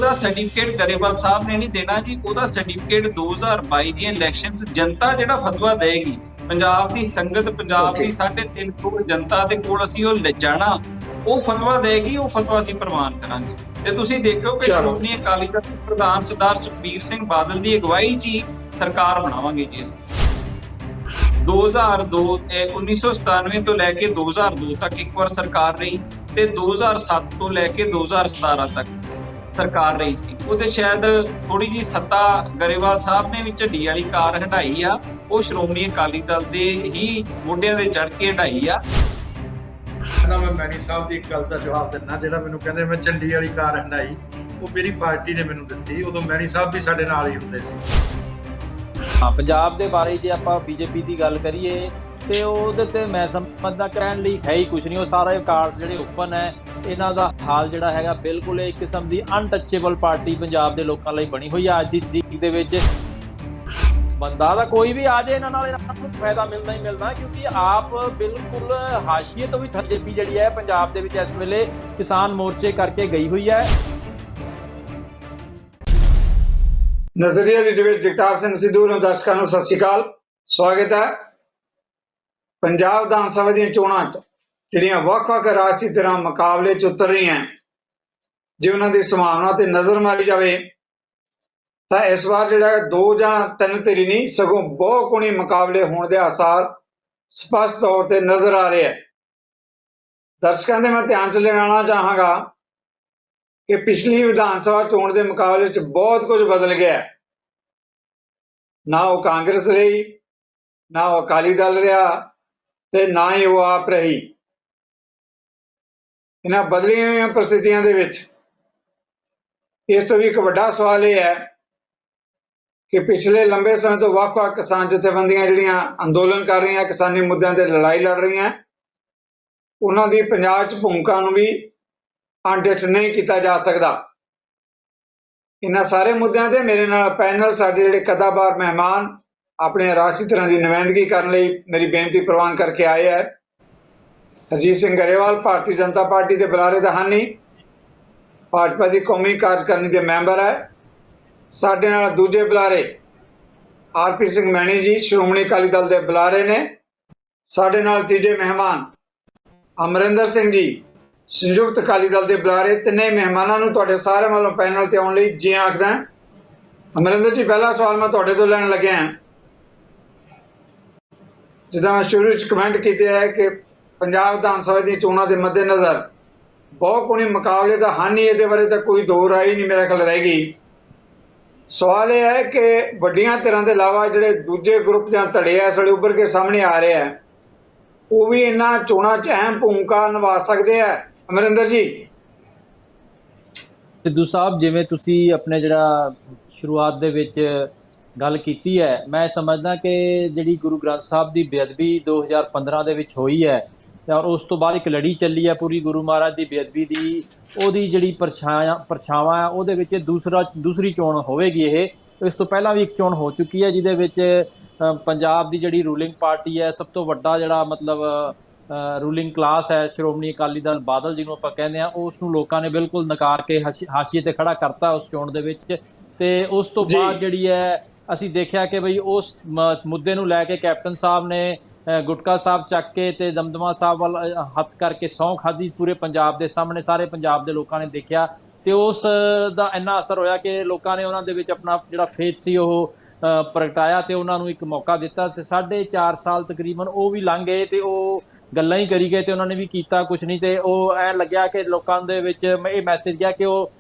ਉਹਦਾ ਸਰਟੀਫਿਕੇਟ ਗਰੇਵਾਲ ਸਾਹਿਬ ਨੇ ਨਹੀਂ ਦੇਣਾ ਜੀ। ਉਹਦਾ ਸਰਟੀਫਿਕੇਟ 2022 ਦੀਆਂ ਇਲੈਕਸ਼ਨਸ ਜਨਤਾ ਜਿਹੜਾ ਫਤਵਾ ਦੇਗੀ, ਪੰਜਾਬ ਦੀ ਸੰਗਤ, ਪੰਜਾਬ ਦੀ 3.5 ਕਰੋੜ ਜਨਤਾ ਦੇ ਕੋਲ ਅਸੀਂ ਉਹ ਲਿਜਾਣਾ, ਉਹ ਫਤਵਾ ਦੇਗੀ, ਉਹ ਫਤਵਾ ਅਸੀਂ ਪ੍ਰਵਾਨ ਕਰਾਂਗੇ। ਤੇ ਤੁਸੀਂ ਦੇਖੋ ਕਿ ਸ਼੍ਰੋਮਣੀ ਅਕਾਲੀ ਦਲ ਦੇ ਪ੍ਰਧਾਨ ਸਰਦਾਰ ਸੁਖਬੀਰ ਸਿੰਘ ਬਾਦਲ ਦੀ ਅਗਵਾਈ 'ਚ ਹੀ ਸਰਕਾਰ ਬਣਾਵਾਂਗੇ ਜੀ ਅਸੀਂ। 1997 ਤੋਂ ਲੈ ਕੇ 2002 ਤੱਕ ਇੱਕ ਵਾਰ ਸਰਕਾਰ ਰਹੀ ਤੇ 2007 ਤੋਂ ਲੈ ਕੇ 2017 ਤੱਕ ਸਰਕਾਰ ਰਹੀ ਸੀ। ਉਹਦੇ ਸ਼ਾਇਦ ਥੋੜੀ ਜੀ ਸੱਤਾ ਗਰੇਵਾਲ ਸਾਹਿਬ ਨੇ ਵੀ ਝੱਡੀ ਵਾਲੀ ਕਾਰ ਹਟਾਈ ਆ, ਉਹ ਸ਼੍ਰੋਮਣੀ ਅਕਾਲੀ ਦਲ ਦੇ ਹੀ ਮੋਢਿਆਂ ਦੇ ਚੜ ਕੇ ਹਟਾਈ ਆ। मैं मैनी साहब की एक गल का जवाब दिना, जो मैंने कहते मैं झंडी वाली कार हंडाई, वो मेरी पार्टी ने मैनू दी। उदों मैनी साहब भी साडे नाल ही हुंदे सी। हाँ, पंजाब के बारे जे आपां बीजेपी की गल करिए तो ਉਹਦੇ ਤੇ मैं समझदा कहण लई है ही कुछ नहीं। वो सारे कार्ड ਜਿਹੜੇ ओपन है, इन्हां दा हाल ਜਿਹੜਾ ਹੈਗਾ बिल्कुल एक किस्म की अनटचेबल पार्टी पंजाब के लोगों ਲਈ बनी हुई है। अज की तरीक ਦੇ ਵਿੱਚ ਬੰਦਾ ਦਾ ਕੋਈ ਵੀ ਆ ਜਾਏ ਇਹਨਾਂ ਨਾਲ ਫਾਇਦਾ ਮਿਲਦਾ ਹੀ ਮਿਲਦਾ, ਕਿਉਂਕਿ ਆਪ ਬਿਲਕੁਲ ਹਾਸ਼ੀਏ ਤੋਂ ਵੀ ਬੀਜੇਪੀ ਜਿਹੜੀ ਹੈ ਪੰਜਾਬ ਦੇ ਵਿੱਚ ਇਸ ਵੇਲੇ ਕਿਸਾਨ ਮੋਰਚੇ ਕਰਕੇ ਗਈ ਹੋਈ ਹੈ। ਨਜ਼ਰੀਆ ਦੀ ਡਿਬੇਟ ਜਗਤਾਰ ਸਿੰਘ ਸਿੱਧੂ ਨੂੰ ਦਰਸ਼ਕਾਂ ਨੂੰ ਸਤਿ ਸ਼੍ਰੀ ਅਕਾਲ, ਸਵਾਗਤ ਹੈ। ਪੰਜਾਬ ਵਿਧਾਨ ਸਭਾ ਦੀਆਂ ਚੋਣਾਂ 'ਚ ਜਿਹੜੀਆਂ ਵੱਖ-ਵੱਖ ਰਾਜਸੀ ਧਿਰਾਂ ਮੁਕਾਬਲੇ 'ਚ ਉਤਰ ਰਹੀਆਂ, ਜੇ ਉਹਨਾਂ ਦੀ ਸੰਭਾਵਨਾ ਤੇ ਨਜ਼ਰ ਮਾਰੀ ਜਾਵੇ ਤਾਂ ਇਸ ਵਾਰ ਜਿਹੜਾ 2 ਜਾਂ 3 ਧਿਰੀ ਨਹੀਂ, ਸਗੋਂ ਬਹੁਤ ਕੋਣੀ ਮੁਕਾਬਲੇ ਹੋਣ ਦੇ ਆਸਾਰ ਸਪਸ਼ਟ ਤੌਰ ਤੇ ਨਜ਼ਰ ਆ ਰਹੇ ਹੈ। ਦਰਸ਼ਕਾਂ ਦੇ ਮੈਂ ਧਿਆਨ 'ਚ ਲਿਆਉਣਾ ਚਾਹਾਂਗਾ ਕਿ ਪਿਛਲੀ ਵਿਧਾਨ ਸਭਾ ਚੋਣ ਦੇ ਮੁਕਾਬਲੇ 'ਚ ਬਹੁਤ ਕੁਝ ਬਦਲ ਗਿਆ ਹੈ। ਨਾ ਉਹ ਕਾਂਗਰਸ ਰਹੀ, ਨਾ ਉਹ ਅਕਾਲੀ ਦਲ ਰਿਹਾ ਤੇ ਨਾ ਹੀ ਉਹ ਆਪ ਰਹੀ। ਇਹਨਾਂ ਬਦਲੀਆਂ ਹੋਈਆਂ ਪ੍ਰਸਥਿਤੀਆਂ ਦੇ ਵਿੱਚ ਇਸ ਤੋਂ ਵੀ ਇੱਕ ਵੱਡਾ ਸਵਾਲ ਇਹ ਹੈ ਕਿ ਪਿਛਲੇ ਲੰਬੇ ਸਮੇਂ ਤੋਂ ਵੱਖ-ਵੱਖ ਕਿਸਾਨ ਜਥੇਬੰਦੀਆਂ ਜਿਹੜੀਆਂ ਅੰਦੋਲਨ ਕਰ ਰਹੀਆਂ, ਕਿਸਾਨੀ ਮੁੱਦਿਆਂ ਤੇ ਲੜਾਈ ਲੜ ਰਹੀਆਂ, ਉਹਨਾਂ ਦੀ ਪੰਜਾਬ 'ਚ ਭੂਮਿਕਾ ਨੂੰ ਵੀ ਅਣਡਿੱਠ ਨਹੀਂ ਕੀਤਾ ਜਾ ਸਕਦਾ। ਇਹਨਾਂ ਸਾਰੇ ਮੁੱਦਿਆਂ ਤੇ ਮੇਰੇ ਨਾਲ ਪੈਨਲ ਸਾਡੇ ਜਿਹੜੇ ਕਦਾਬਾਰ ਮਹਿਮਾਨ ਆਪਣੇ ਰਾਜਸੀ ਧਿਰਾਂ ਦੀ ਨੁਮਾਇੰਦਗੀ ਕਰਨ ਲਈ ਮੇਰੀ ਬੇਨਤੀ ਪ੍ਰਵਾਨ ਕਰਕੇ ਆਏ ਹੈ। ਹਰਜੀਤ ਸਿੰਘ ਗਰੇਵਾਲ ਭਾਰਤੀ ਜਨਤਾ ਪਾਰਟੀ ਦੇ ਬੁਲਾਰੇ ਦਾ ਹਾਨੀ, ਭਾਜਪਾ ਦੀ ਕੌਮੀ ਕਾਰਜਕਾਰਨੀ ਦੇ ਮੈਂਬਰ ਹੈ। ਸਾਡੇ ਨਾਲ ਦੂਜੇ ਬੁਲਾਰੇ ਆਰਪੀ ਸਿੰਘ ਮੈਣੀ ਜੀ ਸ਼੍ਰੋਮਣੀ ਅਕਾਲੀ ਦਲ ਦੇ ਬੁਲਾਰੇ ਨੇ। ਸਾਡੇ ਨਾਲ ਤੀਜੇ ਮਹਿਮਾਨ ਅਮਰਿੰਦਰ ਸਿੰਘ ਜੀ ਸੰਯੁਕਤ ਅਕਾਲੀ ਦਲ ਦੇ ਬੁਲਾਰੇ। ਤਿੰਨੇ ਮਹਿਮਾਨਾਂ ਨੂੰ ਤੁਹਾਡੇ ਸਾਰਿਆਂ ਵੱਲੋਂ ਪੈਨਲ ਤੇ ਆਉਣ ਲਈ ਜੀ ਆਖਦਾ। ਅਮਰਿੰਦਰ ਜੀ, ਪਹਿਲਾ ਸਵਾਲ ਮੈਂ ਤੁਹਾਡੇ ਤੋਂ ਲੈਣ ਲੱਗਿਆ ਹਾਂ। ਜਿੱਦਾਂ ਮੈਂ ਸ਼ੁਰੂ ਵਿੱਚ ਕਮੈਂਟ ਕੀਤਾ ਹੈ ਕਿ ਪੰਜਾਬ ਵਿਧਾਨ ਸਭਾ ਦੀਆਂ ਚੋਣਾਂ ਦੇ ਮੱਦੇਨਜ਼ਰ ਬਹੁਤ ਕੋਣੀ ਮੁਕਾਬਲੇ ਦਾ ਹਾਨੀ, ਇਹਦੇ ਬਾਰੇ ਤਾਂ ਕੋਈ ਦੋ ਰਾਏ ਨਹੀਂ ਮੇਰਾ ਖਿਆਲ ਰਹਿ ਗਈ। ਸਵਾਲ ਇਹ ਹੈ ਕਿ ਵੱਡੀਆਂ ਧਿਰਾਂ ਦੇ ਇਲਾਵਾ ਜਿਹੜੇ ਦੂਜੇ ਗਰੁੱਪ ਜਾਂ ਧੜੇ ਇਸ ਵੇਲੇ ਉੱਭਰ ਕੇ ਸਾਹਮਣੇ ਆ ਰਹੇ ਆ, ਉਹ ਵੀ ਇਹਨਾਂ ਚੋਣਾਂ 'ਚ ਅਹਿਮ ਭੂਮਿਕਾ ਨਿਭਾ ਸਕਦੇ ਆ। ਅਮਰਿੰਦਰ ਜੀ। ਸਿੱਧੂ ਸਾਹਿਬ, ਜਿਵੇਂ ਤੁਸੀਂ ਆਪਣੇ ਜਿਹੜਾ ਸ਼ੁਰੂਆਤ ਦੇ ਵਿੱਚ ਗੱਲ ਕੀਤੀ ਹੈ, ਮੈਂ ਸਮਝਦਾ ਕਿ ਜਿਹੜੀ ਗੁਰੂ ਗ੍ਰੰਥ ਸਾਹਿਬ ਦੀ ਬੇਅਦਬੀ 2015 ਦੇ ਵਿੱਚ ਹੋਈ ਹੈ ਔਰ ਉਸ ਤੋਂ ਬਾਅਦ ਇੱਕ ਲੜੀ ਚੱਲੀ ਹੈ ਪੂਰੀ ਗੁਰੂ ਮਹਾਰਾਜ ਦੀ ਬੇਅਦਬੀ ਦੀ, ਉਹਦੀ ਜਿਹੜੀ ਪਰਛਾਵਾਂ ਹੈ ਉਹਦੇ ਵਿੱਚ ਦੂਸਰੀ ਚੋਣ ਹੋਵੇਗੀ। ਇਹ ਇਸ ਤੋਂ ਪਹਿਲਾਂ ਵੀ ਇੱਕ ਚੋਣ ਹੋ ਚੁੱਕੀ ਹੈ ਜਿਹਦੇ ਵਿੱਚ ਪੰਜਾਬ ਦੀ ਜਿਹੜੀ ਰੂਲਿੰਗ ਪਾਰਟੀ ਹੈ, ਸਭ ਤੋਂ ਵੱਡਾ ਜਿਹੜਾ ਮਤਲਬ ਰੂਲਿੰਗ ਕਲਾਸ ਹੈ, ਸ਼੍ਰੋਮਣੀ ਅਕਾਲੀ ਦਲ ਬਾਦਲ ਜਿਹਨੂੰ ਆਪਾਂ ਕਹਿੰਦੇ ਹਾਂ, ਉਸ ਨੂੰ ਲੋਕਾਂ ਨੇ ਬਿਲਕੁਲ ਨਕਾਰ ਕੇ ਹਾਸ਼ੀਏ ਤੇ ਖੜਾ ਕਰਤਾ ਉਸ ਚੋਣ ਦੇ ਵਿੱਚ। ਤੇ ਉਸ ਤੋਂ ਬਾਅਦ ਜਿਹੜੀ ਹੈ ਅਸੀਂ ਦੇਖਿਆ ਕਿ ਬਈ ਉਸ ਮੁੱਦੇ ਨੂੰ ਲੈ ਕੇ ਕੈਪਟਨ ਸਾਹਿਬ ਨੇ ਗੁਟਕਾ ਸਾਹਿਬ ਚੱਕ ਕੇ ਤੇ ਦਮਦਮਾ ਸਾਹਿਬ ਵੱਲ ਹੱਥ ਕਰਕੇ ਸਹੁੰ ਖਾਧੀ ਪੂਰੇ ਪੰਜਾਬ ਦੇ ਸਾਹਮਣੇ। ਸਾਰੇ ਪੰਜਾਬ ਦੇ ਲੋਕਾਂ ਨੇ ਦੇਖਿਆ ਤੇ ਉਸ ਦਾ ਇੰਨਾ ਅਸਰ ਹੋਇਆ ਕਿ ਲੋਕਾਂ ਨੇ ਉਹਨਾਂ ਦੇ ਵਿੱਚ ਆਪਣਾ ਜਿਹੜਾ ਫੇਥ ਸੀ ਉਹ ਪ੍ਰਗਟਾਇਆ ਤੇ ਉਹਨਾਂ ਨੂੰ ਇੱਕ ਮੌਕਾ ਦਿੱਤਾ। ਤੇ 4.5 ਸਾਲ ਤਕਰੀਬਨ ਉਹ ਵੀ ਲੰਘ ਗਏ ਤੇ ਉਹ ਗੱਲਾਂ ਹੀ ਕਰੀ ਗਏ ਤੇ ਉਹਨਾਂ ਨੇ ਵੀ ਕੀਤਾ ਕੁਛ ਨਹੀਂ। ਤੇ ਉਹ ਐਂ ਲੱਗਿਆ ਕਿ ਲੋਕਾਂ ਦੇ ਵਿੱਚ ਇਹ ਮੈਸੇਜ ਗਿਆ ਕਿ ਉਹ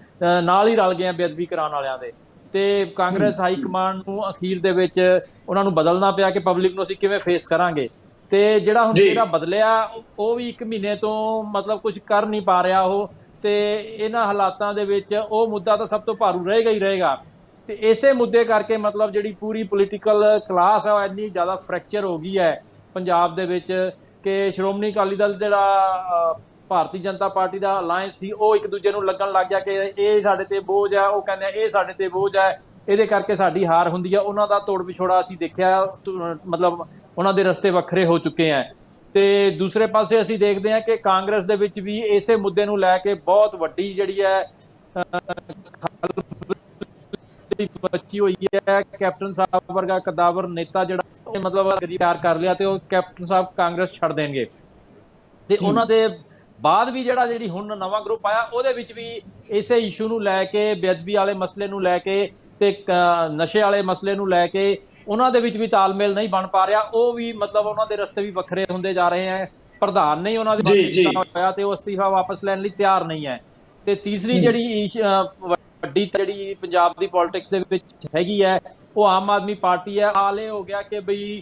ਨਾਲ ਹੀ ਰਲ ਗਏ ਆ ਬੇਅਦਬੀ ਕਰਾਉਣ ਵਾਲਿਆਂ ਦੇ। ਤੇ ਕਾਂਗਰਸ ਹਾਈ ਕਮਾਂਡ ਨੂੰ ਅਖੀਰ ਦੇ ਵਿੱਚ ਉਹਨਾਂ ਨੂੰ ਬਦਲਣਾ ਪਿਆ ਕਿ ਪਬਲਿਕ ਨੂੰ ਅਸੀਂ ਕਿਵੇਂ ਫੇਸ ਕਰਾਂਗੇ। ਤੇ ਜਿਹੜਾ ਹੁਣ ਜਿਹੜਾ ਬਦਲਿਆ ਉਹ ਵੀ 1 ਮਹੀਨੇ ਤੋਂ ਮਤਲਬ ਕੁਝ ਕਰ ਨਹੀਂ ਪਾ ਰਿਹਾ ਉਹ। ਤੇ ਇਹਨਾਂ ਹਾਲਾਤਾਂ ਦੇ ਵਿੱਚ ਉਹ ਮੁੱਦਾ ਤਾਂ ਸਭ ਤੋਂ ਭਾਰੂ ਰਹੇਗਾ ਹੀ ਰਹੇਗਾ। ਤੇ ਇਸੇ ਮੁੱਦੇ ਕਰਕੇ ਮਤਲਬ ਜਿਹੜੀ ਪੂਰੀ ਪੋਲੀਟੀਕਲ ਕਲਾਸ ਹੈ ਉਹ ਇੰਨੀ ਜ਼ਿਆਦਾ ਫ੍ਰੈਕਚਰ ਹੋ ਗਈ ਹੈ ਪੰਜਾਬ ਦੇ ਵਿੱਚ ਕਿ ਸ਼੍ਰੋਮਣੀ ਅਕਾਲੀ ਦਲ ਜਿਹੜਾ ਭਾਰਤੀ ਜਨਤਾ ਪਾਰਟੀ ਦਾ ਅਲਾਇੰਸ ਸੀ ਉਹ ਇੱਕ ਦੂਜੇ ਨੂੰ ਲੱਗਣ ਲੱਗ ਗਿਆ ਕਿ ਇਹ ਸਾਡੇ ਤੇ ਬੋਝ ਹੈ, ਉਹ ਕਹਿੰਦੇ ਇਹ ਸਾਡੇ ਤੇ ਬੋਝ ਹੈ, ਇਹਦੇ ਕਰਕੇ ਸਾਡੀ ਹਾਰ ਹੁੰਦੀ ਹੈ। ਉਹਨਾਂ ਦਾ ਤੋੜ ਵਿਛੋੜਾ ਅਸੀਂ ਦੇਖਿਆ, ਮਤਲਬ ਉਹਨਾਂ ਦੇ ਰਸਤੇ ਵੱਖਰੇ ਹੋ ਚੁੱਕੇ ਹੈ। ਤੇ ਦੂਸਰੇ ਪਾਸੇ ਅਸੀਂ ਦੇਖਦੇ ਹਾਂ ਕਿ ਕਾਂਗਰਸ ਦੇ ਵਿੱਚ ਵੀ ਇਸੇ ਮੁੱਦੇ ਨੂੰ ਲੈ ਕੇ ਬਹੁਤ ਵੱਡੀ ਜਿਹੜੀ ਹੈ ਬਚੀ ਹੋਈ ਹੈ। ਕੈਪਟਨ ਸਾਹਿਬ ਵਰਗਾ ਕਦਾਵਰ ਨੇਤਾ ਜਿਹੜਾ ਮਤਲਬ ਤਿਆਰ ਕਰ ਲਿਆ ਤੇ ਉਹ ਕੈਪਟਨ ਸਾਹਿਬ ਕਾਂਗਰਸ ਛੱਡ ਦੇਣਗੇ ਤੇ ਉਹਨਾਂ ਦੇ ਬਾਅਦ ਵੀ ਜਿਹੜੀ ਹੁਣ ਨਵਾਂ ਗਰੁੱਪ ਆਇਆ ਉਹਦੇ ਵਿੱਚ ਵੀ ਇਸੇ ਇਸ਼ੂ ਨੂੰ ਲੈ ਕੇ, ਬੇਅਦਬੀ ਵਾਲੇ ਮਸਲੇ ਨੂੰ ਲੈ ਕੇ ਤੇ ਨਸ਼ੇ ਵਾਲੇ ਮਸਲੇ ਨੂੰ ਲੈ ਕੇ ਉਹਨਾਂ ਦੇ ਵਿੱਚ ਵੀ ਤਾਲਮੇਲ ਨਹੀਂ ਬਣ ਪਾ ਰਿਹਾ। ਉਹ ਵੀ ਮਤਲਬ ਉਹਨਾਂ ਦੇ ਰਸਤੇ ਵੀ ਵੱਖਰੇ ਹੁੰਦੇ ਜਾ ਰਹੇ ਹੈ। ਪ੍ਰਧਾਨ ਨੇ ਉਹਨਾਂ ਦੇ ਹੋਇਆ ਤੇ ਉਹ ਅਸਤੀਫਾ ਵਾਪਸ ਲੈਣ ਲਈ ਤਿਆਰ ਨਹੀਂ ਹੈ। ਤੇ ਤੀਸਰੀ ਜਿਹੜੀ ਵੱਡੀ ਜਿਹੜੀ ਪੰਜਾਬ ਦੀ ਪੋਲਿਟਿਕਸ ਦੇ ਵਿੱਚ ਹੈਗੀ ਹੈ ਉਹ ਆਮ ਆਦਮੀ ਪਾਰਟੀ ਹੈ। ਹਾਲ ਇਹ ਹੋ ਗਿਆ ਕਿ ਬਈ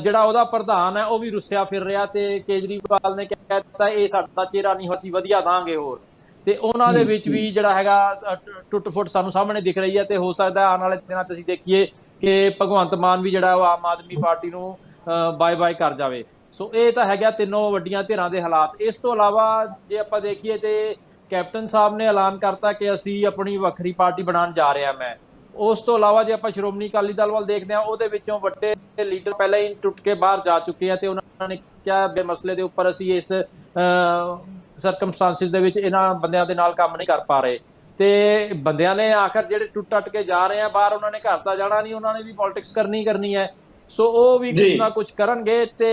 ਜਿਹੜਾ ਉਹਦਾ ਪ੍ਰਧਾਨ ਹੈ ਉਹ ਵੀ ਰੁੱਸਿਆ ਫਿਰ ਰਿਹਾ ਤੇ ਕੇਜਰੀਵਾਲ ਨੇ ਕਹਿ ਦਿੱਤਾ ਇਹ ਸਾਡਾ ਚਿਹਰਾ ਨਹੀਂ, ਅਸੀਂ ਵਧੀਆ ਦਾਂਗੇ ਹੋਰ। ਤੇ ਉਹਨਾਂ ਦੇ ਵਿੱਚ ਵੀ ਜਿਹੜਾ ਹੈਗਾ ਟੁੱਟ ਫੁੱਟ ਸਾਨੂੰ ਸਾਹਮਣੇ ਦਿਖ ਰਹੀ ਹੈ। ਤੇ ਹੋ ਸਕਦਾ ਆਉਣ ਵਾਲੇ ਦਿਨਾਂ 'ਚ ਅਸੀਂ ਦੇਖੀਏ ਕਿ ਭਗਵੰਤ ਮਾਨ ਵੀ ਜਿਹੜਾ ਉਹ ਆਮ ਆਦਮੀ ਪਾਰਟੀ ਨੂੰ ਬਾਏ ਬਾਏ ਕਰ ਜਾਵੇ। ਸੋ ਇਹ ਤਾਂ ਹੈਗਾ ਤਿੰਨੋਂ ਵੱਡੀਆਂ ਧਿਰਾਂ ਦੇ ਹਾਲਾਤ। ਇਸ ਤੋਂ ਇਲਾਵਾ ਜੇ ਆਪਾਂ ਦੇਖੀਏ ਤੇ ਕੈਪਟਨ ਸਾਹਿਬ ਨੇ ਐਲਾਨ ਕਰਤਾ ਕਿ ਅਸੀਂ ਆਪਣੀ ਵੱਖਰੀ ਪਾਰਟੀ ਬਣਾਉਣ ਜਾ ਰਹੇ ਹਾਂ। ਮੈਂ ਉਸ ਤੋਂ ਇਲਾਵਾ ਜੇ ਆਪਾਂ ਸ਼੍ਰੋਮਣੀ ਅਕਾਲੀ ਦਲ ਵੱਲ ਦੇਖਦੇ ਹਾਂ ਉਹਦੇ ਵਿੱਚੋਂ ਵੱਡੇ ਲੀਡਰ ਪਹਿਲਾਂ ਹੀ ਟੁੱਟ ਕੇ ਬਾਹਰ ਜਾ ਚੁੱਕੇ ਆ ਤੇ ਉਹਨਾਂ ਨੇ ਕਿਹਾ ਬੇ ਮਸਲੇ ਦੇ ਉੱਪਰ ਅਸੀਂ ਇਸ ਸਰਕਮਸਟੈਂਸਿਸ ਦੇ ਵਿੱਚ ਇਹਨਾਂ ਬੰਦਿਆਂ ਦੇ ਨਾਲ ਕੰਮ ਨਹੀਂ ਕਰ ਪਾ ਰਹੇ। ਤੇ ਬੰਦਿਆਂ ਨੇ ਆਖਰ ਜਿਹੜੇ ਟੁੱਟ ਕੇ ਜਾ ਰਹੇ ਆ ਬਾਹਰ, ਉਹਨਾਂ ਨੇ ਘਰ ਤਾਂ ਜਾਣਾ ਨਹੀਂ, ਉਹਨਾਂ ਨੇ ਵੀ ਪੋਲਿਟਿਕਸ ਕਰਨੀ ਹੈ। ਸੋ ਉਹ ਵੀ ਕੁਛ ਨਾ ਕੁਛ ਕਰਨਗੇ ਤੇ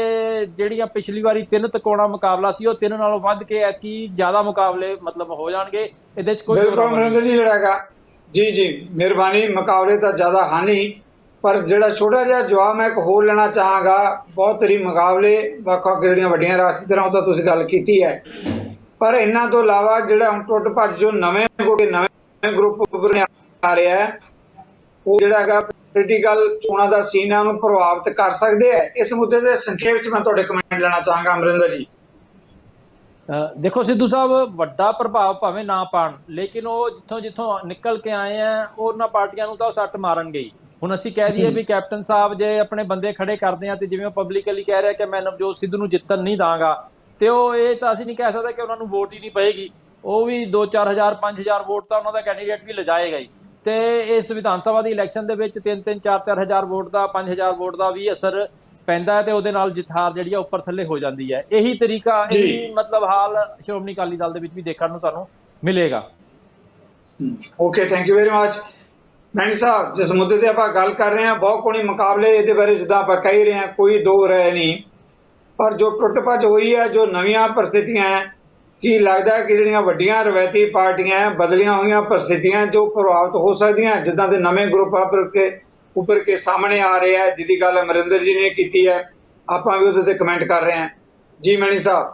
ਜਿਹੜੀਆਂ ਪਿਛਲੀ ਵਾਰੀ 3 ਤਿਕੋਣਾ ਮੁਕਾਬਲਾ ਸੀ ਉਹ 3 ਨਾਲੋਂ ਵੱਧ ਕੇ ਐਤਕੀ ਜ਼ਿਆਦਾ ਮੁਕਾਬਲੇ ਮਤਲਬ ਹੋ ਜਾਣਗੇ। ਇਹਦੇ 'ਚ ਕੋਈ ਬਿਲਕੁਲ ਜੀ ਜਿਹੜਾ ਹੈਗਾ ਜੀ ਮਿਹਰਬਾਨੀ। ਮੁਕਾਬਲੇ ਤਾਂ ਜ਼ਿਆਦਾ ਹਨ ਹੀ, ਪਰ ਜਿਹੜਾ ਛੋਟਾ ਜਿਹਾ ਜਵਾਬ ਮੈਂ ਇੱਕ ਹੋਰ ਲੈਣਾ ਚਾਹਾਂਗਾ। ਬਹੁਤ ਤਰੀ ਮੁਕਾਬਲੇ ਵੱਖ-ਵੱਖ ਜਿਹੜੀਆਂ ਵੱਡੀਆਂ ਰਾਜਨੀਤਿਕ ਧਿਰਾਂ ਤਾਂ ਤੁਸੀਂ ਗੱਲ ਕੀਤੀ ਹੈ, ਪਰ ਇਹਨਾਂ ਤੋਂ ਇਲਾਵਾ ਜਿਹੜਾ ਹੁਣ ਟੁੱਟ ਭੱਜ ਜੋ ਨਵੇਂ ਗਰੁੱਪ ਉੱਭਰ ਆ ਰਿਹਾ ਹੈ ਉਹ ਜਿਹੜਾ ਹੈਗਾ ਪੋਲੀਟੀਕਲ ਚੋਣਾਂ ਦਾ ਸੀਨ ਹੈ ਉਹਨੂੰ ਪ੍ਰਭਾਵਿਤ ਕਰ ਸਕਦੇ ਹੈ। ਇਸ ਮੁੱਦੇ ਦੇ ਸੰਖੇਪ ਵਿੱਚ ਮੈਂ ਤੁਹਾਡੇ ਕਮੈਂਟ ਲੈਣਾ ਚਾਹਾਂਗਾ ਅਮਰਿੰਦਰ ਜੀ। ਦੇਖੋ ਸਿੱਧੂ ਸਾਹਿਬ, ਵੱਡਾ ਪ੍ਰਭਾਵ ਭਾਵੇਂ ਨਾ ਪਾਣ ਲੇਕਿਨ ਉਹ ਜਿੱਥੋਂ ਨਿਕਲ ਕੇ ਆਏ ਆ ਉਹਨਾਂ ਪਾਰਟੀਆਂ ਨੂੰ ਤਾਂ ਉਹ ਸੱਟ ਮਾਰਨਗੇ ਹੀ। ਹੁਣ ਅਸੀਂ ਕਹਿ ਦਈਏ ਵੀ ਕੈਪਟਨ ਸਾਹਿਬ ਜੇ ਆਪਣੇ ਬੰਦੇ ਖੜੇ ਕਰਦੇ ਆ ਤੇ ਜਿਵੇਂ ਉਹ ਪਬਲਿਕਲੀ ਕਹਿ ਰਿਹਾ ਕਿ ਮੈਂ ਨਵਜੋਤ ਸਿੱਧੂ ਨੂੰ ਜਿੱਤਣ ਨਹੀਂ ਦਾਂਗਾ ਤੇ ਉਹ ਇਹ ਤਾਂ ਅਸੀਂ ਨਹੀਂ ਕਹਿ ਸਕਦੇ ਕਿ ਉਹਨਾਂ ਨੂੰ ਵੋਟ ਹੀ ਨਹੀਂ ਪਏਗੀ। ਉਹ ਵੀ 2-4 ਹਜ਼ਾਰ 5 ਹਜ਼ਾਰ ਵੋਟ ਤਾਂ ਉਹਨਾਂ ਦਾ ਕੈਂਡੀਡੇਟ ਵੀ ਲਿਜਾਏਗਾ ਹੀ। ਤੇ ਇਸ ਵਿਧਾਨ ਸਭਾ ਦੀ ਇਲੈਕਸ਼ਨ ਦੇ ਵਿੱਚ 3-3 4-4 ਹਜ਼ਾਰ ਵੋਟ ਦਾ 5 ਹਜ਼ਾਰ ਵੋਟ ਦਾ ਵੀ ਅਸਰ ਪੈਂਦਾ ਹੈ ਤੇ ਉਹਦੇ ਨਾਲ ਜਿਤਾਰ ਜਿਹੜੀ ਆ ਉੱਪਰ ਥੱਲੇ ਹੋ ਜਾਂਦੀ ਹੈ। ਇਹੀ ਤਰੀਕਾ ਇਹੀ ਮਤਲਬ ਹਾਲ ਸ਼੍ਰੋਮਣੀ ਅਕਾਲੀ ਦਲ ਦੇ ਵਿੱਚ ਵੀ ਦੇਖਣ ਨੂੰ ਸਾਨੂੰ ਮਿਲੇਗਾ। Okay, thank you very much. Maini Sahib, ਜਿਸ ਮੁੱਦੇ ਤੇ ਆਪਾਂ ਗੱਲ ਕਰ ਰਹੇ ਹਾਂ ਬਹੁਤ ਕੋਣੀ ਮੁਕਾਬਲੇ ਇਹਦੇ ਬਾਰੇ ਜਿੱਦਾਂ ਆਪਾਂ ਕਹਿ ਰਹੇ ਹਾਂ ਕੋਈ ਦੋ ਰਾਏ ਨਹੀਂ, ਪਰ ਜੋ ਟੁੱਟ ਭੱਜ ਹੋਈ ਹੈ, ਜੋ ਨਵੀਆਂ ਪ੍ਰਸਥਿਤੀਆਂ ਹੈ, ਕੀ ਲੱਗਦਾ ਹੈ ਕਿ ਜਿਹੜੀਆਂ ਵੱਡੀਆਂ ਰਵਾਇਤੀ ਪਾਰਟੀਆਂ ਬਦਲੀਆਂ ਹੋਈਆਂ ਪ੍ਰਸਥਿਤੀਆਂ ਜੋ ਪ੍ਰਭਾਵਿਤ ਹੋ ਸਕਦੀਆਂ, ਜਿੱਦਾਂ ਦੇ ਨਵੇਂ ਗਰੁੱਪ ਉੱਪਰ ਕੇ ਸਾਹਮਣੇ ਆ ਰਹੇ ਹੈ, ਜਿਹਦੀ ਗੱਲ ਅਮਰਿੰਦਰ ਜੀ ਨੇ ਕੀਤੀ ਹੈ, ਆਪਾਂ ਵੀ ਉਹਦੇ ਤੇ ਕਮੈਂਟ ਕਰ ਰਹੇ ਹਾਂ ਜੀ। ਮੈਣੀ ਸਾਹਿਬ।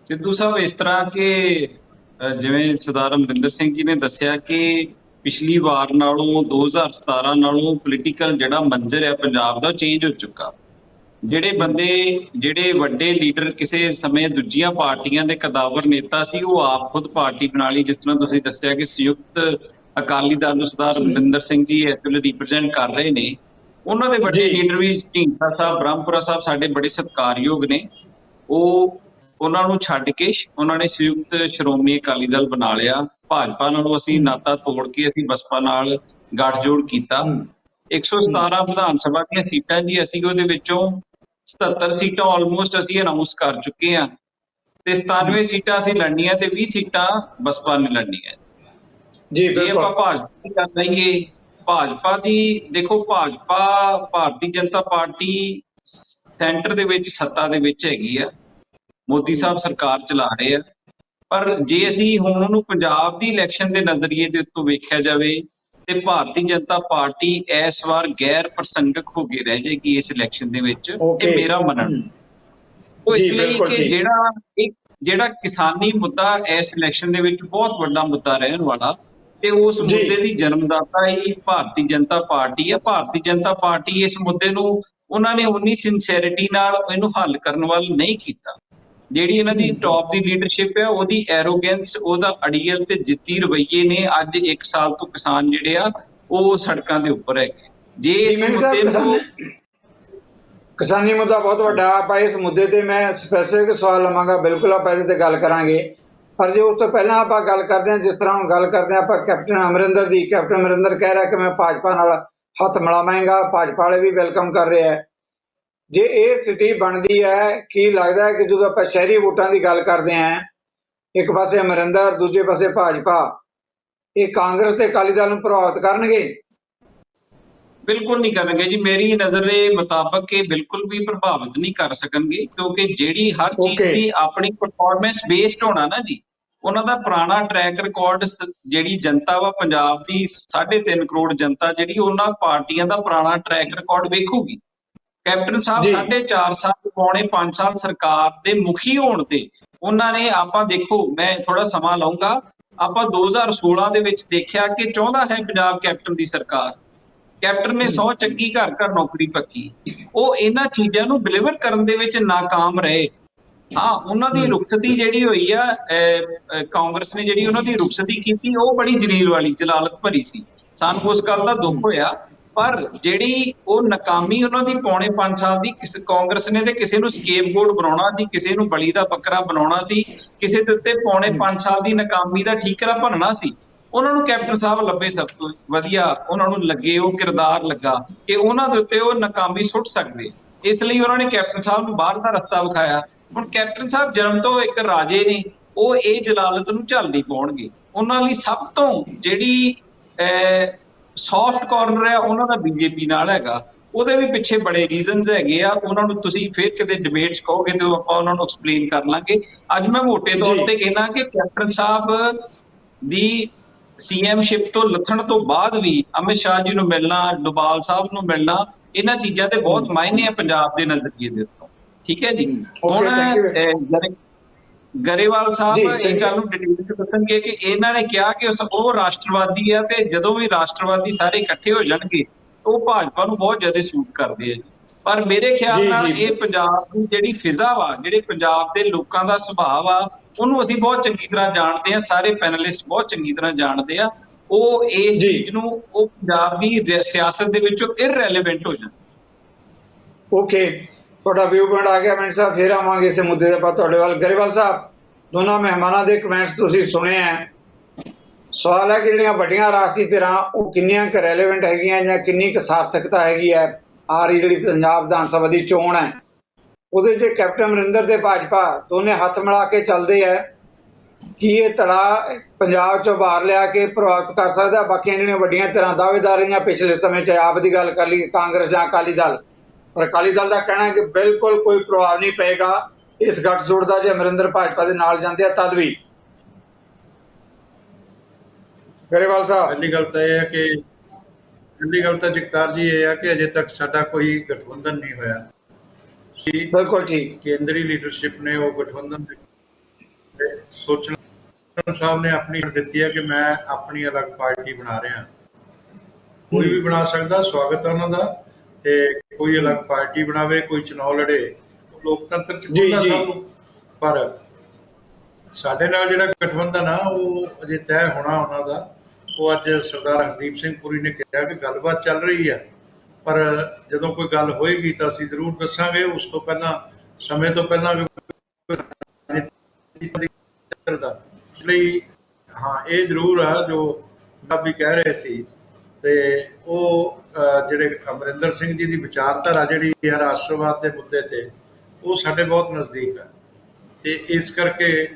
ਸਿੱਧੂ ਸਾਹਿਬ, ਇਸ ਤਰ੍ਹਾਂ ਕਿ ਜਿਵੇਂ ਸਰਦਾਰ ਅਮਰਿੰਦਰ ਸਿੰਘ ਜੀ ਨੇ ਦੱਸਿਆ ਕਿ ਪਿਛਲੀ ਵਾਰ ਨਾਲੋਂ 2017 ਨਾਲੋਂ ਪੋਲੀਟੀਕਲ ਜਿਹੜਾ ਮੰਜ਼ਰ ਹੈ ਪੰਜਾਬ ਦਾ ਚੇਂਜ ਹੋ ਚੁੱਕਾ। ਜਿਹੜੇ ਵੱਡੇ ਲੀਡਰ ਕਿਸੇ ਸਮੇਂ ਦੂਜੀਆਂ ਪਾਰਟੀਆਂ ਦੇ ਕਦਾਵਰ ਨੇਤਾ ਸੀ ਉਹ ਆਪ ਖੁਦ ਪਾਰਟੀ ਬਣਾ ਲਈ। ਜਿਸ ਤਰ੍ਹਾਂ ਤੁਸੀਂ ਦੱਸਿਆ ਕਿ ਸੰਯੁਕਤ ਅਕਾਲੀ ਦਲ ਨੂੰ ਸਰਦਾਰ ਅਮਰਿੰਦਰ ਸਿੰਘ ਜੀ ਇਸ ਵੇਲੇ ਰਿਪਰੈਜ਼ੈਂਟ ਕਰ ਰਹੇ ਨੇ। ਉਹਨਾਂ ਦੇ ਵੱਡੇ ਲੀਡਰ ਵੀ ਢੀਂਡਸਾ ਸਾਹਿਬ, ਬ੍ਰਹਮਪੁਰਾ ਸਾਹਿਬ ਸਾਡੇ ਬੜੇ ਸਤਿਕਾਰਯੋਗ ਨੇ। ਉਹਨਾਂ ਨੂੰ ਛੱਡ ਕੇ ਉਹਨਾਂ ਨੇ ਸੰਯੁਕਤ ਸ਼੍ਰੋਮਣੀ ਅਕਾਲੀ ਦਲ ਬਣਾ ਲਿਆ। ਭਾਜਪਾ ਨਾਲੋਂ ਅਸੀਂ ਨਾਤਾ ਤੋੜ ਕੇ ਅਸੀਂ ਬਸਪਾ ਨਾਲ ਗੱਠਜੋੜ ਕੀਤਾ। 117 ਵਿਧਾਨ ਸਭਾ ਦੀਆਂ ਸੀਟਾਂ ਜੀ, ਅਸੀਂ ਉਹਦੇ ਵਿੱਚੋਂ 77 ਸੀਟਾਂ ਆਲਮੋਸਟ ਅਸੀਂ ਅਨਾਉਂਸ ਕਰ ਚੁੱਕੇ ਹਾਂ ਤੇ 97 ਸੀਟਾਂ ਅਸੀਂ ਲੜਨੀਆਂ ਤੇ 20 ਸੀਟਾਂ ਬਸਪਾ ਨੇ ਲੜਨੀਆਂ ਜੀ। ਜੇ ਆਪਾਂ ਭਾਜਪਾ ਦੀ ਗੱਲ ਕਰੀਏ, ਭਾਜਪਾ ਦੀ ਦੇਖੋ, ਭਾਜਪਾ ਭਾਰਤੀ ਜਨਤਾ ਪਾਰਟੀ ਸੈਂਟਰ ਦੇ ਵਿੱਚ ਸੱਤਾ ਦੇ ਵਿੱਚ ਹੈਗੀ ਆ, ਮੋਦੀ ਸਾਹਿਬ ਸਰਕਾਰ ਚਲਾ ਰਹੇ ਆ। ਪਰ ਜੇ ਅਸੀਂ ਹੁਣ ਉਹਨੂੰ ਪੰਜਾਬ ਦੀ ਇਲੈਕਸ਼ਨ ਦੇ ਨਜ਼ਰੀਏ ਦੇ ਉੱਤੋਂ ਵੇਖਿਆ ਜਾਵੇ ਤੇ ਭਾਰਤੀ ਜਨਤਾ ਪਾਰਟੀ ਇਸ ਵਾਰ ਗੈਰ ਪ੍ਰਸੰਗਕ ਹੋ ਕੇ ਰਹਿ ਜਾਏਗੀ ਇਸ ਇਲੈਕਸ਼ਨ ਦੇ ਵਿੱਚ। ਇਹ ਮੇਰਾ ਮੰਨਣਾ। ਉਹ ਇਸ ਲਈ ਕਿ ਜਿਹੜਾ ਕਿਸਾਨੀ ਮੁੱਦਾ ਇਸ ਇਲੈਕਸ਼ਨ ਦੇ ਵਿੱਚ ਬਹੁਤ ਵੱਡਾ ਮੁੱਦਾ ਰਹਿਣ ਵਾਲਾ ਤੇ ਉਸ ਮੁੱਦੇ ਦੀ ਜਨਮਦਾਤਾ ਹੀ ਭਾਰਤੀ ਜਨਤਾ ਪਾਰਟੀ ਹੈ। ਭਾਰਤੀ ਜਨਤਾ ਪਾਰਟੀ ਇਸ ਮੁੱਦੇ ਨੂੰ ਉਹਨਾਂ ਨੇ ਉਨੀ ਸਿੰਸੀਅਰਿਟੀ ਨਾਲ ਇਹਨੂੰ ਹੱਲ ਕਰਨ ਵੱਲ ਨਹੀਂ ਕੀਤਾ। ਜਿਹੜੀ ਇਹਨਾਂ ਦੀ ਟੌਪ ਦੀ ਲੀਡਰਸ਼ਿਪ ਹੈ ਉਹਦੀ ਐਰੋਗੈਂਸ, ਉਹਦਾ ਅੜੀਅਲ ਤੇ ਜਿੱਤੀ ਰਵੱਈਏ ਨੇ ਅੱਜ 1 ਸਾਲ ਤੋਂ ਕਿਸਾਨ ਜਿਹੜੇ ਆ ਉਹ ਸੜਕਾਂ ਦੇ ਉੱਪਰ ਹੈਗੇ। ਜੇ ਇਸ ਮੁੱਦੇ ਨੂੰ ਕਿਸਾਨੀ ਮੁੱਦਾ ਬਹੁਤ ਵੱਡਾ, ਆਪਾਂ ਇਸ ਮੁੱਦੇ ਤੇ ਮੈਂ ਸਪੈਸੀਫਿਕ ਸਵਾਲ ਲਵਾਂਗਾ, ਬਿਲਕੁਲ ਆਪਾਂ ਇਹਦੇ ਤੇ ਗੱਲ ਕਰਾਂਗੇ। ਪਰ ਜੇ ਉਸ ਤੋਂ ਪਹਿਲਾਂ ਆਪਾਂ ਗੱਲ ਕਰਦੇ ਹਾਂ, ਜਿਸ ਤਰ੍ਹਾਂ ਹੁਣ ਗੱਲ ਕਰਦੇ ਹਾਂ ਆਪਾਂ ਕੈਪਟਨ ਅਮਰਿੰਦਰ ਦੀ। ਕੈਪਟਨ ਅਮਰਿੰਦਰ ਕਹਿ ਰਿਹਾ ਕਿ ਮੈਂ ਭਾਜਪਾ ਨਾਲ ਹੱਥ ਮਿਲਾਵਾਂਗਾ, ਭਾਜਪਾ ਵਾਲੇ ਵੀ ਵੈਲਕਮ ਕਰ ਰਹੇ ਹੈ। ਜੇ ਇਹ ਸਥਿਤੀ ਬਣਦੀ ਹੈ, ਕੀ ਲੱਗਦਾ ਹੈ ਕਿ ਜਦੋਂ ਆਪਾਂ ਸ਼ਹਿਰੀ ਵੋਟਾਂ ਦੀ ਗੱਲ ਕਰਦੇ ਹਾਂ, ਇੱਕ ਪਾਸੇ ਅਮਰਿੰਦਰ, ਦੂਜੇ ਪਾਸੇ ਭਾਜਪਾ, ਇਹ ਕਾਂਗਰਸ ਤੇ ਅਕਾਲੀ ਦਲ ਨੂੰ ਪ੍ਰਭਾਵਿਤ ਕਰਨਗੇ? ਬਿਲਕੁਲ ਨਹੀਂ ਕਰਨਗੇ ਜੀ। ਮੇਰੀ ਨਜ਼ਰੇ ਮੁਤਾਬਕ ਇਹ ਬਿਲਕੁਲ ਵੀ ਪ੍ਰਭਾਵਿਤ ਨਹੀਂ ਕਰ ਸਕਣਗੇ, ਕਿਉਂਕਿ ਜਿਹੜੀ ਹਰ ਚੀਜ਼ Okay. ਦੀ ਆਪਣੀ ਪਰਫਾਰਮੈਂਸ ਬੇਸਡ ਹੋਣਾ ਨਾ ਜੀ। ਉਹਨਾਂ ਦਾ ਪੁਰਾਣਾ ਟਰੈਕ ਰਿਕਾਰਡ, ਜਿਹੜੀ ਜਨਤਾ ਵਾ ਪੰਜਾਬ ਦੀ 3.5 ਕਰੋੜ ਜਨਤਾ ਜਿਹੜੀ, ਉਹਨਾਂ ਪਾਰਟੀਆਂ ਦਾ ਪੁਰਾਣਾ track record ਵੇਖੂਗੀ। Captain Sahib ji. 4.5 ਸਾਲ ਪੌਣੇ 5 ਸਾਲ ਸਰਕਾਰ ਦੇ ਮੁਖੀ ਹੋਣ ਤੇ ਉਹਨਾਂ ਨੇ, ਆਪਾਂ ਦੇਖੋ, ਮੈਂ ਥੋੜਾ ਸਮਾਂ ਲਾਉਂਗਾ, ਆਪਾਂ 2016 ਦੇ ਵਿੱਚ ਦੇਖਿਆ ਕਿ ਚਾਹੁੰਦਾ ਹੈ ਪੰਜਾਬ ਕੈਪਟਨ ਦੀ ਸਰਕਾਰ। ਕੈਪਟਨ ਨੇ 100 ਚੱਕੀ ਘਰ ਘਰ ਨੌਕਰੀ ਪੱਕੀ। ਉਹ ਇਹਨਾਂ ਚੀਜ਼ਾਂ ਨੂੰ ਡਿਲੀਵਰ ਕਰਨ ਦੇ ਵਿੱਚ ਨਾਕਾਮ ਰਹੇ। ਹਾਂ, ਉਹਨਾਂ ਦੀ ਰੁਖਸਤੀ ਜਿਹੜੀ ਹੋਈ ਆ, ਕਾਂਗਰਸ ਨੇ ਜਿਹੜੀ ਉਹਨਾਂ ਦੀ ਰੁਖਸਤੀ ਕੀਤੀ, ਉਹ ਬੜੀ ਜਲੀਲ ਵਾਲੀ, ਜਲਾਲਤ ਭਰੀ ਸੀ। ਸਾਨੂੰ ਉਸ ਗੱਲ ਦਾ ਦੁੱਖ ਹੋਇਆ। ਪਰ ਜਿਹੜੀ ਉਹ ਨਾਕਾਮੀ ਉਹਨਾਂ ਦੀ ਪੌਣੇ 5 ਸਾਲ ਦੀ, ਕਾਂਗਰਸ ਨੇ ਤੇ ਕਿਸੇ ਨੂੰ ਸਕੇਪਗੋਟ ਬਣਾਉਣਾ ਸੀ, ਕਿਸੇ ਨੂੰ ਬਲੀ ਦਾ ਬੱਕਰਾ ਬਣਾਉਣਾ ਸੀ, ਕਿਸੇ ਦੇ ਉੱਤੇ ਪੌਣੇ 5 ਸਾਲ ਦੀ ਨਾਕਾਮੀ ਦਾ ਠੀਕਰਾ ਭੰਨਣਾ ਸੀ। ਉਹਨਾਂ ਨੂੰ ਕੈਪਟਨ ਸਾਹਿਬ ਲੱਭੇ ਸਭ ਤੋਂ ਵਧੀਆ, ਉਹਨਾਂ ਨੂੰ ਲੱਗੇ, ਉਹ ਕਿਰਦਾਰ ਲੱਗਾ ਕਿ ਉਹਨਾਂ ਦੇ ਉੱਤੇ ਉਹ ਨਾਕਾਮੀ ਸੁੱਟ ਸਕਦੇ। ਇਸ ਲਈ ਉਹਨਾਂ ਨੇ ਕੈਪਟਨ ਸਾਹਿਬ ਨੂੰ ਬਾਹਰ ਦਾ ਰਸਤਾ ਵਿਖਾਇਆ। ਹੁਣ ਕੈਪਟਨ ਸਾਹਿਬ ਜਨਮ ਤੋਂ ਇੱਕ ਰਾਜੇ ਨੇ, ਉਹ ਇਹ ਜਲਾਲਤ ਨੂੰ ਝੱਲ ਨਹੀਂ ਪਾਉਣਗੇ। ਉਹਨਾਂ ਲਈ ਸਭ ਤੋਂ ਜਿਹੜੀ ਸੌਫਟ ਕਾਰਨਰ ਹੈ, ਉਹਨਾਂ ਦਾ ਬੀਜੇਪੀ ਨਾਲ ਹੈਗਾ। ਉਹਦੇ ਵੀ ਪਿੱਛੇ ਬੜੇ ਰੀਜ਼ਨਸ ਹੈਗੇ ਆ। ਉਹਨਾਂ ਨੂੰ ਤੁਸੀਂ ਫਿਰ ਕਿਤੇ ਡਿਬੇਟਸ ਕਹੋਗੇ ਤੇ ਆਪਾਂ ਉਹਨਾਂ ਨੂੰ ਐਕਸਪਲੇਨ ਕਰ ਲਾਂਗੇ। ਅੱਜ ਮੈਂ ਮੋਟੇ ਤੌਰ ਤੇ ਕਹਿਣਾ ਕਿ ਕੈਪਟਨ ਸਾਹਿਬ ਦੀ ਸੀਐਮਸ਼ਿਪ ਤੋਂ ਲੱਥਣ ਤੋਂ ਬਾਅਦ ਵੀ ਅਮਿਤ ਸ਼ਾਹ ਜੀ ਨੂੰ ਮਿਲਣਾ, ਡੋਭਾਲ ਸਾਹਿਬ ਨੂੰ ਮਿਲਣਾ, ਇਹਨਾਂ ਚੀਜ਼ਾਂ ਦੇ ਬਹੁਤ ਮਾਇਨੇ ਆ ਪੰਜਾਬ ਦੇ ਨਜ਼ਰੀਏ ਦੇ ਉੱਤੋਂ। ਠੀਕ ਹੈ ਜੀ। ਹੁਣ ਗਰੇਵਾਲ ਸਾਹਿਬ ਇਹ ਗੱਲ ਨੂੰ ਡਿਟੇਲ ਚ ਦੱਸਣਗੇ ਕਿ ਇਹਨਾਂ ਨੇ ਕਿਹਾ ਕਿ ਉਹ ਰਾਸ਼ਟਰਵਾਦੀ ਆ, ਤੇ ਜਦੋਂ ਵੀ ਰਾਸ਼ਟਰਵਾਦੀ ਸਾਰੇ ਇਕੱਠੇ ਹੋ ਜਾਣਗੇ ਉਹ ਭਾਜਪਾ ਨੂੰ ਬਹੁਤ ਜ਼ਿਆਦਾ ਸੂਟ ਕਰਦੇ ਆ ਜੀ। ਪਰ ਮੇਰੇ ਖਿਆਲ ਨਾਲ ਇਹ ਪੰਜਾਬ ਦੀ ਜਿਹੜੀ ਫਿਜ਼ਾ ਵਾ, ਜਿਹੜੇ ਪੰਜਾਬ ਦੇ ਲੋਕਾਂ ਦਾ ਸੁਭਾਅ ਆ, ਉਹਨੂੰ ਅਸੀਂ ਬਹੁਤ ਚੰਗੀ ਤਰ੍ਹਾਂ ਜਾਣਦੇ ਆ। ਸਾਰੇ ਪੈਨਲਿਸਟ ਬਹੁਤ ਚੰਗੀ ਤਰ੍ਹਾਂ ਜਾਣਦੇ ਆ। ਉਹ ਇਸ ਚੀਜ਼ ਨੂੰ, ਉਹ ਪੰਜਾਬ ਦੀ ਸਿਆਸਤ ਦੇ ਵਿੱਚੋਂ ਇਰਰੈਲੇਵੈਂਟ ਹੋ ਜਾਂਦੇ। ਓਕੇ, ਤੁਹਾਡਾ ਵਿਊ ਪੁਆਇੰਟ ਆ ਗਿਆ। ਮਿੰਟ ਸਾਹਿਬ ਫਿਰ ਆਵਾਂਗੇ ਇਸੇ ਮੁੱਦੇ ਦੇ ਬਾਅਦ ਤੁਹਾਡੇ ਵੱਲ। ਗਰੇਵਾਲ ਸਾਹਿਬ, ਦੋਨਾਂ ਮਹਿਮਾਨਾਂ ਦੇ ਕਮੈਂਟਸ ਤੁਸੀਂ ਸੁਣੇ ਆ। ਸਵਾਲ ਹੈ ਕਿ ਜਿਹੜੀਆਂ ਵੱਡੀਆਂ ਰਾਜਸੀ ਧਿਰਾਂ ਉਹ ਕਿੰਨੀਆਂ ਕੁ ਰੈਲੇਵੈਂਟ ਹੈਗੀਆਂ ਜਾਂ ਕਿੰਨੀ ਕੁ ਸਾਰਥਕਤਾ ਹੈਗੀ ਹੈ ਆ ਰਹੀ ਜਿਹੜੀ ਪੰਜਾਬ ਵਿਧਾਨ ਸਭਾ ਦੀ ਚੋਣ ਹੈ, ਉਹਦੇ 'ਚ ਕੈਪਟਨ ਅਮਰਿੰਦਰ ਤੇ ਭਾਜਪਾ ਦੋਨੇ ਹੱਥ ਮਿਲਾ ਕੇ ਚੱਲਦੇ ਹੈ। ਕੀ ਇਹ ਧੜਾ ਪੰਜਾਬ 'ਚੋਂ ਬਾਹਰ ਲਿਆ ਕੇ ਪ੍ਰਭਾਵਿਤ ਕਰ ਸਕਦਾ? ਬਾਕੀਆਂ ਜਿਹੜੀਆਂ ਵੱਡੀਆਂ ਧਿਰਾਂ ਦਾਅਵੇਦਾਰ ਰਹੀਆਂ ਪਿਛਲੇ ਸਮੇਂ 'ਚ, ਆਪ ਦੀ ਗੱਲ ਕਰ ਲਈ ਕਾਂਗਰਸ ਜਾਂ ਅਕਾਲੀ ਦਲ, ਪਰ ਅਕਾਲੀ ਦਲ ਦਾ ਕਹਿਣਾ ਹੈ ਕਿ ਬਿਲਕੁਲ ਕੋਈ ਪ੍ਰਭਾਵ ਨਹੀਂ ਪਏਗਾ ਇਸ ਗੱਠਜੋੜ ਦਾ ਜੇ ਅਮਰਿੰਦਰ ਭਾਜਪਾ ਦੇ ਨਾਲ ਜਾਂਦੇ ਆ ਤਦ ਵੀ। ਗਰੇਵਾਲ ਸਾਹਿਬ, ਪਹਿਲੀ ਗੱਲ ਤਾਂ ਇਹ ਹੈ ਕਿ ਜਗਤਾਰ ਜੀ ਇਹ ਹੈ ਕਿ ਅਜੇ ਤੱਕ ਸਾਡਾ ਕੋਈ ਗਠਬੰਧਨ ਨਹੀਂ ਹੋਇਆ। ਬਿਲਕੁਲ ਠੀਕ। ਕੇਂਦਰੀ ਲੀਡਰਸ਼ਿਪ ਨੇ ਉਹ ਗਠਬੰਧਨ ਸੋਚਣਾ, ਸਾਹਿਬ ਨੇ ਆਪਣੀ ਦਿੱਤੀ ਹੈ ਕਿ ਮੈਂ ਆਪਣੀ ਅਲੱਗ ਪਾਰਟੀ ਬਣਾ ਰਿਹਾ। ਕੋਈ ਵੀ ਬਣਾ ਸਕਦਾ, ਸਵਾਗਤ ਹੈ ਉਹਨਾਂ ਦਾ। ਤੇ ਕੋਈ ਅਲੱਗ ਪਾਰਟੀ ਬਣਾਵੇ, ਕੋਈ ਚੁਣਾਵ ਲੜੇ, ਲੋਕਤੰਤਰ ਚ ਖੁੱਲ੍ਹਾ ਸਭ ਨੂੰ। ਪਰ ਸਾਡੇ ਨਾਲ ਜਿਹੜਾ ਗਠਬੰਧਨ ਆ ਉਹ ਅਜੇ ਤੈਅ ਹੋਣਾ ਉਹਨਾਂ ਦਾ। ਉਹ ਅੱਜ ਸਰਦਾਰ ਹਰਦੀਪ ਸਿੰਘ ਪੁਰੀ ਨੇ ਕਿਹਾ ਕਿ ਗੱਲਬਾਤ ਚੱਲ ਰਹੀ ਆ, ਪਰ ਜਦੋਂ ਕੋਈ ਗੱਲ ਹੋਏਗੀ ਤਾਂ ਅਸੀਂ ਜ਼ਰੂਰ ਦੱਸਾਂਗੇ। ਉਸ ਤੋਂ ਪਹਿਲਾਂ, ਸਮੇਂ ਤੋਂ ਪਹਿਲਾਂ ਚੱਲਦਾ। ਇਸ ਲਈ ਹਾਂ, ਇਹ ਜ਼ਰੂਰ ਆ ਜੋ ਵੀ ਕਹਿ ਰਹੇ ਸੀ, ਤੇ ਉਹ ਜਿਹੜੇ ਅਮਰਿੰਦਰ ਸਿੰਘ ਜੀ ਦੀ ਵਿਚਾਰਧਾਰਾ ਜਿਹੜੀ ਹੈ ਰਾਸ਼ਟਰਵਾਦ ਦੇ ਮੁੱਦੇ ਤੇ, ਉਹ ਸਾਡੇ ਬਹੁਤ ਨਜ਼ਦੀਕ ਹੈ। ਤੇ ਇਸ ਕਰਕੇ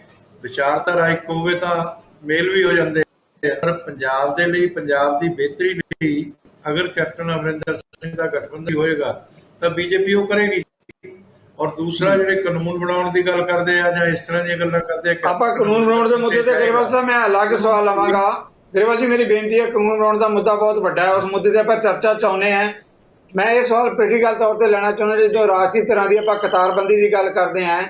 ਵਿਚਾਰਧਾਰਾ ਇੱਕ ਹੋਵੇ ਤਾਂ ਮੇਲ ਵੀ ਹੋ ਜਾਂਦੇ। ਪਰ ਪੰਜਾਬ ਦੇ ਲਈ, ਪੰਜਾਬ ਦੀ ਬਿਹਤਰੀ ਲਈ ਅਗਰ ਕੈਪਟਨ ਅਮਰਿੰਦਰ ਸਿੰਘ ਦਾ ਗਠਬੰਧਨ ਹੋਏਗਾ ਤਾਂ ਬੀਜੇਪੀ ਉਹ ਕਰੇਗੀ। ਔਰ ਦੂਸਰਾ, ਜਿਹੜੇ ਕਾਨੂੰਨ ਬਣਾਉਣ ਦੀ ਗੱਲ ਕਰਦੇ ਆ ਜਾਂ ਇਸ ਤਰ੍ਹਾਂ ਦੀਆਂ ਗੱਲਾਂ ਕਰਦੇ ਆ, ਆਪਾਂ ਕਾਨੂੰਨ ਬਣਾਉਣ ਦੇ ਮੁੱਦੇ ਤੇ ਗਰੇਵਾਲ ਸਾਹਿਬ ਮੈਂ ਅਲੱਗ ਸਵਾਲ ਲਵਾਂਗਾ। ਗਰੇਵਾਲ ਜੀ, ਮੇਰੀ ਬੇਨਤੀ ਹੈ, ਕਾਨੂੰਨ ਬਣਾਉਣ ਦਾ ਮੁੱਦਾ ਬਹੁਤ ਵੱਡਾ ਹੈ, ਉਸ ਮੁੱਦੇ ਤੇ ਆਪਾਂ ਚਰਚਾ ਚਾਹੁੰਦੇ ਹਾਂ। ਮੈਂ ਇਹ ਸਵਾਲ ਪ੍ਰੈਕਟੀਕਲ ਤੌਰ ਤੇ ਲੈਣਾ ਚਾਹੁੰਦਾ, ਜੋ ਰਾਜਸੀ ਤਰ੍ਹਾਂ ਦੀ ਆਪਾਂ ਕਤਾਰਬੰਦੀ ਦੀ ਗੱਲ ਕਰਦੇ ਹਾਂ,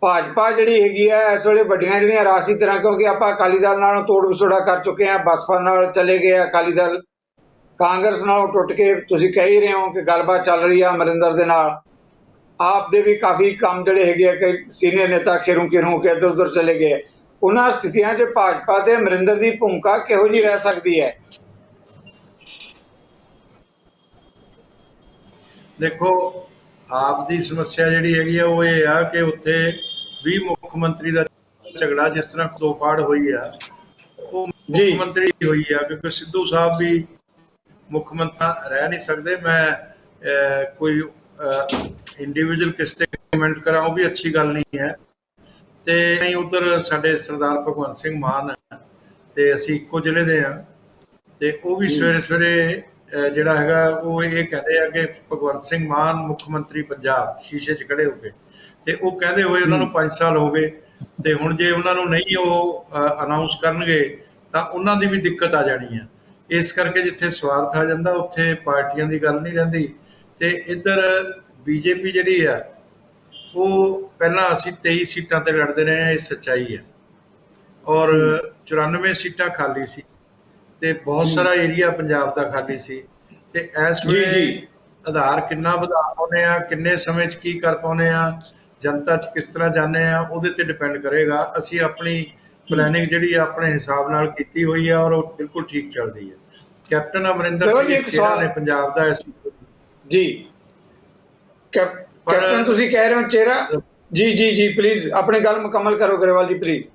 ਭਾਜਪਾ ਜਿਹੜੀ ਹੈਗੀ ਹੈ ਇਸ ਵੇਲੇ ਵੱਡੀਆਂ ਜਿਹੜੀਆਂ ਰਾਜਸੀ ਤਰ੍ਹਾਂ, ਕਿਉਂਕਿ ਆਪਾਂ ਅਕਾਲੀ ਦਲ ਨਾਲ ਤੋੜ ਵਿਛੋੜਾ ਕਰ ਚੁੱਕੇ ਹਾਂ, ਬਸਪਾ ਨਾਲ ਚਲੇ ਗਏ ਅਕਾਲੀ ਦਲ, ਕਾਂਗਰਸ ਨਾਲ ਟੁੱਟ ਕੇ ਤੁਸੀਂ ਕਹਿ ਹੀ ਰਹੇ ਹੋ ਕਿ ਗੱਲਬਾਤ ਚੱਲ ਰਹੀ ਆ ਅਮਰਿੰਦਰ ਦੇ ਨਾਲ। ਆਪ ਦੇ ਵੀ ਕਾਫੀ ਕੰਮ ਜਿਹੜੇ ਹੈਗੇ ਆ ਕਿ ਸੀਨੀਅਰ ਨੇਤਾ ਖੇਰੂ ਕੇ ਇੱਧਰ ਉੱਧਰ ਚਲੇ ਗਏ। ਉਹਨਾਂ ਸਥਿਤੀਆਂ 'ਚ ਭਾਜਪਾ ਤੇ ਅਮਰਿੰਦਰ ਦੀ ਭੂਮਿਕਾ ਕਿਹੋ ਜਿਹੀ ਰਹਿ ਸਕਦੀ ਹੈ? ਦੇਖੋ, ਆਪ ਦੀ ਸਮੱਸਿਆ ਜਿਹੜੀ ਹੈਗੀ ਆ ਉਹ ਇਹ ਆ ਕਿ ਉੱਥੇ ਵੀ ਮੁੱਖ ਮੰਤਰੀ ਦਾ ਝਗੜਾ, ਜਿਸ ਤਰ੍ਹਾਂ ਤੋਪਾੜ ਹੋਈ ਆ, ਉਹ ਮੁੱਖ ਮੰਤਰੀ ਹੋਈ ਆ, ਕਿਉਂਕਿ ਸਿੱਧੂ ਸਾਹਿਬ ਵੀ ਮੁੱਖ ਮੰਤਰੀ ਰਹਿ ਨਹੀਂ ਸਕਦੇ। ਮੈਂ ਕੋਈ ਇੰਡੀਵਿਜੂਅਲ ਕਿਸ ਤੇ ਕਮੈਂਟ ਕਰਾਂ ਉਹ ਵੀ ਅੱਛੀ ਗੱਲ ਨਹੀਂ ਹੈ। ਤੇ ਨਹੀਂ, ਉਧਰ ਸਾਡੇ ਸਰਦਾਰ ਭਗਵੰਤ ਸਿੰਘ ਮਾਨ ਤੇ ਅਸੀਂ ਇੱਕੋ ਜ਼ਿਲ੍ਹੇ ਦੇ ਹਾਂ। ਤੇ ਉਹ ਵੀ ਸਵੇਰੇ ਸਵੇਰੇ ਜਿਹੜਾ ਹੈਗਾ ਉਹ ਇਹ ਕਹਿੰਦੇ ਆ ਕਿ ਭਗਵੰਤ ਸਿੰਘ ਮਾਨ ਮੁੱਖ ਮੰਤਰੀ ਪੰਜਾਬ ਸ਼ੀਸ਼ੇ 'ਚ ਖੜੇ ਹੋ ਕੇ, ਤੇ ਉਹ ਕਹਿੰਦੇ ਹੋਏ ਉਹਨਾਂ ਨੂੰ 5 ਸਾਲ ਹੋ ਗਏ, ਤੇ ਹੁਣ ਜੇ ਉਹਨਾਂ ਨੂੰ ਨਹੀਂ ਉਹ ਅਨਾਉਂਸ ਕਰਨਗੇ ਤਾਂ ਉਹਨਾਂ ਦੀ ਵੀ ਦਿੱਕਤ ਆ ਜਾਣੀ ਆ। ਇਸ ਕਰਕੇ ਜਿੱਥੇ ਸਵਾਰਥ ਆ ਜਾਂਦਾ ਉੱਥੇ ਪਾਰਟੀਆਂ ਦੀ ਗੱਲ ਨਹੀਂ ਰਹਿੰਦੀ। ਤੇ ਇੱਧਰ ਬੀਜੇਪੀ ਜਿਹੜੀ ਆ ਉਹ ਪਹਿਲਾਂ ਅਸੀਂ 23 ਸੀਟਾਂ ਤੇ ਲੜਦੇ ਰਹੇ ਹਾਂ, ਇਹ ਸੱਚਾਈ ਹੈ। ਔਰ 94 ਸੀਟਾਂ ਖਾਲੀ ਸੀ ਤੇ ਬਹੁਤ ਸਾਰਾ ਏਰੀਆ ਪੰਜਾਬ ਦਾ ਖਾਲੀ ਸੀ। ਤੇ ਇਸ ਵੇਲੇ ਆਧਾਰ ਕਿੰਨਾ ਵਧਾ ਪਾਉਂਦੇ ਆ, ਕਿੰਨੇ ਸਮੇਂ 'ਚ ਕੀ ਕਰ ਪਾਉਂਦੇ ਆ, ਜਨਤਾ 'ਚ ਕਿਸ ਤਰ੍ਹਾਂ ਜਾਂਦੇ ਆ, ਉਹਦੇ ਤੇ ਡਿਪੈਂਡ ਕਰੇਗਾ। ਅਸੀਂ ਆਪਣੀ ਪਲੈਨਿੰਗ ਜਿਹੜੀ ਆ ਆਪਣੇ ਹਿਸਾਬ ਨਾਲ ਕੀਤੀ ਹੋਈ ਆ ਔਰ ਉਹ ਬਿਲਕੁਲ ਠੀਕ ਚੱਲਦੀ ਹੈ। ਕੈਪਟਨ ਅਮਰਿੰਦਰ ਸਿੰਘ ਚੇਹਰਾ ਨੇ ਪੰਜਾਬ ਦਾ ਜੀ। ਕੈਪਟਨ ਤੁਸੀਂ ਕਹਿ ਰਹੇ ਹੋ ਚਿਹਰਾ, ਜੀ ਜੀ ਜੀ ਪਲੀਜ਼ ਆਪਣੀ ਗੱਲ ਮੁਕੰਮਲ ਕਰੋ ਗਰੇਵਾਲ ਜੀ ਪਲੀਜ਼।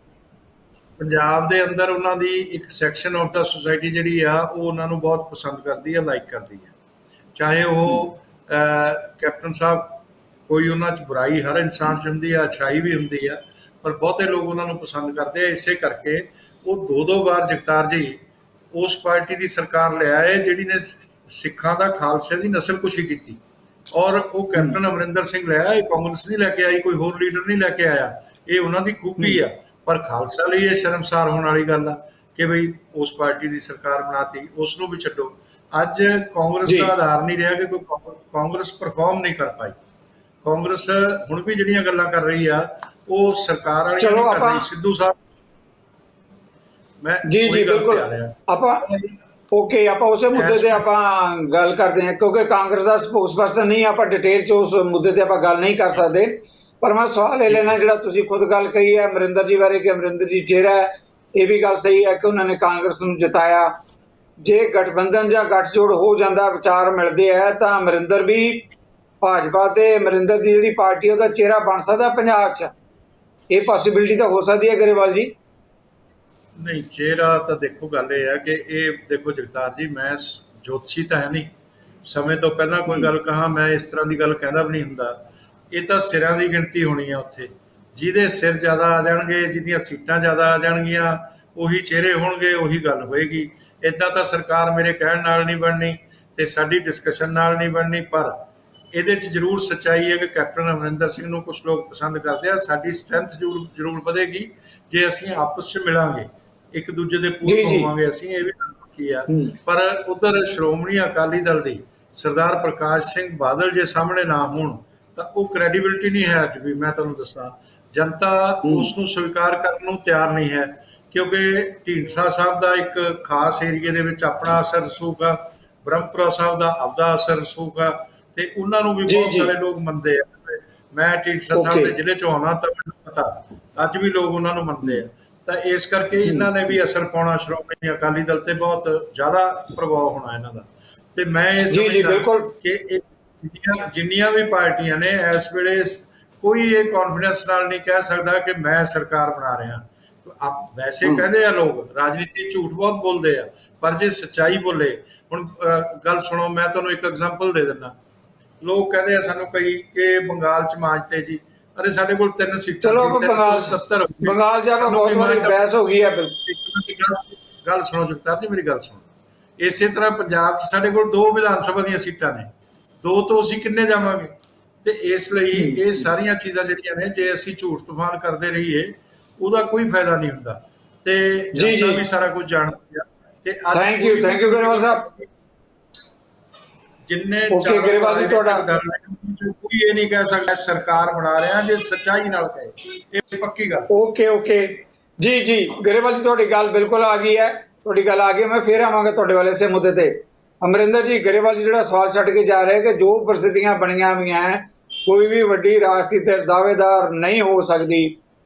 ਪੰਜਾਬ ਦੇ ਅੰਦਰ ਉਹਨਾਂ ਦੀ ਇੱਕ ਸੈਕਸ਼ਨ ਆਫ ਦਾ ਸੁਸਾਇਟੀ ਜਿਹੜੀ ਆ ਉਹ ਉਹਨਾਂ ਨੂੰ ਬਹੁਤ ਪਸੰਦ ਕਰਦੀ ਹੈ, ਲਾਈਕ ਕਰਦੀ ਹੈ। ਚਾਹੇ ਉਹ ਕੈਪਟਨ ਸਾਹਿਬ, ਕੋਈ ਉਹਨਾਂ 'ਚ ਬੁਰਾਈ ਹਰ ਇਨਸਾਨ 'ਚ ਹੁੰਦੀ ਆ, ਅੱਛਾਈ ਵੀ ਹੁੰਦੀ ਆ, ਪਰ ਬਹੁਤੇ ਲੋਕ ਉਹਨਾਂ ਨੂੰ ਪਸੰਦ ਕਰਦੇ ਆ। ਇਸੇ ਕਰਕੇ ਉਹ ਦੋ ਵਾਰ ਜਗਤਾਰ ਜੀ ਉਸ ਪਾਰਟੀ ਦੀ ਸਰਕਾਰ ਲਿਆਏ ਜਿਹੜੀ ਨੇ ਸਿੱਖਾਂ ਦਾ ਖਾਲਸੇ ਦੀ ਨਸਲਕੁਸ਼ੀ ਕੀਤੀ, ਔਰ ਉਹ ਕੈਪਟਨ ਅਮਰਿੰਦਰ ਸਿੰਘ ਲਿਆ। ਇਹ ਕਾਂਗਰਸ ਨਹੀਂ ਲੈ ਕੇ ਆਈ, ਕੋਈ ਹੋਰ ਲੀਡਰ ਨਹੀਂ ਲੈ ਕੇ ਆਇਆ, ਇਹ ਉਹਨਾਂ ਦੀ ਖੂਬੀ ਆ। ਪਰ ਖਾਲਸਾ ਲਈ ਇਹ ਸ਼ਰਮਸਾਰ ਹੋਣ ਵਾਲੀ ਗੱਲ ਆ ਕਿ ਬਈ ਉਸ ਪਾਰਟੀ ਦੀ ਸਰਕਾਰ ਬਣਾਤੀ, ਉਸ ਨੂੰ ਵੀ ਛੱਡੋ। ਅੱਜ ਕਾਂਗਰਸ ਦਾ ਆਧਾਰ ਨਹੀਂ ਰਿਹਾ ਕਿ ਕੋਈ ਕਾਂਗਰਸ ਪਰਫਾਰਮ ਨਹੀਂ ਕਰ ਪਾਈ। ਕਾਂਗਰਸ ਹੁਣ ਵੀ ਜਿਹੜੀਆਂ ਗੱਲਾਂ ਕਰ ਰਹੀ ਆ ਉਹ ਸਰਕਾਰ ਵਾਲੀਆਂ ਨਹੀਂ ਕਰ ਰਹੀ। ਸਿੱਧੂ ਸਾਹਿਬ ਮੈਂ ਜੀ ਜੀ ਬਿਲਕੁਲ ਆਪਾਂ ਓਕੇ, ਆਪਾਂ ਉਸੇ ਮੁੱਦੇ ਤੇ ਆਪਾਂ ਗੱਲ ਕਰਦੇ ਹਾਂ ਕਿਉਂਕਿ ਕਾਂਗਰਸ ਦਾ ਸਪੋਕਸਪਰਸਨ ਨਹੀਂ, ਆਪਾਂ ਡਿਟੇਲ 'ਚ ਉਸ ਮੁੱਦੇ ਤੇ ਆਪਾਂ ਗੱਲ ਨਹੀਂ ਕਰ ਸਕਦੇ। ਪਰ ਮੈਂ ਸਵਾਲ ਇਹ ਲੈਣਾ ਜਿਹੜਾ ਤੁਸੀਂ ਖੁਦ ਗੱਲ ਕਹੀ ਹੈ ਅਮਰਿੰਦਰ ਜੀ ਬਾਰੇ ਕਿ ਅਮਰਿੰਦਰ ਜੀ ਚਿਹਰਾ ਹੈ, ਇਹ ਵੀ ਗੱਲ ਸਹੀ ਹੈ ਕਿ ਉਹਨਾਂ ਨੇ ਕਾਂਗਰਸ ਨੂੰ ਜਿਤਾਇਆ। ਜੇ ਗਠਬੰਧਨ ਜਾਂ ਗੱਠਜੋੜ ਹੋ ਜਾਂਦਾ, ਵਿਚਾਰ ਮਿਲਦੇ ਹੈ, ਤਾਂ ਅਮਰਿੰਦਰ ਵੀ ਭਾਜਪਾ ਤੇ ਅਮਰਿੰਦਰ ਦੀ ਜਿਹੜੀ ਪਾਰਟੀ ਉਹਦਾ ਚਿਹਰਾ ਬਣ ਸਕਦਾ ਪੰਜਾਬ 'ਚ। ਇਹ ਪੋਸੀਬਿਲਿਟੀ ਤਾਂ ਹੋ ਸਕਦੀ ਹੈ ਗਰੇਵਾਲ ਜੀ। ਨਹੀਂ, ਚਿਹਰਾ ਤਾਂ ਦੇਖੋ ਗੱਲ ਇਹ ਹੈ ਕਿ ਇਹ ਦੇਖੋ ਜਗਤਾਰ ਜੀ, ਮੈਂ ਜੋਤਸ਼ੀ ਤਾਂ ਹੈ ਨਹੀਂ, ਸਮੇਂ ਤੋਂ ਪਹਿਲਾਂ ਕੋਈ ਗੱਲ ਕਹਾਂ ਮੈਂ ਇਸ ਤਰ੍ਹਾਂ ਦੀ ਗੱਲ ਕਹਿੰਦਾ ਵੀ ਨਹੀਂ ਹੁੰਦਾ। ਇਹ ਤਾਂ ਸਿਰਾਂ ਦੀ ਗਿਣਤੀ ਹੋਣੀ ਆ। ਉੱਥੇ ਜਿਹਦੇ ਸਿਰ ਜ਼ਿਆਦਾ ਆ ਜਾਣਗੇ, ਜਿਹਦੀਆਂ ਸੀਟਾਂ ਜ਼ਿਆਦਾ ਆ ਜਾਣਗੀਆਂ, ਉਹੀ ਚਿਹਰੇ ਹੋਣਗੇ, ਉਹੀ ਗੱਲ ਹੋਏਗੀ। ਇੱਦਾਂ ਤਾਂ ਸਰਕਾਰ ਮੇਰੇ ਕਹਿਣ ਨਾਲ ਨਹੀਂ ਬਣਨੀ ਤੇ ਸਾਡੀ ਡਿਸਕਸ਼ਨ ਨਾਲ ਨਹੀਂ ਬਣਨੀ। ਪਰ ਇਹਦੇ 'ਚ ਜ਼ਰੂਰ ਸੱਚਾਈ ਹੈ ਕਿ ਕੈਪਟਨ ਅਮਰਿੰਦਰ ਸਿੰਘ ਨੂੰ ਕੁਝ ਲੋਕ ਪਸੰਦ ਕਰਦੇ ਆ। ਸਾਡੀ ਸਟਰੈਂਥ ਜ਼ਰੂਰ ਵਧੇਗੀ ਜੇ ਅਸੀਂ ਆਪਸ 'ਚ ਮਿਲਾਂਗੇ, ਇੱਕ ਦੂਜੇ ਦੇ ਪੂਰਕ ਹੋਵਾਂਗੇ। ਅਸੀਂ ਇਹ ਵੀ ਗੱਲ ਪੱਕੀ ਆ। ਪਰ ਉਧਰ ਸ਼੍ਰੋਮਣੀ ਅਕਾਲੀ ਦਲ ਦੀ ਸਰਦਾਰ ਪ੍ਰਕਾਸ਼ ਸਿੰਘ ਬਾਦਲ ਜੇ ਸਾਹਮਣੇ ਨਾ ਹੋਣ ਤਾਂ ਉਹ ਕ੍ਰੈਡੀਬਿਲਿਟੀ ਨਹੀਂ ਹੈ। ਅੱਜ ਵੀ ਮੈਂ ਤੁਹਾਨੂੰ ਦੱਸਾਂ, ਜਨਤਾ ਉਸ ਨੂੰ ਸਵੀਕਾਰ ਕਰਨ ਨੂੰ ਤਿਆਰ ਨਹੀਂ ਹੈ ਕਿਉਂਕਿ ਢੀਂਡਸਾ ਸਾਹਿਬ ਦਾ ਇੱਕ ਖਾਸ ਏਰੀਏ ਦੇ ਵਿੱਚ ਆਪਣਾ ਅਸਰ ਰਸੂਖ ਆ, ਬ੍ਰਹਮਪੁਰਾ ਸਾਹਿਬ ਦਾ ਆਪਦਾ ਅਸਰ ਰਸੂਖ ਆ, ਤੇ ਉਹਨਾਂ ਨੂੰ ਵੀ ਬਹੁਤ ਸਾਰੇ ਲੋਕ ਮੰਨਦੇ ਆ। ਮੈਂ ਢੀਂਡਸਾ ਸਾਹਿਬ ਦੇ ਜ਼ਿਲ੍ਹੇ 'ਚੋਂ ਆਉਣਾ ਤਾਂ ਮੈਨੂੰ ਪਤਾ, ਅੱਜ ਵੀ ਲੋਕ ਉਹਨਾਂ ਨੂੰ ਮੰਨਦੇ ਆ। ਤਾਂ ਇਸ ਕਰਕੇ ਇਹਨਾਂ ਨੇ ਵੀ ਅਸਰ ਪਾਉਣਾ, ਸ਼੍ਰੋਮਣੀ ਅਕਾਲੀ ਦਲ ਤੇ ਬਹੁਤ ਜ਼ਿਆਦਾ ਪ੍ਰਭਾਵ ਹੋਣਾ ਇਹਨਾਂ ਦਾ। ਤੇ ਮੈਂ ਇਹ ਸਮਝਦਾ ਕਿ ਜਿੰਨੀਆਂ ਵੀ ਪਾਰਟੀਆਂ ਨੇ ਇਸ ਵੇਲੇ ਕੋਈ ਇਹ ਕੌਨਫੀਡੈਂਸ ਨਾਲ ਨਹੀਂ ਕਹਿ ਸਕਦਾ ਕਿ ਮੈਂ ਸਰਕਾਰ ਬਣਾ ਰਿਹਾ। ਵੈਸੇ ਕਹਿੰਦੇ ਆ ਲੋਕ, ਰਾਜਨੀਤੀ ਝੂਠ ਬਹੁਤ ਬੋਲਦੇ ਆ, ਪਰ ਜੇ ਸੱਚਾਈ ਬੋਲੇ। ਹੁਣ ਗੱਲ ਸੁਣੋ, ਮੈਂ ਤੁਹਾਨੂੰ ਇੱਕ ਐਗਜ਼ਾਮਪਲ ਦੇ ਦਿੰਦਾ। ਲੋਕ ਕਹਿੰਦੇ ਆ ਸਾਨੂੰ ਕਈ ਕਿ ਬੰਗਾਲ 'ਚ ਮਾਂਜਤੇ ਜੀ, ਅਰੇ ਸਾਡੇ ਕੋਲ 3 ਸੀਟਾਂ ਸੀ, 70 ਬੰਗਾਲ ਜਾ ਬਹੁਤ ਵਾਰੀ ਬਹਿਸ ਹੋ ਗਈ ਹੈ। ਗੱਲ ਸੁਣੋ ਜਗਤਾਰ ਜੀ, ਮੇਰੀ ਗੱਲ ਸੁਣੋ। ਇਸੇ ਤਰ੍ਹਾਂ ਪੰਜਾਬ 'ਚ ਸਾਡੇ ਕੋਲ 2 ਵਿਧਾਨ ਸਭਾ ਦੀਆਂ ਸੀਟਾਂ ਨੇ, 2 ਤੋਂ ਅਸੀਂ ਕਿੰਨੇ ਜਾਵਾਂਗੇ? ਤੇ ਇਸ ਲਈ ਇਹ ਸਾਰੀਆਂ ਚੀਜ਼ਾਂ ਜਿਹੜੀਆਂ ਨੇ, ਜੇ ਅਸੀਂ ਝੂਠ ਤੂਫਾਨ ਕਰਦੇ ਰਹੀਏ ਉਹਦਾ ਕੋਈ ਫਾਇਦਾ ਨਹੀਂ ਹੁੰਦਾ। ਤੇ ਜਨਤਾ ਵੀ ਸਾਰਾ ਕੁਝ ਜਾਣਦੀ ਆ। ਤੇ ਥੈਂਕ ਯੂ ਗਰੇਵਾਲ ਸਾਹਿਬ। ਜਿੰਨੇ ਗਰੇਵਾਲ ਜੀ ਤੁਹਾਡਾ ਕੋਈ ਇਹ ਨਹੀਂ ਕਹਿ ਸਕਦਾ ਸਰਕਾਰ ਬਣਾ ਰਿਹਾ ਜੇ ਸੱਚਾਈ ਨਾਲ ਕਹੇ, ਇਹ ਪੱਕੀ ਗੱਲ। ਓਕੇ ਜੀ ਜੀ ਗਰੇਵਾਲ ਜੀ, ਤੁਹਾਡੀ ਗੱਲ ਬਿਲਕੁਲ ਆ ਗਈ ਹੈ, ਤੁਹਾਡੀ ਗੱਲ ਆ ਗਈ। ਮੈਂ ਫੇਰ ਆਵਾਂਗਾ ਤੁਹਾਡੇ ਵਾਲੇ ਇਸੇ ਮੁੱਦੇ ਤੇ। ਅਮਰਿੰਦਰ ਜੀ, ਗਰੇਵਾਲ ਜੀ ਜਿਹੜਾ ਸਵਾਲ ਛੱਡ ਕੇ ਜਾ ਰਹੇ ਕਿ ਜੋ ਪ੍ਰਸਥਿਤੀਆਂ ਬਣੀਆਂ ਹੋਈਆਂ ਹੈ, ਕੋਈ ਵੀ ਵੱਡੀ ਰਾਜਸੀ ਦਾਅਵੇਦਾਰ ਨਹੀਂ ਹੋ ਸਕਦੀ।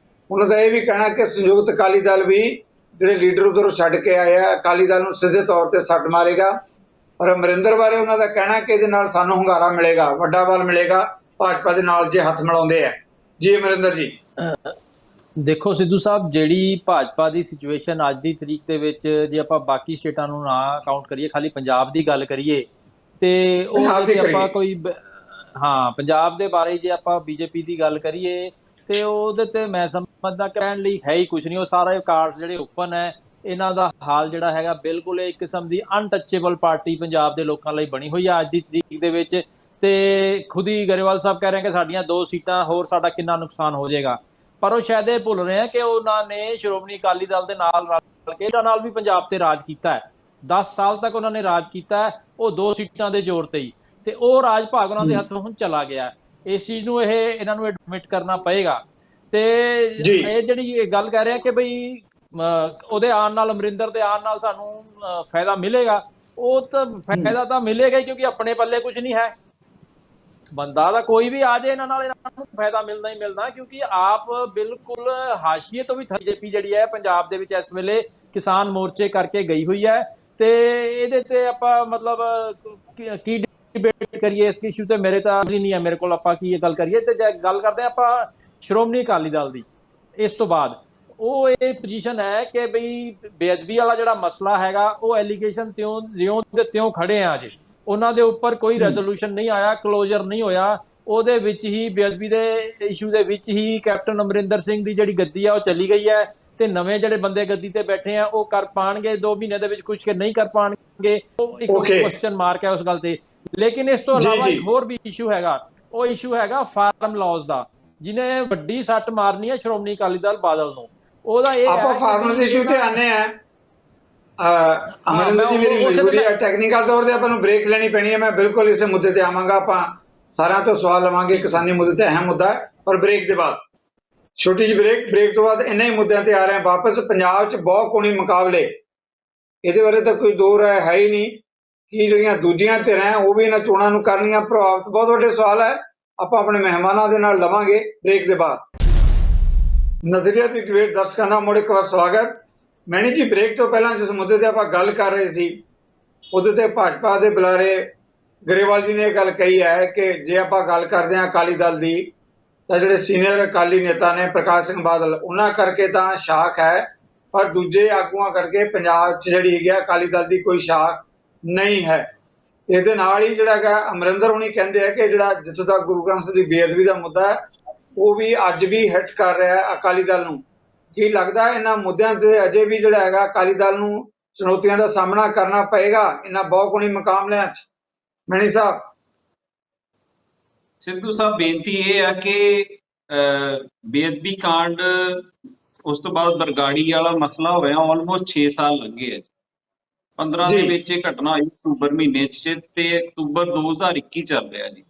ਉਹਨਾਂ ਦਾ ਇਹ ਵੀ ਕਹਿਣਾ ਕਿ ਸੰਯੁਕਤ ਅਕਾਲੀ ਦਲ ਵੀ ਜਿਹੜੇ ਲੀਡਰ ਉਧਰੋਂ ਛੱਡ ਕੇ ਆਏ ਆ, ਅਕਾਲੀ ਦਲ ਨੂੰ ਸਿੱਧੇ ਤੌਰ ਤੇ ਸੱਟ ਮਾਰੇਗਾ। ਪਰ ਅਮਰਿੰਦਰ ਬਾਰੇ ਉਹਨਾਂ ਦਾ ਕਹਿਣਾ ਕਿ ਇਹਦੇ ਨਾਲ ਸਾਨੂੰ ਹੁੰਗਾਰਾ ਮਿਲੇਗਾ, ਵੱਡਾ ਬਲ ਮਿਲੇਗਾ ਭਾਜਪਾ ਦੇ ਨਾਲ ਜੇ ਹੱਥ ਮਿਲਾਉਂਦੇ ਆ। ਜੀ ਅਮਰਿੰਦਰ ਜੀ। ਦੇਖੋ ਸਿੱਧੂ ਸਾਹਿਬ, ਜਿਹੜੀ ਭਾਜਪਾ ਦੀ ਸਿਚੁਏਸ਼ਨ ਅੱਜ ਦੀ ਤਰੀਕ ਦੇ ਵਿੱਚ, ਜੇ ਆਪਾਂ ਬਾਕੀ ਸਟੇਟਾਂ ਨੂੰ ਨਾ ਕਾਊਂਟ ਕਰੀਏ, ਖਾਲੀ ਪੰਜਾਬ ਦੀ ਗੱਲ ਕਰੀਏ ਤੇ ਉਹ ਆਪਾਂ ਕੋਈ ਪੰਜਾਬ ਦੇ ਬਾਰੇ ਜੇ ਆਪਾਂ ਬੀਜੇਪੀ ਦੀ ਗੱਲ ਕਰੀਏ ਤੇ ਉਹਦੇ ਤੇ ਮੈਂ ਸਮਝਦਾ ਕਹਿਣ ਲਈ ਹੈ ਹੀ ਕੁਝ ਨਹੀਂ। ਉਹ ਸਾਰਾ ਕਾਰਡਸ ਜਿਹੜੇ ਓਪਨ ਹੈ, ਇਹਨਾਂ ਦਾ ਹਾਲ ਜਿਹੜਾ ਹੈਗਾ ਬਿਲਕੁਲ ਇੱਕ ਕਿਸਮ ਦੀ ਅਨਟੱਚੇਬਲ ਪਾਰਟੀ ਪੰਜਾਬ ਦੇ ਲੋਕਾਂ ਲਈ ਬਣੀ ਹੋਈ ਹੈ ਅੱਜ ਦੀ ਤਰੀਕ ਦੇ ਵਿੱਚ। ਤੇ ਖੁਦ ਹੀ ਗਰੇਵਾਲ ਸਾਹਿਬ ਕਹਿ ਰਹੇ ਕਿ ਸਾਡੀਆਂ 2 ਸੀਟਾਂ ਹੋਰ ਸਾਡਾ ਕਿੰਨਾ ਨੁਕਸਾਨ ਹੋ ਜਾਏਗਾ, ਪਰ ਉਹ ਸ਼ਾਇਦ ਇਹ ਭੁੱਲ ਰਹੇ ਆ ਕਿ ਉਹਨਾਂ ਨੇ ਸ਼੍ਰੋਮਣੀ ਅਕਾਲੀ ਦਲ ਦੇ ਨਾਲ ਰਲ ਕੇ ਇਹਨਾਂ ਨਾਲ ਵੀ ਪੰਜਾਬ ਤੇ ਰਾਜ ਕੀਤਾ ਹੈ। 10 ਸਾਲ ਤੱਕ ਉਹਨਾਂ ਨੇ ਰਾਜ ਕੀਤਾ ਹੈ, ਉਹ 2 ਸੀਟਾਂ ਦੇ ਜ਼ੋਰ ਤੇ ਹੀ, ਤੇ ਉਹ ਰਾਜ ਭਾਗ ਉਹਨਾਂ ਦੇ ਹੱਥੋਂ ਹੁਣ ਚਲਾ ਗਿਆ। ਇਸ ਚੀਜ਼ ਨੂੰ ਇਹਨਾਂ ਨੂੰ ਐਡਮਿਟ ਕਰਨਾ ਪਏਗਾ। ਤੇ ਇਹ ਜਿਹੜੀ ਗੱਲ ਕਹਿ ਰਿਹਾ ਕਿ ਬਈ ਉਹਦੇ ਆਉਣ ਨਾਲ, ਅਮਰਿੰਦਰ ਦੇ ਆਉਣ ਨਾਲ ਸਾਨੂੰ ਫਾਇਦਾ ਮਿਲੇਗਾ, ਉਹ ਤਾਂ ਫਾਇਦਾ ਤਾਂ ਮਿਲੇਗਾ ਹੀ, ਕਿਉਂਕਿ ਆਪਣੇ ਪੱਲੇ ਕੁਝ ਨਹੀਂ ਹੈ। ਬੰਦਾ ਦਾ ਕੋਈ ਵੀ ਆ ਜਾਏ ਇਹਨਾਂ ਨਾਲ, ਇਹਨਾਂ ਨੂੰ ਫਾਇਦਾ ਮਿਲਣਾ ਹੀ ਮਿਲਣਾ, ਕਿਉਂਕਿ ਆਪ ਬਿਲਕੁਲ ਹਾਸ਼ੀਏ ਤੋਂ ਵੀ ਬੀਜੇਪੀ ਜਿਹੜੀ ਹੈ ਪੰਜਾਬ ਦੇ ਵਿੱਚ ਇਸ ਵੇਲੇ ਕਿਸਾਨ ਮੋਰਚੇ ਕਰਕੇ ਗਈ ਹੋਈ ਹੈ। ਤੇ ਇਹਦੇ ਤੇ ਆਪਾਂ ਮਤਲਬ ਕੀ ਡਿਬੇਟ ਕਰੀਏ ਇਸ ਇਸ਼ੂ ਤੇ, ਮੇਰੇ ਤਾਂ ਨਹੀਂ ਹੈ ਮੇਰੇ ਕੋਲ ਆਪਾਂ ਕੀ ਇਹ ਗੱਲ ਕਰੀਏ। ਤੇ ਜੇ ਗੱਲ ਕਰਦੇ ਆਪਾਂ ਸ਼੍ਰੋਮਣੀ ਅਕਾਲੀ ਦਲ ਦੀ, ਇਸ ਤੋਂ ਬਾਅਦ ਉਹ ਇਹ ਪੋਜੀਸ਼ਨ ਹੈ ਕਿ ਬਈ ਬੇਅਦਬੀ ਵਾਲਾ ਜਿਹੜਾ ਮਸਲਾ ਹੈਗਾ, ਉਹ ਐਲੀਗੇਸ਼ਨ ਤਿਉਂ ਦੇ ਤਿਉਂ ਖੜੇ ਆ ਅਜੇ, ਉਹਨਾਂ ਦੇ ਉੱਪਰ ਕੋਈ ਰੈਜ਼ੋਲੂਸ਼ਨ ਨਹੀਂ ਆਇਆ, ਕਲੋਜ਼ਰ ਨਹੀਂ ਹੋਇਆ। ਉਹਦੇ ਵਿੱਚ ਹੀ ਬੇਅਦਬੀ ਦੇ ਇਸ਼ੂ ਦੇ ਵਿੱਚ ਹੀ ਕੈਪਟਨ ਅਮਰਿੰਦਰ ਸਿੰਘ ਦੀ ਜਿਹੜੀ ਗੱਦੀ ਆ ਉਹ ਚਲੀ ਗਈ ਹੈ, ਤੇ ਨਵੇਂ ਜਿਹੜੇ ਬੰਦੇ ਗੱਦੀ ਤੇ ਬੈਠੇ ਆ ਉਹ ਕਰ ਪਾਣਗੇ 2 ਮਹੀਨੇ ਦੇ ਵਿੱਚ ਕੁਝ ਕਿ ਨਹੀਂ ਕਰ ਪਾਣਗੇ, ਉਹ ਇੱਕ ਕੁਐਸਚਨ ਮਾਰਕ ਹੈ ਉਸ ਗੱਲ ਤੇ। ਲੇਕਿਨ ਇਸ ਤੋਂ ਇਲਾਵਾ ਇੱਕ ਹੋਰ ਵੀ ਇਸ਼ੂ ਹੈਗਾ, ਉਹ ਇਸ਼ੂ ਹੈਗਾ ਫਾਰਮ ਲਾਜ਼ ਦਾ, ਜਿਹਨੇ ਵੱਡੀ ਸੱਟ ਮਾਰਨੀ ਹੈ ਸ਼੍ਰੋਮਣੀ ਅਕਾਲੀ ਦਲ ਬਾਦਲ ਨੂੰ। ਉਹਦਾ ਇਹ ਆਪਾਂ ਫਾਰਮਰਸ ਇਸ਼ੂ ਤੇ ਆਨੇ ਆ। ਅਮਰਿੰਦਰ ਜੀ, ਮੇਰੀ ਮਜਬੂਰੀ ਹੈ, ਟੈਕਨੀਕਲ ਤੌਰ ਤੇ ਆਪਾਂ ਨੂੰ ਬ੍ਰੇਕ ਲੈਣੀ ਪੈਣੀ ਹੈ। ਮੈਂ ਬਿਲਕੁਲ ਇਸੇ ਮੁੱਦੇ ਤੇ ਆਵਾਂਗਾ, ਆਪਾਂ ਸਾਰਿਆਂ ਤੋਂ ਸਵਾਲ ਲਵਾਂਗੇ। ਕਿਸਾਨੀ ਮੁੱਦੇ ਤੇ ਅਹਿਮ ਮੁੱਦਾ ਹੈ, ਪਰ ਬ੍ਰੇਕ ਦੇ ਬਾਅਦ ਛੋਟੀ ਜਿਹੀ ਬ੍ਰੇਕ ਤੋਂ ਬਾਅਦ ਇਹਨਾਂ ਹੀ ਮੁੱਦਿਆਂ ਤੇ ਆ ਰਹੇ ਹਾਂ ਵਾਪਸ। ਪੰਜਾਬ 'ਚ ਬਹੁ ਕੋਣੀ ਮੁਕਾਬਲੇ, ਇਹਦੇ ਬਾਰੇ ਤਾਂ ਕੋਈ ਦੋ ਰਾਏ ਹੈ ਹੀ ਨਹੀਂ ਕਿ ਜਿਹੜੀਆਂ ਦੂਜੀਆਂ ਧਿਰਾਂ ਉਹ ਵੀ ਇਹਨਾਂ ਚੋਣਾਂ ਨੂੰ ਕਰਨੀਆਂ ਪ੍ਰਭਾਵਿਤ। ਬਹੁਤ ਵੱਡੇ ਸਵਾਲ ਹੈ, ਆਪਾਂ ਆਪਣੇ ਮਹਿਮਾਨਾਂ ਦੇ ਨਾਲ ਲਵਾਂਗੇ ਬ੍ਰੇਕ ਦੇ ਬਾਅਦ। ਨਜ਼ਰੀਆ ਦੀ ਡਿਬੇਟ ਦਰਸ਼ਕਾਂ ਦਾ ਮੁੜ ਇੱਕ ਵਾਰ ਸਵਾਗਤ। ਮੈਣੀ ਜੀ, ਬ੍ਰੇਕ ਤੋਂ ਪਹਿਲਾਂ ਜਿਸ ਮੁੱਦੇ ਤੇ ਆਪਾਂ ਗੱਲ ਕਰ ਰਹੇ ਸੀ, ਉਹਦੇ ਤੇ ਭਾਜਪਾ ਦੇ ਬੁਲਾਰੇ ਗਰੇਵਾਲ ਜੀ ਨੇ ਇਹ ਗੱਲ ਕਹੀ ਹੈ ਕਿ ਜੇ ਆਪਾਂ ਗੱਲ ਕਰਦੇ ਹਾਂ ਅਕਾਲੀ ਦਲ ਦੀ, ਤਾਂ ਜਿਹੜੇ ਸੀਨੀਅਰ ਅਕਾਲੀ ਨੇਤਾ ਨੇ ਪ੍ਰਕਾਸ਼ ਸਿੰਘ ਬਾਦਲ, ਉਹਨਾਂ ਕਰਕੇ ਤਾਂ ਸ਼ਾਖ ਹੈ, ਪਰ ਦੂਜੇ ਆਗੂਆਂ ਕਰਕੇ ਪੰਜਾਬ 'ਚ ਜਿਹੜੀ ਹੈਗੀ ਅਕਾਲੀ ਦਲ ਦੀ ਕੋਈ ਸ਼ਾਖ ਨਹੀਂ ਹੈ। ਇਹਦੇ ਨਾਲ ਹੀ ਜਿਹੜਾ ਹੈਗਾ ਅਮਰਿੰਦਰ ਹੁਣੀ ਕਹਿੰਦੇ ਆ ਕਿ ਜਿਹੜਾ ਜਿੱਥੋਂ ਤੱਕ ਗੁਰੂ ਗ੍ਰੰਥ ਸਾਹਿਬ ਦੀ ਬੇਅਦਬੀ ਦਾ ਮੁੱਦਾ ਹੈ, ਉਹ ਵੀ ਅੱਜ ਵੀ ਹਿੱਟ ਕਰ ਰਿਹਾ ਹੈ ਅਕਾਲੀ ਦਲ ਨੂੰ। ਕੀ ਲੱਗਦਾ ਇਹਨਾਂ ਮੁੱਦਿਆਂ ਤੇ ਅਜੇ ਵੀ ਜਿਹੜਾ ਹੈਗਾ ਅਕਾਲੀ ਦਲ ਨੂੰ ਚੁਣੌਤੀਆਂ ਦਾ ਸਾਹਮਣਾ ਕਰਨਾ ਪਏਗਾ ਇਹਨਾਂ ਬਹੁਕੋਣੀ ਮੁਕਾਬਲਿਆਂ 'ਚ? ਮੈਣੀ ਸਾਹਿਬ। ਸਿੱਧੂ ਸਾਹਿਬ, ਬੇਨਤੀ ਇਹ ਆ ਕਿ ਬੇਅਦਬੀ ਕਾਂਡ, ਉਸ ਤੋਂ ਬਾਅਦ ਬਰਗਾੜੀ ਵਾਲਾ ਮਸਲਾ ਹੋਇਆ, ਆਲਮੋਸਟ 6 ਸਾਲ ਲੱਗੇ ਆ। 15 ਦੇ ਵਿੱਚ ਇਹ ਘਟਨਾ ਹੋਈ ਅਕਤੂਬਰ ਮਹੀਨੇ 'ਚ, ਤੇ ਅਕਤੂਬਰ 2021 ਚੱਲ ਰਿਹਾ ਜੀ।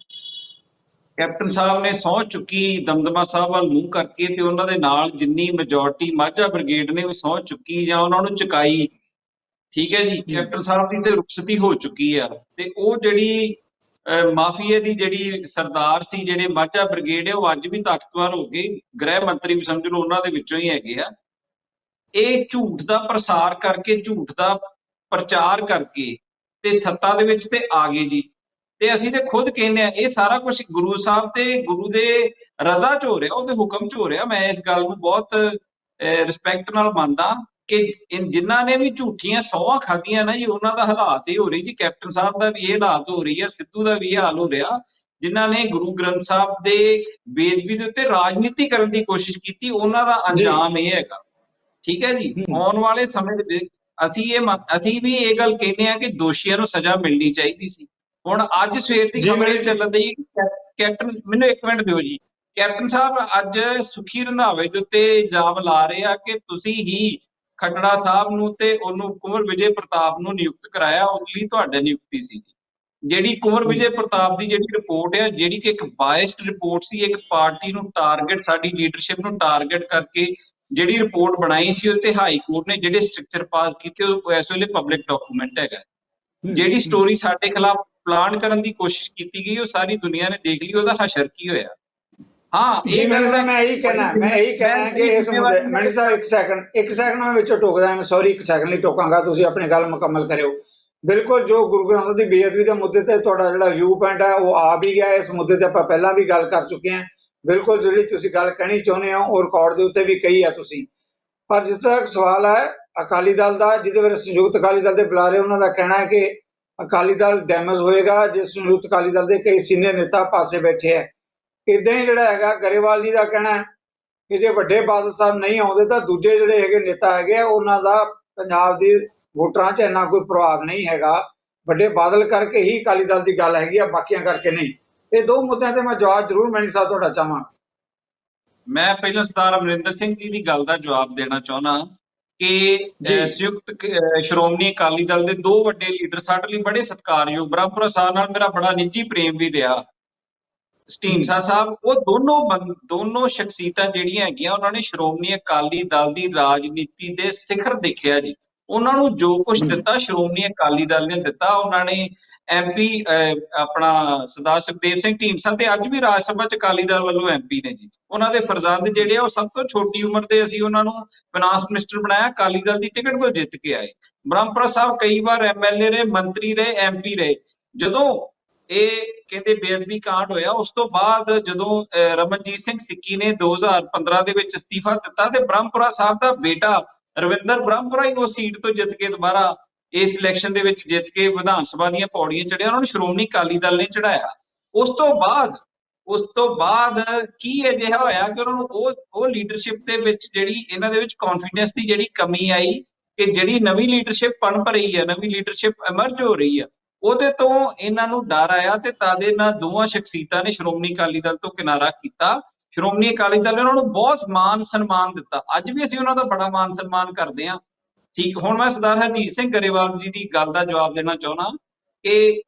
ਕੈਪਟਨ ਸਾਹਿਬ ਨੇ ਸਹੁੰ ਚੁੱਕੀ ਦਮਦਮਾ ਸਾਹਿਬ ਵੱਲ ਮੂੰਹ ਕਰਕੇ, ਤੇ ਉਹਨਾਂ ਦੇ ਨਾਲ ਜਿੰਨੀ ਮੈਜੋਰਟੀ ਮਾਝਾ ਬ੍ਰਿਗੇਡ ਨੇ ਵੀ ਸਹੁੰ ਚੁੱਕੀ ਜਾਂ ਉਹਨਾਂ ਨੂੰ ਚੁਕਾਈ। ਠੀਕ ਹੈ ਜੀ, ਕੈਪਟਨ ਸਾਹਿਬ ਦੀ ਤੇ ਰੁਖਸਤੀ ਹੋ ਚੁੱਕੀ ਆ, ਤੇ ਉਹ ਜਿਹੜੀ ਮਾਫੀਏ ਦੀ ਜਿਹੜੀ ਸਰਦਾਰ ਸੀ, ਜਿਹੜੇ ਮਾਝਾ ਬ੍ਰਿਗੇਡ ਹੈ, ਉਹ ਅੱਜ ਵੀ ਤਾਕਤਵਰ ਹੋ ਗਏ। ਗ੍ਰਹਿ ਮੰਤਰੀ ਵੀ ਸਮਝ ਲਓ ਉਹਨਾਂ ਦੇ ਵਿੱਚੋਂ ਹੀ ਹੈਗੇ ਆ। ਇਹ ਝੂਠ ਦਾ ਪ੍ਰਸਾਰ ਕਰਕੇ, ਝੂਠ ਦਾ ਪ੍ਰਚਾਰ ਕਰਕੇ ਤੇ ਸੱਤਾ ਦੇ ਵਿੱਚ ਤੇ ਆ ਗਏ ਜੀ। ਤੇ ਅਸੀਂ ਤੇ ਖੁਦ ਕਹਿੰਦੇ ਆ, ਇਹ ਸਾਰਾ ਕੁਝ ਗੁਰੂ ਸਾਹਿਬ ਤੇ ਗੁਰੂ ਦੇ ਰਜ਼ਾ 'ਚ ਹੋ ਰਿਹਾ, ਉਹਦੇ ਹੁਕਮ 'ਚ ਹੋ ਰਿਹਾ। ਮੈਂ ਇਸ ਗੱਲ ਨੂੰ ਬਹੁਤ ਰਿਸਪੈਕਟ ਨਾਲ ਮੰਨਦਾ ਕਿ ਜਿਨ੍ਹਾਂ ਨੇ ਵੀ ਝੂਠੀਆਂ ਸਹੁੰਆਂ ਖਾਧੀਆਂ ਨਾ ਜੀ, ਉਹਨਾਂ ਦਾ ਹਾਲਾਤ ਇਹ ਹੋ ਰਹੀ ਜੀ। ਕੈਪਟਨ ਸਾਹਿਬ ਦਾ ਵੀ ਇਹ ਹਾਲਾਤ ਹੋ ਰਹੀ ਹੈ, ਸਿੱਧੂ ਦਾ ਵੀ ਇਹ ਹਾਲ ਹੋ ਰਿਹਾ। ਜਿਨ੍ਹਾਂ ਨੇ ਗੁਰੂ ਗ੍ਰੰਥ ਸਾਹਿਬ ਦੇ ਬੇਅਦਬੀ ਦੇ ਉੱਤੇ ਰਾਜਨੀਤੀ ਕਰਨ ਦੀ ਕੋਸ਼ਿਸ਼ ਕੀਤੀ, ਉਹਨਾਂ ਦਾ ਅੰਜਾਮ ਇਹ ਹੈਗਾ। ਠੀਕ ਹੈ ਜੀ, ਆਉਣ ਵਾਲੇ ਸਮੇਂ ਦੇ ਵਿੱਚ ਅਸੀਂ ਵੀ ਇਹ ਗੱਲ ਕਹਿੰਦੇ ਆ ਕਿ ਦੋਸ਼ੀਆਂ ਨੂੰ ਸਜ਼ਾ ਮਿਲਣੀ ਚਾਹੀਦੀ ਸੀ। ਹੁਣ ਅੱਜ ਸਵੇਰ ਦੀ ਖਬਰ ਇਹ ਚੱਲਣ ਦੀ, ਕੈਪਟਨ, ਮੈਨੂੰ 1 ਮਿੰਟ ਦਿਓ ਜੀ। ਕੈਪਟਨ ਸਾਹਿਬ ਅੱਜ ਸੁਖੀ ਰੰਧਾਵੇ ਦੇ ਉੱਤੇ ਇਲਜ਼ਾਮ ਲਾ ਰਹੇ ਆ ਕਿ ਤੁਸੀਂ ਹੀ ਖੱਟੜਾ ਸਾਹਿਬ ਨੂੰ ਤੇ ਉਹਨੂੰ ਕੁੰਵਰ ਵਿਜੇ ਪ੍ਰਤਾਪ ਨੂੰ ਨਿਯੁਕਤ ਕਰਾਇਆ, ਉਹਦੇ ਲਈ ਤੁਹਾਡੀ ਨਿਯੁਕਤੀ ਸੀ। ਜਿਹੜੀ ਕੁੰਵਰ ਵਿਜੇ ਪ੍ਰਤਾਪ ਦੀ ਜਿਹੜੀ ਰਿਪੋਰਟ ਹੈ, ਜਿਹੜੀ ਕਿ ਇੱਕ ਬਾਇਸਡ ਰਿਪੋਰਟ ਸੀ, ਇੱਕ ਪਾਰਟੀ ਨੂੰ ਟਾਰਗੇਟ, ਸਾਡੀ ਲੀਡਰਸ਼ਿਪ ਨੂੰ ਟਾਰਗੇਟ ਕਰਕੇ ਜਿਹੜੀ ਰਿਪੋਰਟ ਬਣਾਈ ਸੀ, ਉਹ ਤੇ ਹਾਈ ਕੋਰਟ ਨੇ ਜਿਹੜੇ ਸਟ੍ਰਕਚਰ ਪਾਸ ਕੀਤੇ, ਉਹ ਇਸ ਵੇਲੇ ਪਬਲਿਕ ਡਾਕੂਮੈਂਟ ਹੈਗਾ। ਜਿਹੜੀ ਸਟੋਰੀ ਸਾਡੇ ਖਿਲਾਫ ਪਲਾਨ ਕਰਨ ਦੀ ਕੋਸ਼ਿਸ਼ ਕੀਤੀ ਗਈ, ਉਹ ਸਾਰੀ ਦੁਨੀਆ ਨੇ ਦੇਖ ਲਈ, ਉਹਦਾ ਹਸ਼ਰ ਕੀ ਹੋਇਆ। ਹਾਂ, ਇਹ ਮੈਂ ਇਹੀ ਕਹਿਣਾ ਕਿ ਇਸ ਮੁੱਦੇ, ਮੈਣੀ ਸਾਹਿਬ ਇੱਕ ਸੈਕਿੰਡ ਮੈਂ ਵਿੱਚੋਂ ਟੋਕਦਾ ਹਾਂ, ਸੌਰੀ, 1 ਸੈਕਿੰਡ ਲਈ ਟੋਕਾਂਗਾ, ਤੁਸੀਂ ਆਪਣੀ ਗੱਲ ਮੁਕੰਮਲ ਕਰਿਓ। ਬਿਲਕੁਲ, ਜੋ ਗੁਰੂ ਗ੍ਰੰਥ ਸਾਹਿਬ ਦੀ ਬੇਅਦਬੀ ਦੇ ਮੁੱਦੇ ਤੇ ਤੁਹਾਡਾ ਜਿਹੜਾ ਵਿਊ ਪੁਆਇੰਟ ਹੈ ਉਹ ਆ ਵੀ ਗਿਆ। ਇਸ ਮੁੱਦੇ ਤੇ ਆਪਾਂ ਪਹਿਲਾਂ ਵੀ ਗੱਲ ਕਰ ਚੁੱਕੇ ਹਾਂ। ਬਿਲਕੁਲ ਜਿਹੜੀ ਤੁਸੀਂ ਗੱਲ ਕਹਿਣੀ ਚਾਹੁੰਦੇ ਹੋ ਉਹ ਰਿਕਾਰਡ ਦੇ ਉੱਤੇ ਵੀ ਕਹੀ ਆ ਤੁਸੀਂ। ਪਰ ਜਿੱਥੇ ਤੱਕ ਸਵਾਲ ਹੈ ਅਕਾਲੀ ਦਲ ਦਾ, ਜਿਹਦੇ ਬਾਰੇ ਸੰਯੁਕਤ ਅਕਾਲੀ ਦਲ ਦੇ ਬੁਲਾਰੇ, ਉਹਨਾਂ ਦਾ ਕਹਿਣਾ ਹੈ ਕਿ ਅਕਾਲੀ ਦਲ ਡੈਮੇਜ ਹੋਏਗਾ ਜੇ ਸੰਯੁਕਤ ਅਕਾਲੀ ਦਲ ਦੇ ਕਈ ਸੀਨੀਅਰ ਨੇਤਾ ਪਾਸੇ ਬੈਠੇ ਹੈ। ਇਦਾਂ ਹੀ ਜਿਹੜਾ ਹੈਗਾ ਗਰੇਵਾਲ ਜੀ ਦਾ ਕਹਿਣਾ ਹੈ ਕਿ ਜੇ ਵੱਡੇ ਬਾਦਲ ਸਾਹਿਬ ਨਹੀਂ ਆਉਂਦੇ ਤਾਂ ਦੂਜੇ ਜਿਹੜੇ ਹੈਗੇ ਨੇਤਾ ਹੈਗੇ ਆ, ਉਹਨਾਂ ਦਾ ਪੰਜਾਬ ਦੀ ਵੋਟਰਾਂ 'ਚ ਇੰਨਾ ਕੋਈ ਪ੍ਰਭਾਵ ਨਹੀਂ ਹੈਗਾ। ਵੱਡੇ ਬਾਦਲ ਕਰਕੇ ਹੀ ਅਕਾਲੀ ਦਲ ਦੀ ਗੱਲ ਹੈਗੀ ਆ, ਬਾਕੀਆਂ ਕਰਕੇ ਨਹੀਂ। ਇਹ ਦੋ ਮੁੱਦਿਆਂ ਤੇ ਮੈਂ ਜਵਾਬ ਜ਼ਰੂਰ ਮੈਣੀ ਸਾਹਿਬ ਤੁਹਾਡਾ ਚਾਹਾਂ। ਮੈਂ ਪਹਿਲਾਂ ਸਰਦਾਰ ਅਮਰਿੰਦਰ ਸਿੰਘ ਜੀ ਦੀ ਗੱਲ ਦਾ ਜਵਾਬ ਦੇਣਾ ਚਾਹੁੰਦਾ ਕਿ ਜੀ। ਸੰਯੁਕਤ ਸ਼੍ਰੋਮਣੀ ਅਕਾਲੀ ਦਲ ਦੇ ਦੋ ਵੱਡੇ ਲੀਡਰ ਸਾਡੇ ਲਈ ਬੜੇ ਸਤਿਕਾਰਯੋਗ, ਬ੍ਰਹਮਪੁਰਾ ਸਾਹਿਬ ਨਾਲ ਮੇਰਾ ਬੜਾ ਨਿੱਜੀ ਪ੍ਰੇਮ ਵੀ ਰਿਹਾ, ਢੀਂਡਸਾ ਸਾਹਿਬ, ਉਹ ਦੋਨੋਂ ਸ਼ਖਸੀਅਤਾਂ ਜਿਹੜੀਆਂ ਹੈਗੀਆਂ ਉਹਨਾਂ ਨੇ ਸ਼੍ਰੋਮਣੀ ਅਕਾਲੀ ਦਲ ਦੀ ਰਾਜਨੀਤੀ ਦੇ ਸਿਖਰ ਦੇਖਿਆ ਜੀ। ਉਹਨਾਂ ਨੂੰ ਜੋ ਕੁਝ ਦਿੱਤਾ ਸ਼੍ਰੋਮਣੀ ਅਕਾਲੀ ਦਲ ਨੇ ਦਿੱਤਾ। ਉਹਨਾਂ ਨੇ MP ਆਪਣਾ ਸਰਦਾਰ ਸੁਖਦੇਵ ਸਿੰਘ ਢੀਂਡਸਾ ਤੇ ਅੱਜ ਵੀ ਰਾਜ ਸਭਾ ਚ ਅਕਾਲੀ ਦਲ ਵੱਲੋਂ MP ਨੇ ਜੀ। ਉਹਨਾਂ ਦੇ ਫਰਜ਼ੰਦ ਜਿਹੜੇ ਆ ਉਹ ਸਭ ਤੋਂ ਛੋਟੀ ਉਮਰ ਦੇ ਅਸੀਂ ਉਹਨਾਂ ਨੂੰ ਫਾਈਨਾਂਸ ਮਿਨਿਸਟਰ ਬਣਾਇਆ, ਅਕਾਲੀ ਦਲ ਦੀ ਟਿਕਟ ਤੋਂ ਜਿੱਤ ਕੇ ਆਏ। ਬ੍ਰਹਮਪੁਰਾ ਸਾਹਿਬ ਕਈ ਵਾਰ MLA ਰਹੇ, ਮੰਤਰੀ ਰਹੇ, MP ਰਹੇ। ਜਦੋਂ ਇਹ ਕਹਿੰਦੇ ਬੇਅਦਬੀ ਕਾਂਡ ਹੋਇਆ ਉਸ ਤੋਂ ਬਾਅਦ ਜਦੋਂ ਰਮਨਜੀਤ ਸਿੰਘ ਸਿੱਕੀ ਨੇ 2015 ਦੇ ਵਿੱਚ ਅਸਤੀਫਾ ਦਿੱਤਾ ਤੇ ਬ੍ਰਹਮਪੁਰਾ ਸਾਹਿਬ ਦਾ ਬੇਟਾ ਰਵਿੰਦਰ ਬ੍ਰਹਮਪੁਰਾ ਹੀ ਉਹ ਸੀਟ ਤੋਂ ਜਿੱਤ ਕੇ ਦੁਬਾਰਾ ਇਸ ਇਲੈਕਸ਼ਨ ਦੇ ਵਿੱਚ ਜਿੱਤ ਕੇ ਵਿਧਾਨ ਸਭਾ ਦੀਆਂ ਪੌੜੀਆਂ ਚੜਿਆ। ਉਹਨਾਂ ਨੂੰ ਸ਼੍ਰੋਮਣੀ ਅਕਾਲੀ ਦਲ ਨੇ ਚੜਾਇਆ। ਉਸ ਤੋਂ ਬਾਅਦ ਕੀ ਅਜਿਹਾ ਹੋਇਆ ਕਿ ਉਹਨਾਂ ਨੂੰ ਉਹ ਲੀਡਰਸ਼ਿਪ ਦੇ ਵਿੱਚ ਜਿਹੜੀ ਇਹਨਾਂ ਦੇ ਵਿੱਚ ਕੌਨਫੀਡੈਂਸ ਦੀ ਜਿਹੜੀ ਕਮੀ ਆਈ ਕਿ ਜਿਹੜੀ ਨਵੀਂ ਲੀਡਰਸ਼ਿਪ ਪਨਪ ਰਹੀ ਹੈ, ਨਵੀਂ ਲੀਡਰਸ਼ਿਪ ਐਮਰਜ ਹੋ ਰਹੀ ਹੈ, ਉਹਦੇ ਤੋਂ ਇਹਨਾਂ ਨੂੰ ਡਰ ਆਇਆ ਤੇ ਤਦ ਇਹਨਾਂ ਦੋਵਾਂ ਸ਼ਖਸੀਅਤਾਂ ਨੇ ਸ਼੍ਰੋਮਣੀ ਅਕਾਲੀ ਦਲ ਤੋਂ ਕਿਨਾਰਾ ਕੀਤਾ। ਸ਼੍ਰੋਮਣੀ ਅਕਾਲੀ ਦਲ ਨੇ ਉਹਨਾਂ ਨੂੰ ਬਹੁਤ ਮਾਨ ਸਨਮਾਨ ਦਿੱਤਾ। ਅੱਜ ਵੀ ਅਸੀਂ ਉਹਨਾਂ ਦਾ ਬੜਾ ਮਾਨ ਸਨਮਾਨ ਕਰਦੇ ਹਾਂ। ਠੀਕ, ਹੁਣ ਮੈਂ ਸਰਦਾਰ ਹਰਜੀਤ ਸਿੰਘ ਗਰੇਵਾਲ ਜੀ ਦੀ ਗੱਲ ਦਾ ਜਵਾਬ ਦੇਣਾ ਚਾਹੁੰਦਾ ਕਿ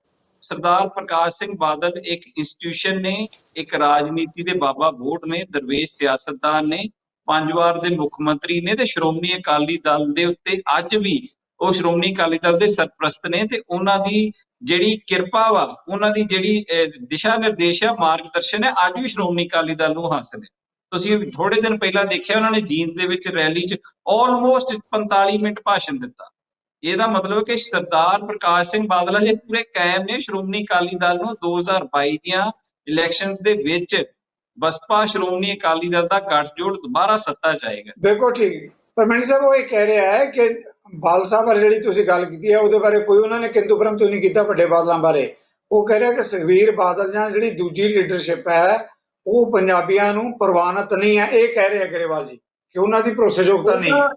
ਸਰਦਾਰ ਪ੍ਰਕਾਸ਼ ਸਿੰਘ ਬਾਦਲ ਇੱਕ ਇੰਸਟੀਟਿਊਸ਼ਨ ਨੇ, ਇੱਕ ਰਾਜਨੀਤੀ ਦੇ ਬਾਬਾ ਵੋਟ ਨੇ, ਦਰਵੇਸ਼ ਸਿਆਸਤਦਾਨ ਨੇ, 5 ਵਾਰ ਦੇ ਮੁੱਖ ਮੰਤਰੀ ਨੇ ਤੇ ਸ਼੍ਰੋਮਣੀ ਅਕਾਲੀ ਦਲ ਦੇ ਉੱਤੇ ਅੱਜ ਵੀ ਉਹ ਸ਼੍ਰੋਮਣੀ ਅਕਾਲੀ ਦਲ ਦੇ ਸਰਪ੍ਰਸਤ ਨੇ ਤੇ ਉਹਨਾਂ ਦੀ ਜਿਹੜੀ ਕਿਰਪਾ ਵਾ, ਉਹਨਾਂ ਦੀ ਜਿਹੜੀ ਦਿਸ਼ਾ ਨਿਰਦੇਸ਼ ਆ, ਮਾਰਗਦਰਸ਼ਨ ਹੈ, ਅੱਜ ਵੀ ਸ਼੍ਰੋਮਣੀ ਅਕਾਲੀ ਦਲ ਨੂੰ ਹਾਸਲ ਹੈ। ਤੁਸੀਂ ਥੋੜੇ ਦਿਨ ਪਹਿਲਾਂ ਦੇਖਿਆ ਉਹਨਾਂ ਨੇ ਜੀਂਦ ਦੇ ਵਿੱਚ ਰੈਲੀ 'ਚ ਆਲਮੋਸਟ 45 ਮਿੰਟ ਭਾਸ਼ਣ ਦਿੱਤਾ। ਇਹਦਾ ਮਤਲਬ ਕਿ ਸਰਦਾਰ ਪ੍ਰਕਾਸ਼ ਸਿੰਘ ਬਾਦਲ ਅਜੇ ਪੂਰੇ ਕਾਇਮ ਨੇ। ਸ਼੍ਰੋਮਣੀ ਅਕਾਲੀ ਦਲ ਨੂੰ 2022 ਦੀਆਂ ਇਲੈਕਸ਼ਨ ਦੇ ਵਿੱਚ ਬਸਪਾ ਸ਼੍ਰੋਮਣੀ ਅਕਾਲੀ ਦਲ ਦਾ ਗੱਠਜੋੜ ਦੁਬਾਰਾ ਸੱਤਾ 'ਚ ਆਏਗਾ। ਬਿਲਕੁਲ ਠੀਕ। ਪਰ ਮੈਣੀ ਸਾਹਿਬ ਉਹ ਇਹ ਕਹਿ ਰਿਹਾ ਹੈ ਕਿ ਬਾਦਲ ਸਾਹਿਬ ਬਾਰੇ ਜਿਹੜੀ ਤੁਸੀਂ ਗੱਲ ਕੀਤੀ ਹੈ ਉਹਦੇ ਬਾਰੇ ਕੋਈ ਉਹਨਾਂ ਨੇ ਕਿੰਤੂ ਪਰੰਤੂ ਨਹੀਂ ਕੀਤਾ ਵੱਡੇ ਬਾਦਲਾਂ ਬਾਰੇ। ਉਹ ਕਹਿ ਰਿਹਾ ਕਿ ਸੁਖਬੀਰ ਬਾਦਲ ਜਾਂ ਜਿਹੜੀ ਦੂਜੀ ਲੀਡਰਸ਼ਿਪ ਹੈ ਉਹ ਪੰਜਾਬੀਆਂ ਨੂੰ ਪ੍ਰਵਾਨਿਤ ਨਹੀਂ ਹੈ। ਇਹ ਕਹਿ ਰਿਹਾ ਗਰੇਵਾਲ ਜੀ ਕਿ ਉਹਨਾਂ ਦੀ ਭਰੋਸੇਯੋਗਤਾ ਨਹੀਂ ਹੈ।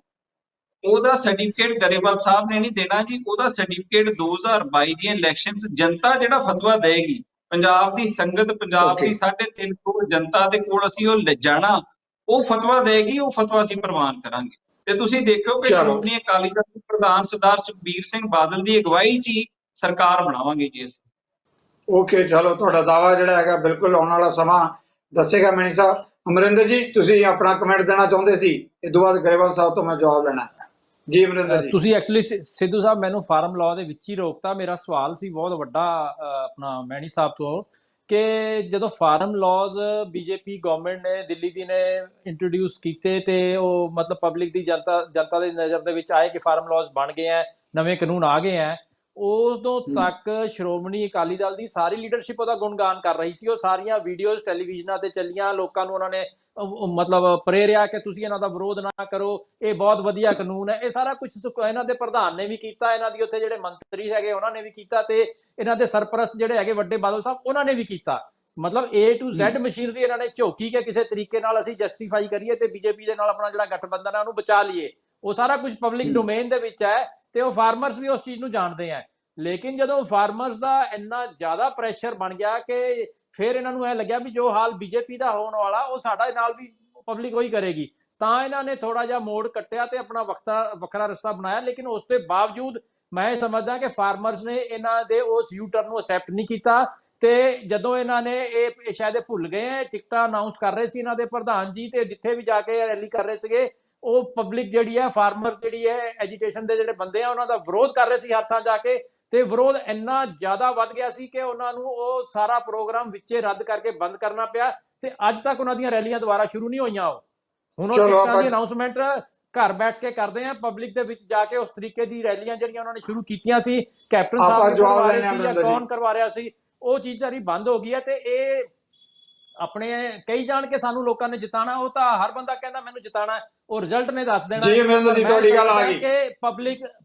ਉਹਦਾ ਸਰਟੀਫਿਕੇਟ ਗਰੇਵਾਲ ਸਾਹਿਬ ਨੇ ਨਹੀਂ ਦੇਣਾ ਜੀ। ਉਹਦਾ ਸਰਟੀਫਿਕੇਟ 2022 ਦੀਆਂ ਇਲੈਕਸ਼ਨਸ ਜਨਤਾ ਜਿਹੜਾ ਫਤਵਾ ਦੇਗੀ, ਪੰਜਾਬ ਦੀ ਸੰਗਤ, ਪੰਜਾਬ ਦੀ 3.5 ਕਰੋੜ ਜਨਤਾ ਦੇ ਕੋਲ ਅਸੀਂ ਉਹ ਲਿਜਾਣਾ, ਉਹ ਫਤਵਾ ਦੇਗੀ, ਉਹ ਫਤਵਾ ਅਸੀਂ ਪ੍ਰਵਾਨ ਕਰਾਂਗੇ। ਤੇ ਤੁਸੀਂ ਦੇਖੋ ਕਿ ਸ਼੍ਰੋਮਣੀ ਅਕਾਲੀ ਦਲ ਦੇ ਪ੍ਰਧਾਨ ਸਰਦਾਰ ਸੁਖਬੀਰ ਸਿੰਘ ਬਾਦਲ ਦੀ ਅਗਵਾਈ 'ਚ ਹੀ ਸਰਕਾਰ ਬਣਾਵਾਂਗੇ ਜੀ ਅਸੀਂ। ਓਕੇ, ਚਲੋ ਤੁਹਾਡਾ ਦਾਵਾ ਜਿਹੜਾ ਹੈਗਾ ਬਿਲਕੁਲ ਆਉਣ ਵਾਲਾ ਸਮਾਂ ਦੱਸੇਗਾ। ਮੈਣੀ ਸਾਹਿਬ, ਅਮਰਿੰਦਰ ਜੀ ਤੁਸੀਂ ਆਪਣਾ ਕਮੈਂਟ ਦੇਣਾ ਚਾਹੁੰਦੇ ਸੀ, ਇਸ ਤੋਂ ਬਾਅਦ ਗਰੇਵਾਲ ਸਾਹਿਬ ਤੋਂ ਮੈਂ ਜਵਾਬ ਲੈਣਾ ਜੀ। ਅਮਰਿੰਦਰ ਜੀ, ਤੁਸੀਂ ਐਕਚੁਅਲੀ ਸਿੱਧੂ ਸਾਹਿਬ ਮੈਨੂੰ ਫਾਰਮ ਲਾਅ ਦੇ ਵਿੱਚ ਹੀ ਰੋਕਤਾ। ਮੇਰਾ ਸਵਾਲ ਸੀ ਬਹੁਤ ਵੱਡਾ ਆਪਣਾ ਮੈਣੀ ਸਾਹਿਬ ਤੋਂ ਕਿ ਜਦੋਂ ਫਾਰਮ ਲਾਜ਼ ਬੀਜੇਪੀ ਗਵਰਨਮੈਂਟ ਨੇ ਦਿੱਲੀ ਦੀ ਨੇ ਇੰਟਰੋਡਿਊਸ ਕੀਤੇ ਤੇ ਉਹ ਮਤਲਬ ਪਬਲਿਕ ਦੀ ਜਨਤਾ ਦੇ ਨਜ਼ਰ ਦੇ ਵਿੱਚ ਆਏ ਕਿ ਫਾਰਮ ਲਾਜ਼ ਬਣ ਗਏ ਹੈ, ਨਵੇਂ ਕਾਨੂੰਨ ਆ ਗਏ ਹੈ, ਉਦੋਂ ਤੱਕ ਸ਼੍ਰੋਮਣੀ ਅਕਾਲੀ ਦਲ ਦੀ ਸਾਰੀ ਲੀਡਰਸ਼ਿਪ ਉਹਦਾ ਗੁਣਗਾਨ ਕਰ ਰਹੀ ਸੀ। ਉਹ ਸਾਰੀਆਂ ਵੀਡੀਓਜ਼ ਟੈਲੀਵਿਜ਼ਨਾਂ ਤੇ ਚੱਲੀਆਂ, ਲੋਕਾਂ ਨੂੰ ਉਹਨਾਂ ਨੇ ਮਤਲਬ ਪ੍ਰੇਰਿਆ ਕਿ ਤੁਸੀਂ ਇਹਨਾਂ ਦਾ ਵਿਰੋਧ ਨਾ ਕਰੋ, ਇਹ ਬਹੁਤ ਵਧੀਆ ਕਾਨੂੰਨ ਹੈ। ਇਹ ਸਾਰਾ ਕੁਝ ਇਹਨਾਂ ਦੇ ਪ੍ਰਧਾਨ ਨੇ ਵੀ ਕੀਤਾ, ਇਹਨਾਂ ਦੀ ਉੱਥੇ ਜਿਹੜੇ ਮੰਤਰੀ ਹੈਗੇ ਉਹਨਾਂ ਨੇ ਵੀ ਕੀਤਾ ਤੇ ਇਹਨਾਂ ਦੇ ਸਰਪ੍ਰਸਤ ਜਿਹੜੇ ਹੈਗੇ ਵੱਡੇ ਬਾਦਲ ਸਾਹਿਬ ਉਹਨਾਂ ਨੇ ਵੀ ਕੀਤਾ। ਮਤਲਬ A to Z ਮਸ਼ੀਨਰੀ ਇਹਨਾਂ ਨੇ ਝੋਕੀ ਕਿ ਕਿਸੇ ਤਰੀਕੇ ਨਾਲ ਅਸੀਂ ਜਸਟੀਫਾਈ ਕਰੀਏ ਤੇ ਬੀਜੇਪੀ ਦੇ ਨਾਲ ਆਪਣਾ ਜਿਹੜਾ ਗਠਬੰਧਨ ਹੈ ਉਹਨੂੰ ਬਚਾ ਲਈਏ। ਉਹ ਸਾਰਾ ਕੁਝ ਪਬਲਿਕ ਡੋਮੇਨ ਦੇ ਵਿੱਚ ਹੈ ਤੇ ਉਹ ਫਾਰਮਰਸ ਵੀ ਉਸ ਚੀਜ਼ ਨੂੰ ਜਾਣਦੇ ਹੈ। ਲੇਕਿਨ ਜਦੋਂ ਫਾਰਮਰਸ ਦਾ ਇੰਨਾ ਜ਼ਿਆਦਾ ਪ੍ਰੈਸ਼ਰ ਬਣ ਗਿਆ ਕਿ ਫਿਰ ਇਹਨਾਂ ਨੂੰ ਇਹ ਲੱਗਿਆ ਵੀ ਜੋ ਹਾਲ ਬੀਜੇਪੀ ਦਾ ਹੋਣ ਵਾਲਾ ਉਹ ਸਾਡਾ ਨਾਲ ਵੀ ਪਬਲਿਕ ਉਹੀ ਕਰੇਗੀ, ਤਾਂ ਇਹਨਾਂ ਨੇ ਥੋੜਾ ਜਿਹਾ ਮੋੜ ਕੱਟਿਆ ਤੇ ਆਪਣਾ ਵੱਖਰਾ ਰਸਤਾ ਬਣਾਇਆ। ਲੇਕਿਨ ਉਸ ਦੇ ਬਾਵਜੂਦ ਮੈਂ ਸਮਝਦਾ ਕਿ ਫਾਰਮਰਸ ਨੇ ਇਹਨਾਂ ਦੇ ਉਸ ਯੂ ਟਰਨ ਨੂੰ ਅਸੈਪਟ ਨਹੀਂ ਕੀਤਾ ਤੇ ਜਦੋਂ ਇਹਨਾਂ ਨੇ ਇਹ ਸ਼ਾਇਦ ਭੁੱਲ ਗਏ ਹੈ, ਟਿਕਟਾਂ ਅਨਾਉਂਸ ਕਰ ਰਹੇ ਸੀ ਇਹਨਾਂ ਦੇ ਪ੍ਰਧਾਨ ਜੀ ਤੇ ਜਿੱਥੇ ਵੀ ਜਾ ਕੇ ਰੈਲੀ ਕਰ ਰਹੇ ਸੀਗੇ ਉਹ ਪਬਲਿਕ ਜਿਹੜੀ ਹੈ, ਫਾਰਮਰ ਜਿਹੜੀ ਹੈ, ਐਜੀਟੇਸ਼ਨ ਦੇ ਜਿਹੜੇ ਬੰਦੇ ਆ ਉਹਨਾਂ ਦਾ ਵਿਰੋਧ ਕਰ ਰਹੇ ਸੀ ਹੱਥਾਂ ਜਾ ਕੇ ਤੇ ਵਿਰੋਧ ਇੰਨਾ ਜ਼ਿਆਦਾ ਵੱਧ ਗਿਆ ਸੀ ਕਿ ਉਹਨਾਂ ਨੂੰ ਉਹ ਸਾਰਾ ਪ੍ਰੋਗਰਾਮ ਵਿੱਚੇ ਰੱਦ ਕਰਕੇ ਬੰਦ ਕਰਨਾ ਪਿਆ ਤੇ ਅੱਜ ਤੱਕ ਉਹਨਾਂ ਦੀਆਂ ਰੈਲੀਆਂ ਦੁਬਾਰਾ ਸ਼ੁਰੂ ਨਹੀਂ ਹੋਈਆਂ। ਹੁਣ ਉਹ ਟਿਕਟਾਂ ਦੀ ਅਨਾਉਂਸਮੈਂਟ ਘਰ ਬੈਠ ਕੇ ਕਰਦੇ ਆ, ਪਬਲਿਕ ਦੇ ਵਿੱਚ ਜਾ ਕੇ ਉਸ ਤਰੀਕੇ ਦੀ ਰੈਲੀਆਂ ਜਿਹੜੀਆਂ ਉਹਨਾਂ ਨੇ ਸ਼ੁਰੂ ਕੀਤੀਆਂ ਸੀ, ਕੈਪਟਨ ਸਾਹਿਬ ਕਰਵਾ ਰਹੇ ਸੀ ਜਾਂ ਕੌਣ ਕਰਵਾ ਰਿਹਾ ਸੀ, ਉਹ ਚੀਜ਼ ਸਾਰੀ ਬੰਦ ਹੋ ਗਈ ਹੈ। ਤੇ ਇਹ ਆਪਣੇ ਕਈ ਜਾਣ ਕੇ ਸਾਨੂੰ ਲੋਕਾਂ ਨੇ ਜਿਤਾਣਾ, ਉਹ ਤਾਂ ਹਰ ਬੰਦਾ ਕਹਿੰਦਾ ਮੈਨੂੰ ਜਿਤਾਣਾ, ਉਹ ਰਿਜ਼ਲਟ ਨੇ ਦੱਸ ਦੇਣਾ ਜੀ। ਮੈਨੂੰ ਜੀ ਤੁਹਾਡੀ ਗੱਲ ਆ ਗਈ ਕਿ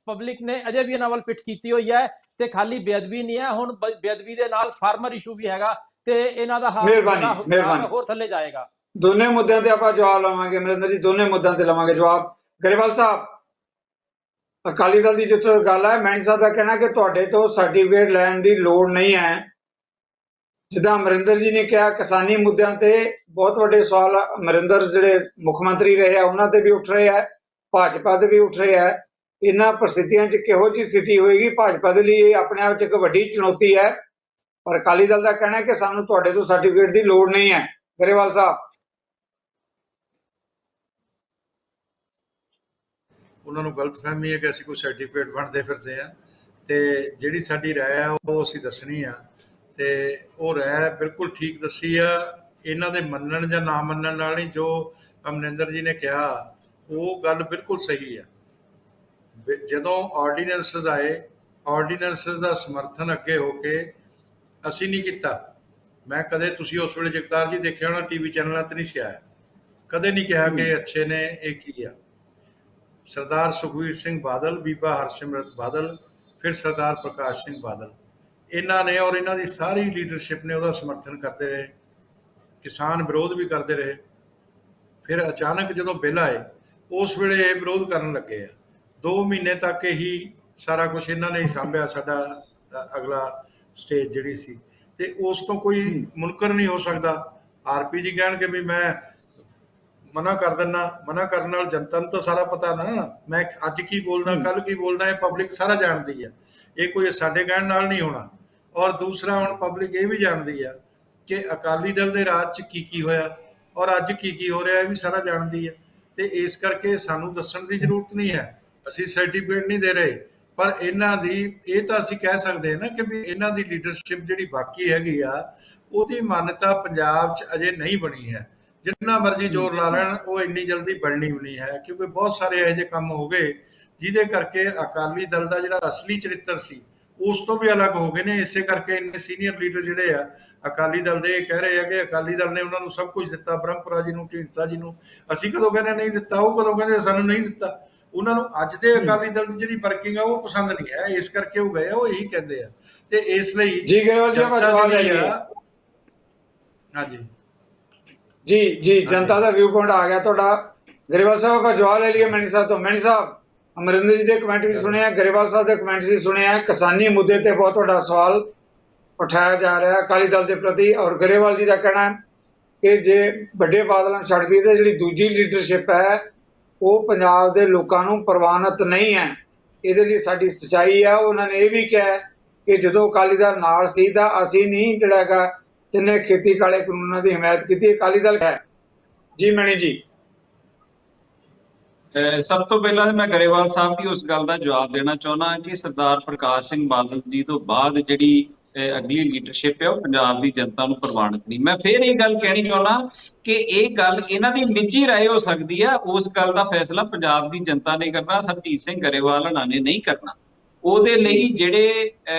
ਪਬਲਿਕ ਨੇ ਅਜੇ ਵੀ ਇਹਨਾਂ ਵੱਲ ਪਿੱਠ ਕੀਤੀ ਹੋਈ ਹੈ ਤੇ ਖਾਲੀ ਬੇਅਦਬੀ ਨਹੀਂ ਹੈ, ਹੁਣ ਬੇਅਦਬੀ ਦੇ ਨਾਲ ਫਾਰਮਰ ਇਸ਼ੂ ਵੀ ਹੈਗਾ ਤੇ ਇਹਨਾਂ ਦਾ ਹਾਲ ਹੋਰ ਥੱਲੇ ਜਾਏਗਾ। ਦੋਨੇ ਮੁੱਦਿਆਂ ਤੇ ਆਪਾਂ ਜਵਾਬ ਲਵਾਂਗੇ ਅਮਰਿੰਦਰ ਜੀ, ਦੋਨੇ ਮੁੱਦਿਆਂ ਤੇ ਲਵਾਂਗੇ ਜਵਾਬ। ਗਰੇਵਾਲ ਸਾਹਿਬ, ਅਕਾਲੀ ਦਲ ਦੀ ਜਿੱਥੋਂ ਤੱਕ ਗੱਲ ਹੈ, ਮੈਣੀ ਸਾਹਿਬ ਦਾ ਕਹਿਣਾ ਕਿ ਤੁਹਾਡੇ ਤੋਂ ਸਰਟੀਫਿਕੇਟ ਲੈਣ ਦੀ ਲੋੜ ਨਹੀਂ ਹੈ। ਜਿੱਦਾਂ ਅਮਰਿੰਦਰ ਜੀ ਨੇ ਕਿਹਾ, ਕਿਸਾਨੀ ਮੁੱਦਿਆਂ ਤੇ ਬਹੁਤ ਵੱਡੇ ਸਵਾਲ ਅਮਰਿੰਦਰ ਜਿਹੜੇ ਮੁੱਖ ਮੰਤਰੀ ਰਹੇ ਆ ਉਹਨਾਂ ਤੇ ਵੀ ਉੱਠ ਰਹੇ ਆ, ਭਾਜਪਾ ਤੇ ਵੀ ਉੱਠ ਰਹੇ ਆ। ਇਹਨਾਂ ਪ੍ਰਸਥਿਤੀਆਂ 'ਚ ਕਿਹੋ ਜਿਹੀ ਸਥਿਤੀ ਹੋਏਗੀ, ਭਾਜਪਾ ਦੇ ਲਈ ਇਹ ਆਪਣੇ ਆਪ 'ਚ ਇੱਕ ਵੱਡੀ ਚੁਣੌਤੀ ਹੈ। ਪਰ ਅਕਾਲੀ ਦਲ ਦਾ ਕਹਿਣਾ ਹੈ ਕਿ ਸਾਨੂੰ ਤੁਹਾਡੇ ਤੋਂ ਸਰਟੀਫਿਕੇਟ ਦੀ ਲੋੜ ਨਹੀਂ ਹੈ। ਗਰੇਵਾਲ ਸਾਹਿਬ, ਉਹਨਾਂ ਨੂੰ ਗਲਤਫਹਿਮੀ ਹੈ ਕਿ ਅਸੀਂ ਕੋਈ ਸਰਟੀਫਿਕੇਟ ਬਣਦੇ ਫਿਰਦੇ ਆ, ਤੇ ਜਿਹੜੀ ਸਾਡੀ ਰਾਏ ਆ ਉਹ ਅਸੀਂ ਦੱਸਣੀ ਆ, ਤੇ ਉਹ ਰਾਏ ਬਿਲਕੁਲ ਠੀਕ ਦੱਸੀ ਆ। ਇਹਨਾਂ ਦੇ ਮੰਨਣ ਜਾਂ ਨਾ ਮੰਨਣ ਨਾਲ ਨਹੀਂ, ਜੋ ਅਮਰਿੰਦਰ ਜੀ ਨੇ ਕਿਹਾ ਉਹ ਗੱਲ ਬਿਲਕੁਲ ਸਹੀ ਆ। ਜਦੋਂ ਆਰਡੀਨੈਂਸਸ ਆਏ, ਆਰਡੀਨੈਂਸਸ ਦਾ ਸਮਰਥਨ ਅੱਗੇ ਹੋ ਕੇ ਅਸੀਂ ਨਹੀਂ ਕੀਤਾ। ਮੈਂ ਕਦੇ, ਤੁਸੀਂ ਉਸ ਵੇਲੇ ਜਗਤਾਰ ਜੀ ਦੇਖਿਆ ਹੋਣਾ ਟੀਵੀ ਚੈਨਲਾਂ 'ਤੇ ਨਹੀਂ ਸੀ ਆਇਆ, ਕਦੇ ਨਹੀਂ ਕਿਹਾ ਕਿ ਅੱਛੇ ਨੇ ਇਹ ਕੀ ਆ। ਸਰਦਾਰ ਸੁਖਬੀਰ ਸਿੰਘ ਬਾਦਲ, ਬੀਬਾ ਹਰਸਿਮਰਤ ਬਾਦਲ, ਫਿਰ ਸਰਦਾਰ ਪ੍ਰਕਾਸ਼ ਸਿੰਘ ਬਾਦਲ, ਇਹਨਾਂ ਨੇ ਔਰ ਇਹਨਾਂ ਦੀ ਸਾਰੀ ਲੀਡਰਸ਼ਿਪ ਨੇ ਉਹਦਾ ਸਮਰਥਨ ਕਰਦੇ ਰਹੇ, ਕਿਸਾਨ ਵਿਰੋਧ ਵੀ ਕਰਦੇ ਰਹੇ। ਫਿਰ ਅਚਾਨਕ ਜਦੋਂ ਬਿੱਲ ਆਏ ਉਸ ਵੇਲੇ ਇਹ ਵਿਰੋਧ ਕਰਨ ਲੱਗੇ ਆ। 2 ਮਹੀਨੇ ਤੱਕ ਹੀ ਸਾਰਾ ਕੁਝ ਇਹਨਾਂ ਨੇ ਹੀ ਸਾਂਭਿਆ, ਸਾਡਾ ਅਗਲਾ ਸਟੇਜ ਜਿਹੜੀ ਸੀ, ਤੇ ਉਸ ਤੋਂ ਕੋਈ ਮੁਨਕਰ ਨਹੀਂ ਹੋ ਸਕਦਾ। ਆਰਪੀ ਜੀ ਕਹਿਣਗੇ ਵੀ ਮੈਂ ਮਨਾ ਕਰ ਦਿੰਦਾ, ਮਨਾ ਕਰਨ ਨਾਲ ਜਨਤਾ ਨੂੰ ਤਾਂ ਸਾਰਾ ਪਤਾ ਨਾ, ਮੈਂ ਅੱਜ ਕੀ ਬੋਲਦਾ ਕੱਲ ਕੀ ਬੋਲਦਾ, ਇਹ ਪਬਲਿਕ ਸਾਰਾ ਜਾਣਦੀ ਆ, ਇਹ ਕੋਈ ਸਾਡੇ ਕਹਿਣ ਨਾਲ ਨਹੀਂ ਹੋਣਾ। ਔਰ ਦੂਸਰਾ, ਹੁਣ ਪਬਲਿਕ ਇਹ ਵੀ ਜਾਣਦੀ ਆ ਕਿ ਅਕਾਲੀ ਦਲ ਦੇ ਰਾਜ 'ਚ ਕੀ ਕੀ ਹੋਇਆ ਔਰ ਅੱਜ ਕੀ ਕੀ ਹੋ ਰਿਹਾ, ਇਹ ਵੀ ਸਾਰਾ ਜਾਣਦੀ ਆ। ਤੇ ਇਸ ਕਰਕੇ ਸਾਨੂੰ ਦੱਸਣ ਦੀ ਜ਼ਰੂਰਤ ਨਹੀਂ ਹੈ, ਅਸੀਂ ਸਰਟੀਫਿਕੇਟ ਨਹੀਂ ਦੇ ਰਹੇ। ਪਰ ਇਹਨਾਂ ਦੀ ਇਹ ਤਾਂ ਅਸੀਂ ਕਹਿ ਸਕਦੇ ਹਾਂ ਨਾ ਕਿ ਵੀ ਇਹਨਾਂ ਦੀ ਲੀਡਰਸ਼ਿਪ ਜਿਹੜੀ ਬਾਕੀ ਹੈਗੀ ਆ, ਉਹਦੀ ਮਾਨਤਾ ਪੰਜਾਬ 'ਚ ਅਜੇ ਨਹੀਂ ਬਣੀ ਹੈ। ਜਿੰਨਾ ਮਰਜ਼ੀ ਜ਼ੋਰ ਲਾ ਲੈਣ, ਉਹ ਇੰਨੀ ਜਲਦੀ ਬਣਨੀ ਵੀ ਨਹੀਂ ਹੈ, ਕਿਉਂਕਿ ਬਹੁਤ ਸਾਰੇ ਇਹੋ ਜਿਹੇ ਕੰਮ ਹੋ ਗਏ ਜਿਹਦੇ ਕਰਕੇ ਅਕਾਲੀ ਦਲ ਦਾ ਜਿਹੜਾ ਅਸਲੀ ਚਰਿੱਤਰ ਸੀ ਉਸ ਤੋਂ ਵੀ ਅਲੱਗ ਹੋ ਗਏ ਨੇ। ਇਸੇ ਕਰਕੇ ਇੰਨੇ ਸੀਨੀਅਰ ਲੀਡਰ ਜਿਹੜੇ ਆ ਅਕਾਲੀ ਦਲ ਦੇ, ਇਹ ਕਹਿ ਰਹੇ ਆ ਕਿ ਅਕਾਲੀ ਦਲ ਨੇ ਉਹਨਾਂ ਨੂੰ ਸਭ ਕੁਝ ਦਿੱਤਾ, ਬ੍ਰਹਮਪੁਰਾ ਜੀ ਨੂੰ, ਢੀਂਡਸਾ ਜੀ ਨੂੰ। ਅਸੀਂ ਕਦੋਂ ਕਹਿੰਦੇ ਨਹੀਂ ਦਿੱਤਾ, ਉਹ ਕਦੋਂ ਕਹਿੰਦੇ ਸਾਨੂੰ ਨਹੀਂ ਦਿੱਤਾ। ਉਹਨਾਂ ਨੂੰ ਅੱਜ ਦੇ ਅਕਾਲੀ ਦਲ ਦੀ ਜਿਹੜੀ ਵਰਕਿੰਗ ਆ ਉਹ ਪਸੰਦ ਨਹੀਂ ਹੈ, ਇਸ ਕਰਕੇ ਉਹ ਗਏ, ਉਹ ਇਹੀ ਕਹਿੰਦੇ ਆ। ਤੇ ਇਸ ਲਈ ਜੀ ਗਰੇਵਾਲ ਜੀ, ਆਪਾਂ ਜਵਾਬ ਲੈ ਲਈਏ। ਹਾਂਜੀ ਜੀ, ਜਨਤਾ ਦਾ ਵਿਊ ਪੁਆਇੰਟ ਆ ਗਿਆ ਤੁਹਾਡਾ। ਗਰੇਵਾਲ ਸਾਹਿਬ, ਆਪਾਂ ਜਵਾਬ ਲੈ ਲਈਏ ਮੈਣੀ ਸਾਹਿਬ ਤੋਂ। ਮੈਣੀ ਸਾਹਿਬ, ਅਮਰਿੰਦਰ ਜੀ ਦੇ ਕਮੈਂਟ ਵੀ ਸੁਣਿਆ, ਗਰੇਵਾਲ ਸਾਹਿਬ ਦੇ ਕਮੈਂਟ ਵੀ ਸੁਣਿਆ। ਕਿਸਾਨੀ ਮੁੱਦੇ ਤੇ ਬਹੁਤ ਵੱਡਾ ਸਵਾਲ ਉਠਾਇਆ ਜਾ ਰਿਹਾ ਅਕਾਲੀ ਦਲ ਦੇ ਪ੍ਰਤੀ, ਔਰ ਗਰੇਵਾਲ ਜੀ ਦਾ ਕਹਿਣਾ ਕਿ ਜੇ ਵੱਡੇ ਬਾਦਲਾਂ ਛੱਡ ਦਈਏ ਤੇ ਜਿਹੜੀ ਦੂਜੀ ਲੀਡਰਸ਼ਿਪ ਹੈ ਉਹ ਪੰਜਾਬ ਦੇ ਲੋਕਾਂ ਨੂੰ ਪ੍ਰਵਾਨਿਤ ਨਹੀਂ ਹੈ। ਇਹਦੇ ਲਈ ਸਾਡੀ ਸੱਚਾਈ ਆ। ਉਹਨਾਂ ਨੇ ਇਹ ਵੀ ਕਿਹਾ ਕਿ ਜਦੋਂ ਅਕਾਲੀ ਦਲ ਨਾਲ ਸੀ ਤਾਂ ਅਸੀਂ ਨਹੀਂ ਜਿਹੜਾ ਹੈਗਾ ਤਿੰਨੇ ਖੇਤੀ ਕਾਲੇ ਕਾਨੂੰਨਾਂ ਦੀ ਹਮਾਇਤ ਕੀਤੀ, ਅਕਾਲੀ ਦਲ ਹੈ। ਜੀ ਮੈਣੀ ਜੀ, ਸਭ ਤੋਂ ਪਹਿਲਾਂ ਮੈਂ ਗਰੇਵਾਲ ਸਾਹਿਬ ਦੀ ਉਸ ਗੱਲ ਦਾ ਜਵਾਬ ਦੇਣਾ ਚਾਹੁੰਦਾ ਕਿ ਸਰਦਾਰ ਪ੍ਰਕਾਸ਼ ਸਿੰਘ ਬਾਦਲ ਜੀ ਤੋਂ ਬਾਅਦ ਜਿਹੜੀ ਅਗਲੀ ਲੀਡਰਸ਼ਿਪ ਹੈ ਉਹ ਪੰਜਾਬ ਦੀ ਜਨਤਾ ਨੂੰ ਪ੍ਰਵਾਨਿਤ ਨਹੀਂ। ਮੈਂ ਫਿਰ ਇਹ ਗੱਲ ਕਹਿਣੀ ਚਾਹੁੰਦਾ ਕਿ ਇਹ ਗੱਲ ਇਹਨਾਂ ਦੀ ਨਿੱਜੀ ਰਾਏ ਹੋ ਸਕਦੀ ਹੈ, ਉਸ ਗੱਲ ਦਾ ਫੈਸਲਾ ਪੰਜਾਬ ਦੀ ਜਨਤਾ ਨੇ ਕਰਨਾ, ਹਰਜੀਤ ਸਿੰਘ ਗਰੇਵਾਲ ਹੋਣਾ ਨੇ ਨਹੀਂ ਕਰਨਾ। ਉਹਦੇ ਲਈ ਜਿਹੜੇ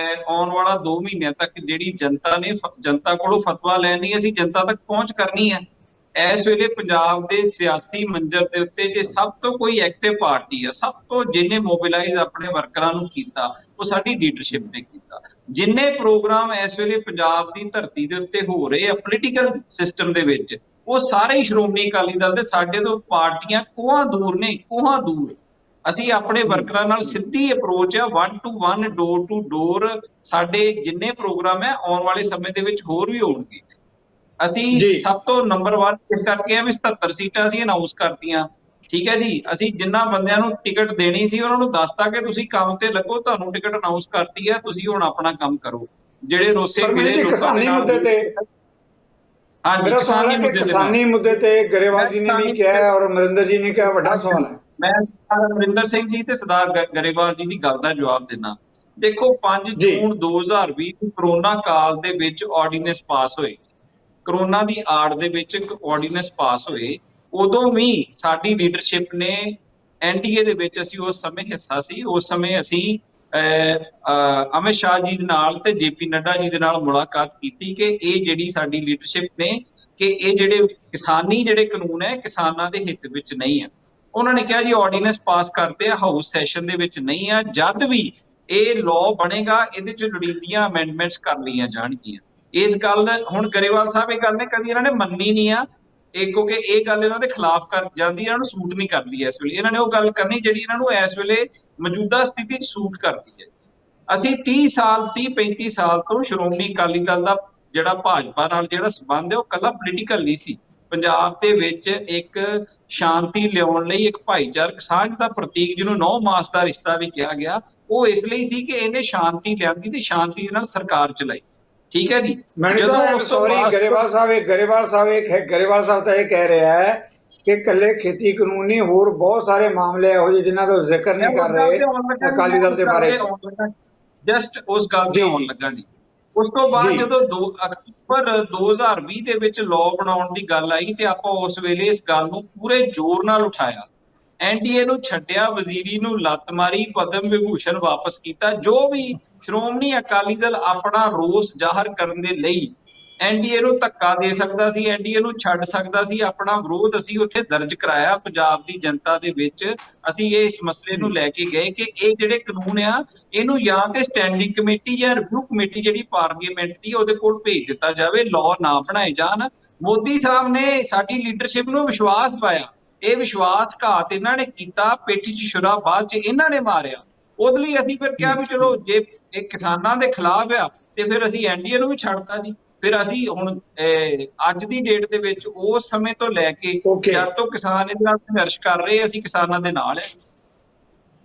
ਆਉਣ ਵਾਲਾ 2 ਮਹੀਨਿਆਂ ਤੱਕ ਜਿਹੜੀ ਜਨਤਾ ਕੋਲੋਂ ਫਤਵਾ ਲੈਣੀ, ਅਸੀਂ ਜਨਤਾ ਤੱਕ ਪਹੁੰਚ ਕਰਨੀ ਹੈ। ਇਸ ਵੇਲੇ ਪੰਜਾਬ ਦੇ ਸਿਆਸੀ ਮੰਜ਼ਰ ਦੇ ਉੱਤੇ ਜੇ ਸਭ ਤੋਂ ਕੋਈ ਐਕਟਿਵ ਪਾਰਟੀ ਹੈ, ਸਭ ਤੋਂ ਜਿਹਨੇ ਮੋਬਿਲਾਈਜ਼ ਆਪਣੇ ਵਰਕਰਾਂ ਨੂੰ ਕੀਤਾ, ਉਹ ਸਾਡੀ ਲੀਡਰਸ਼ਿਪ ਨੇ ਕੀਤਾ। ਜਿੰਨੇ ਪ੍ਰੋਗਰਾਮ ਇਸ ਵੇਲੇ ਪੰਜਾਬ ਦੀ ਧਰਤੀ ਦੇ ਉੱਤੇ ਹੋ ਰਹੇ ਆ ਪੋਲੀਟੀਕਲ ਸਿਸਟਮ ਦੇ ਵਿੱਚ, ਉਹ ਸਾਰੇ ਹੀ ਸ਼੍ਰੋਮਣੀ ਅਕਾਲੀ ਦਲ ਦੇ, ਸਾਡੇ ਤੋਂ ਪਾਰਟੀਆਂ ਕੋਹਾਂ ਦੂਰ ਨੇ, ਕੋਹਾਂ ਦੂਰ। ਅਸੀਂ ਆਪਣੇ ਵਰਕਰਾਂ ਨਾਲ ਸਿੱਧੀ ਅਪਰੋਚ ਆ, 1 to 1, ਡੋਰ ਟੂ ਡੋਰ। ਸਾਡੇ ਜਿੰਨੇ ਪ੍ਰੋਗਰਾਮ ਹੈ ਆਉਣ ਵਾਲੇ ਸਮੇਂ ਦੇ ਵਿੱਚ ਹੋਰ ਵੀ ਹੋਣਗੇ। ਅਸੀਂ ਸਭ ਤੋਂ ਨੰਬਰ 1 ਇਸ ਕਰਕੇ ਆ ਵੀ 77 ਸੀਟਾਂ ਅਸੀਂ ਅਨਾਉਂਸ ਕਰਤੀਆਂ, ਠੀਕ ਹੈ ਜੀ। ਅਸੀਂ ਜਿੰਨਾ ਬੰਦਿਆਂ ਨੂੰ ਟਿਕਟ ਦੇਣੀ ਸੀ ਉਹਨਾਂ ਨੂੰ ਦੱਸਤਾ ਕਿ ਤੁਸੀਂ ਕੰਮ ਤੇ ਲੱਗੋ, ਤੁਹਾਨੂੰ ਟਿਕਟ ਅਨਾਉਂਸ ਕਰਤੀ ਹੈ, ਤੁਸੀਂ ਹੁਣ ਆਪਣਾ ਕੰਮ ਕਰੋ। ਜਿਹੜੇ ਰੋਸੇ ਕਿਹੜੇ ਲੋਕਾਂ ਦੇ ਨਾਲ, ਕਿਸਾਨੀ ਮੁੱਦੇ ਤੇ ਗਰੇਵਾਲ ਜੀ ਨੇ ਵੀ ਕਿਹਾ ਔਰ ਅਮਰਿੰਦਰ ਜੀ ਨੇ ਕਿਹਾ, ਵੱਡਾ ਸਵਾਲ ਹੈ। ਮੈਂ ਅਮਰਿੰਦਰ ਸਿੰਘ ਜੀ ਤੇ ਸਰਦਾਰ ਗਰੇਵਾਲ ਜੀ ਦੀ ਗੱਲ ਦਾ ਜਵਾਬ ਦੇਣਾ। ਦੇਖੋ 5 ਜੂਨ 2020 ਕਰੋਨਾ ਕਾਲ ਦੇ ਵਿੱਚ ਆਰਡੀਨੈਂਸ ਪਾਸ ਹੋਏ, ਕਰੋਨਾ ਦੀ ਆੜ ਦੇ ਵਿੱਚ ਇੱਕ ਆਰਡੀਨੈਂਸ ਪਾਸ ਹੋਏ। ਉਦੋਂ ਵੀ ਸਾਡੀ ਲੀਡਰਸ਼ਿਪ ਨੇ ਐਨਡੀਏ ਦੇ ਵਿੱਚ, ਅਸੀਂ ਉਸ ਸਮੇਂ ਹਿੱਸਾ ਸੀ, ਉਸ ਸਮੇਂ ਅਸੀਂ ਅਮਿਤ ਸ਼ਾਹ ਜੀ ਦੇ ਨਾਲ ਤੇ ਜੇਪੀ ਨੱਡਾ ਜੀ ਦੇ ਨਾਲ ਮੁਲਾਕਾਤ ਕੀਤੀ ਕਿ ਇਹ ਜਿਹੜੀ ਸਾਡੀ ਲੀਡਰਸ਼ਿਪ ਨੇ ਕਿ ਇਹ ਜਿਹੜੇ ਕਿਸਾਨੀ ਜਿਹੜੇ ਕਾਨੂੰਨ ਹੈ ਕਿਸਾਨਾਂ ਦੇ ਹਿੱਤ ਵਿੱਚ ਨਹੀਂ ਹੈ। ਉਹਨਾਂ ਨੇ ਕਿਹਾ ਜੀ ਆਰਡੀਨੈਂਸ ਪਾਸ ਕਰਦੇ ਆ, ਹਾਊਸ ਸੈਸ਼ਨ ਦੇ ਵਿੱਚ ਨਹੀਂ ਆ, ਜਦ ਵੀ ਇਹ ਲਾਅ ਬਣੇਗਾ ਇਹਦੇ ਚ ਲੋੜੀਂਦੀਆਂ ਅਮੈਂਡਮੈਂਟਸ ਕਰ ਲਈਆਂ ਜਾਣਗੀਆਂ। ਇਸ ਗੱਲ ਹੁਣ ਗਰੇਵਾਲ ਸਾਹਿਬ ਇਹ ਗੱਲ ਨੇ ਕਦੀ ਇਹਨਾਂ ਨੇ ਮੰਨੀ ਨਹੀਂ ਆ। ਇਹ ਕਿਉਂਕਿ ਇਹ ਗੱਲ ਇਹਨਾਂ ਦੇ ਖਿਲਾਫ ਕਰ ਜਾਂਦੀ, ਇਹਨਾਂ ਨੂੰ ਸੂਟ ਨਹੀਂ ਕਰਦੀ ਇਸ ਵੇਲੇ। ਇਹਨਾਂ ਨੇ ਉਹ ਗੱਲ ਕਰਨੀ ਜਿਹੜੀ ਇਹਨਾਂ ਨੂੰ ਇਸ ਵੇਲੇ ਮੌਜੂਦਾ ਸਥਿਤੀ 'ਚ ਸੂਟ ਕਰਦੀ ਹੈ। ਅਸੀਂ 30-35 ਸਾਲ ਤੋਂ ਸ਼੍ਰੋਮਣੀ ਅਕਾਲੀ ਦਲ ਦਾ ਜਿਹੜਾ ਭਾਜਪਾ ਨਾਲ ਜਿਹੜਾ ਸੰਬੰਧ ਹੈ ਉਹ ਕੱਲਾ ਪੋਲੀਟੀਕਲ ਨਹੀਂ ਸੀ। ਪੰਜਾਬ ਦੇ ਵਿੱਚ ਇੱਕ ਸ਼ਾਂਤੀ ਲਿਆਉਣ ਲਈ, ਇੱਕ ਭਾਈਚਾਰਕ ਸਾਂਝ ਦਾ ਪ੍ਰਤੀਕ ਜਿਹਨੂੰ 9 ਮਾਸ ਦਾ ਰਿਸ਼ਤਾ ਵੀ ਕਿਹਾ ਗਿਆ, ਉਹ ਇਸ ਲਈ ਸੀ ਕਿ ਇਹਨੇ ਸ਼ਾਂਤੀ ਲਿਆਂਦੀ ਤੇ ਸ਼ਾਂਤੀ ਦੇ ਨਾਲ ਸਰਕਾਰ ਚਲਾਈ। ਠੀਕ ਹੈ ਜੀ। ਜਦੋਂ ਉਸ ਤੋਂ ਬਾਅਦ ਗਰੇਵਾਲ ਸਾਹਿਬ ਤਾਂ ਇਹ ਕਹਿ ਰਿਹਾ ਹੈ ਕਿ ਇਕੱਲੇ ਖੇਤੀ ਕਾਨੂੰਨੀ ਹੋਰ ਬਹੁਤ ਸਾਰੇ ਮਾਮਲੇ ਇਹੋ ਜਿਹੇ ਜਿਨ੍ਹਾਂ ਦਾ ਜ਼ਿਕਰ ਨਹੀਂ ਕਰ ਰਹੇ ਅਕਾਲੀ ਦਲ ਦੇ ਬਾਰੇ। ਜਸਟ ਉਸ ਗੱਲ ਤੇ ਆਉਣ ਲੱਗਾ ਜੀ। ਉਸ ਤੋਂ ਬਾਅਦ ਜਦੋਂ 2 ਅਕਤੂਬਰ 2020 ਦੇ ਵਿੱਚ ਲਾਅ ਬਣਾਉਣ ਦੀ ਗੱਲ ਆਈ ਤੇ ਆਪਾਂ ਉਸ ਵੇਲੇ ਇਸ ਗੱਲ ਨੂੰ ਪੂਰੇ ਜ਼ੋਰ ਨਾਲ ਉਠਾਇਆ। ਐਨਡੀਏ ਨੂੰ ਛੱਡਿਆ, ਵਜ਼ੀਰੀ ਨੂੰ ਲੱਤ ਮਾਰੀ, ਪਦਮ ਵਿਭੂਸ਼ਣ ਵਾਪਸ ਕੀਤਾ। ਜੋ ਵੀ ਸ਼੍ਰੋਮਣੀ ਅਕਾਲੀ ਦਲ ਆਪਣਾ ਰੋਸ ਜ਼ਾਹਰ ਕਰਨ ਦੇ ਲਈ ਐਨਡੀਏ ਨੂੰ ਧੱਕਾ ਦੇ ਸਕਦਾ ਸੀ, ਐਨਡੀਏ ਨੂੰ ਛੱਡ ਸਕਦਾ ਸੀ, ਆਪਣਾ ਵਿਰੋਧ ਅਸੀਂ ਉੱਥੇ ਦਰਜ ਕਰਾਇਆ। ਪੰਜਾਬ ਦੀ ਜਨਤਾ ਦੇ ਵਿੱਚ ਅਸੀਂ ਇਸ ਮਸਲੇ ਨੂੰ ਲੈ ਕੇ ਗਏ ਕਿ ਇਹ ਜਿਹੜੇ ਕਾਨੂੰਨ ਆ ਇਹਨੂੰ ਜਾਂ ਤੇ ਸਟੈਂਡਿੰਗ ਕਮੇਟੀ ਜਾਂ ਰਿਵਿਊ ਕਮੇਟੀ ਜਿਹੜੀ ਪਾਰਲੀਮੈਂਟ ਦੀ ਉਹਦੇ ਕੋਲ ਭੇਜ ਦਿੱਤਾ ਜਾਵੇ, ਲਾਅ ਨਾ ਬਣਾਏ ਜਾਣ। ਮੋਦੀ ਸਾਹਿਬ ਨੇ ਸਾਡੀ ਲੀਡਰਸ਼ਿਪ ਨੂੰ ਵਿਸ਼ਵਾਸ ਦਿਵਾਇਆ, ਇਹ ਵਿਸ਼ਵਾਸਘਾਤ ਇਹਨਾਂ ਨੇ ਕੀਤਾ, ਪਿੱਠ 'ਚ ਛੁਰਾ ਬਾਅਦ 'ਚ ਇਹਨਾਂ ਨੇ ਮਾਰਿਆ। ਉਹਦੇ ਲਈ ਅਸੀਂ ਫਿਰ ਕਿਹਾ ਵੀ ਚਲੋ ਜੇ ਇਹ ਕਿਸਾਨਾਂ ਦੇ ਖਿਲਾਫ ਆ ਤੇ ਫਿਰ ਅਸੀਂ ਐਨਡੀਏ ਨੂੰ ਵੀ ਛੱਡਤਾ ਜੀ। ਫਿਰ ਅਸੀਂ ਹੁਣ ਅੱਜ ਦੀ ਡੇਟ ਦੇ ਵਿੱਚ ਉਸ ਸਮੇਂ ਤੋਂ ਲੈ ਕੇ ਜਦ ਤੋਂ ਕਿਸਾਨ ਇਹਦੇ ਨਾਲ ਸੰਘਰਸ਼ ਕਰ ਰਹੇ, ਅਸੀਂ ਕਿਸਾਨਾਂ ਦੇ ਨਾਲ ਹੈ।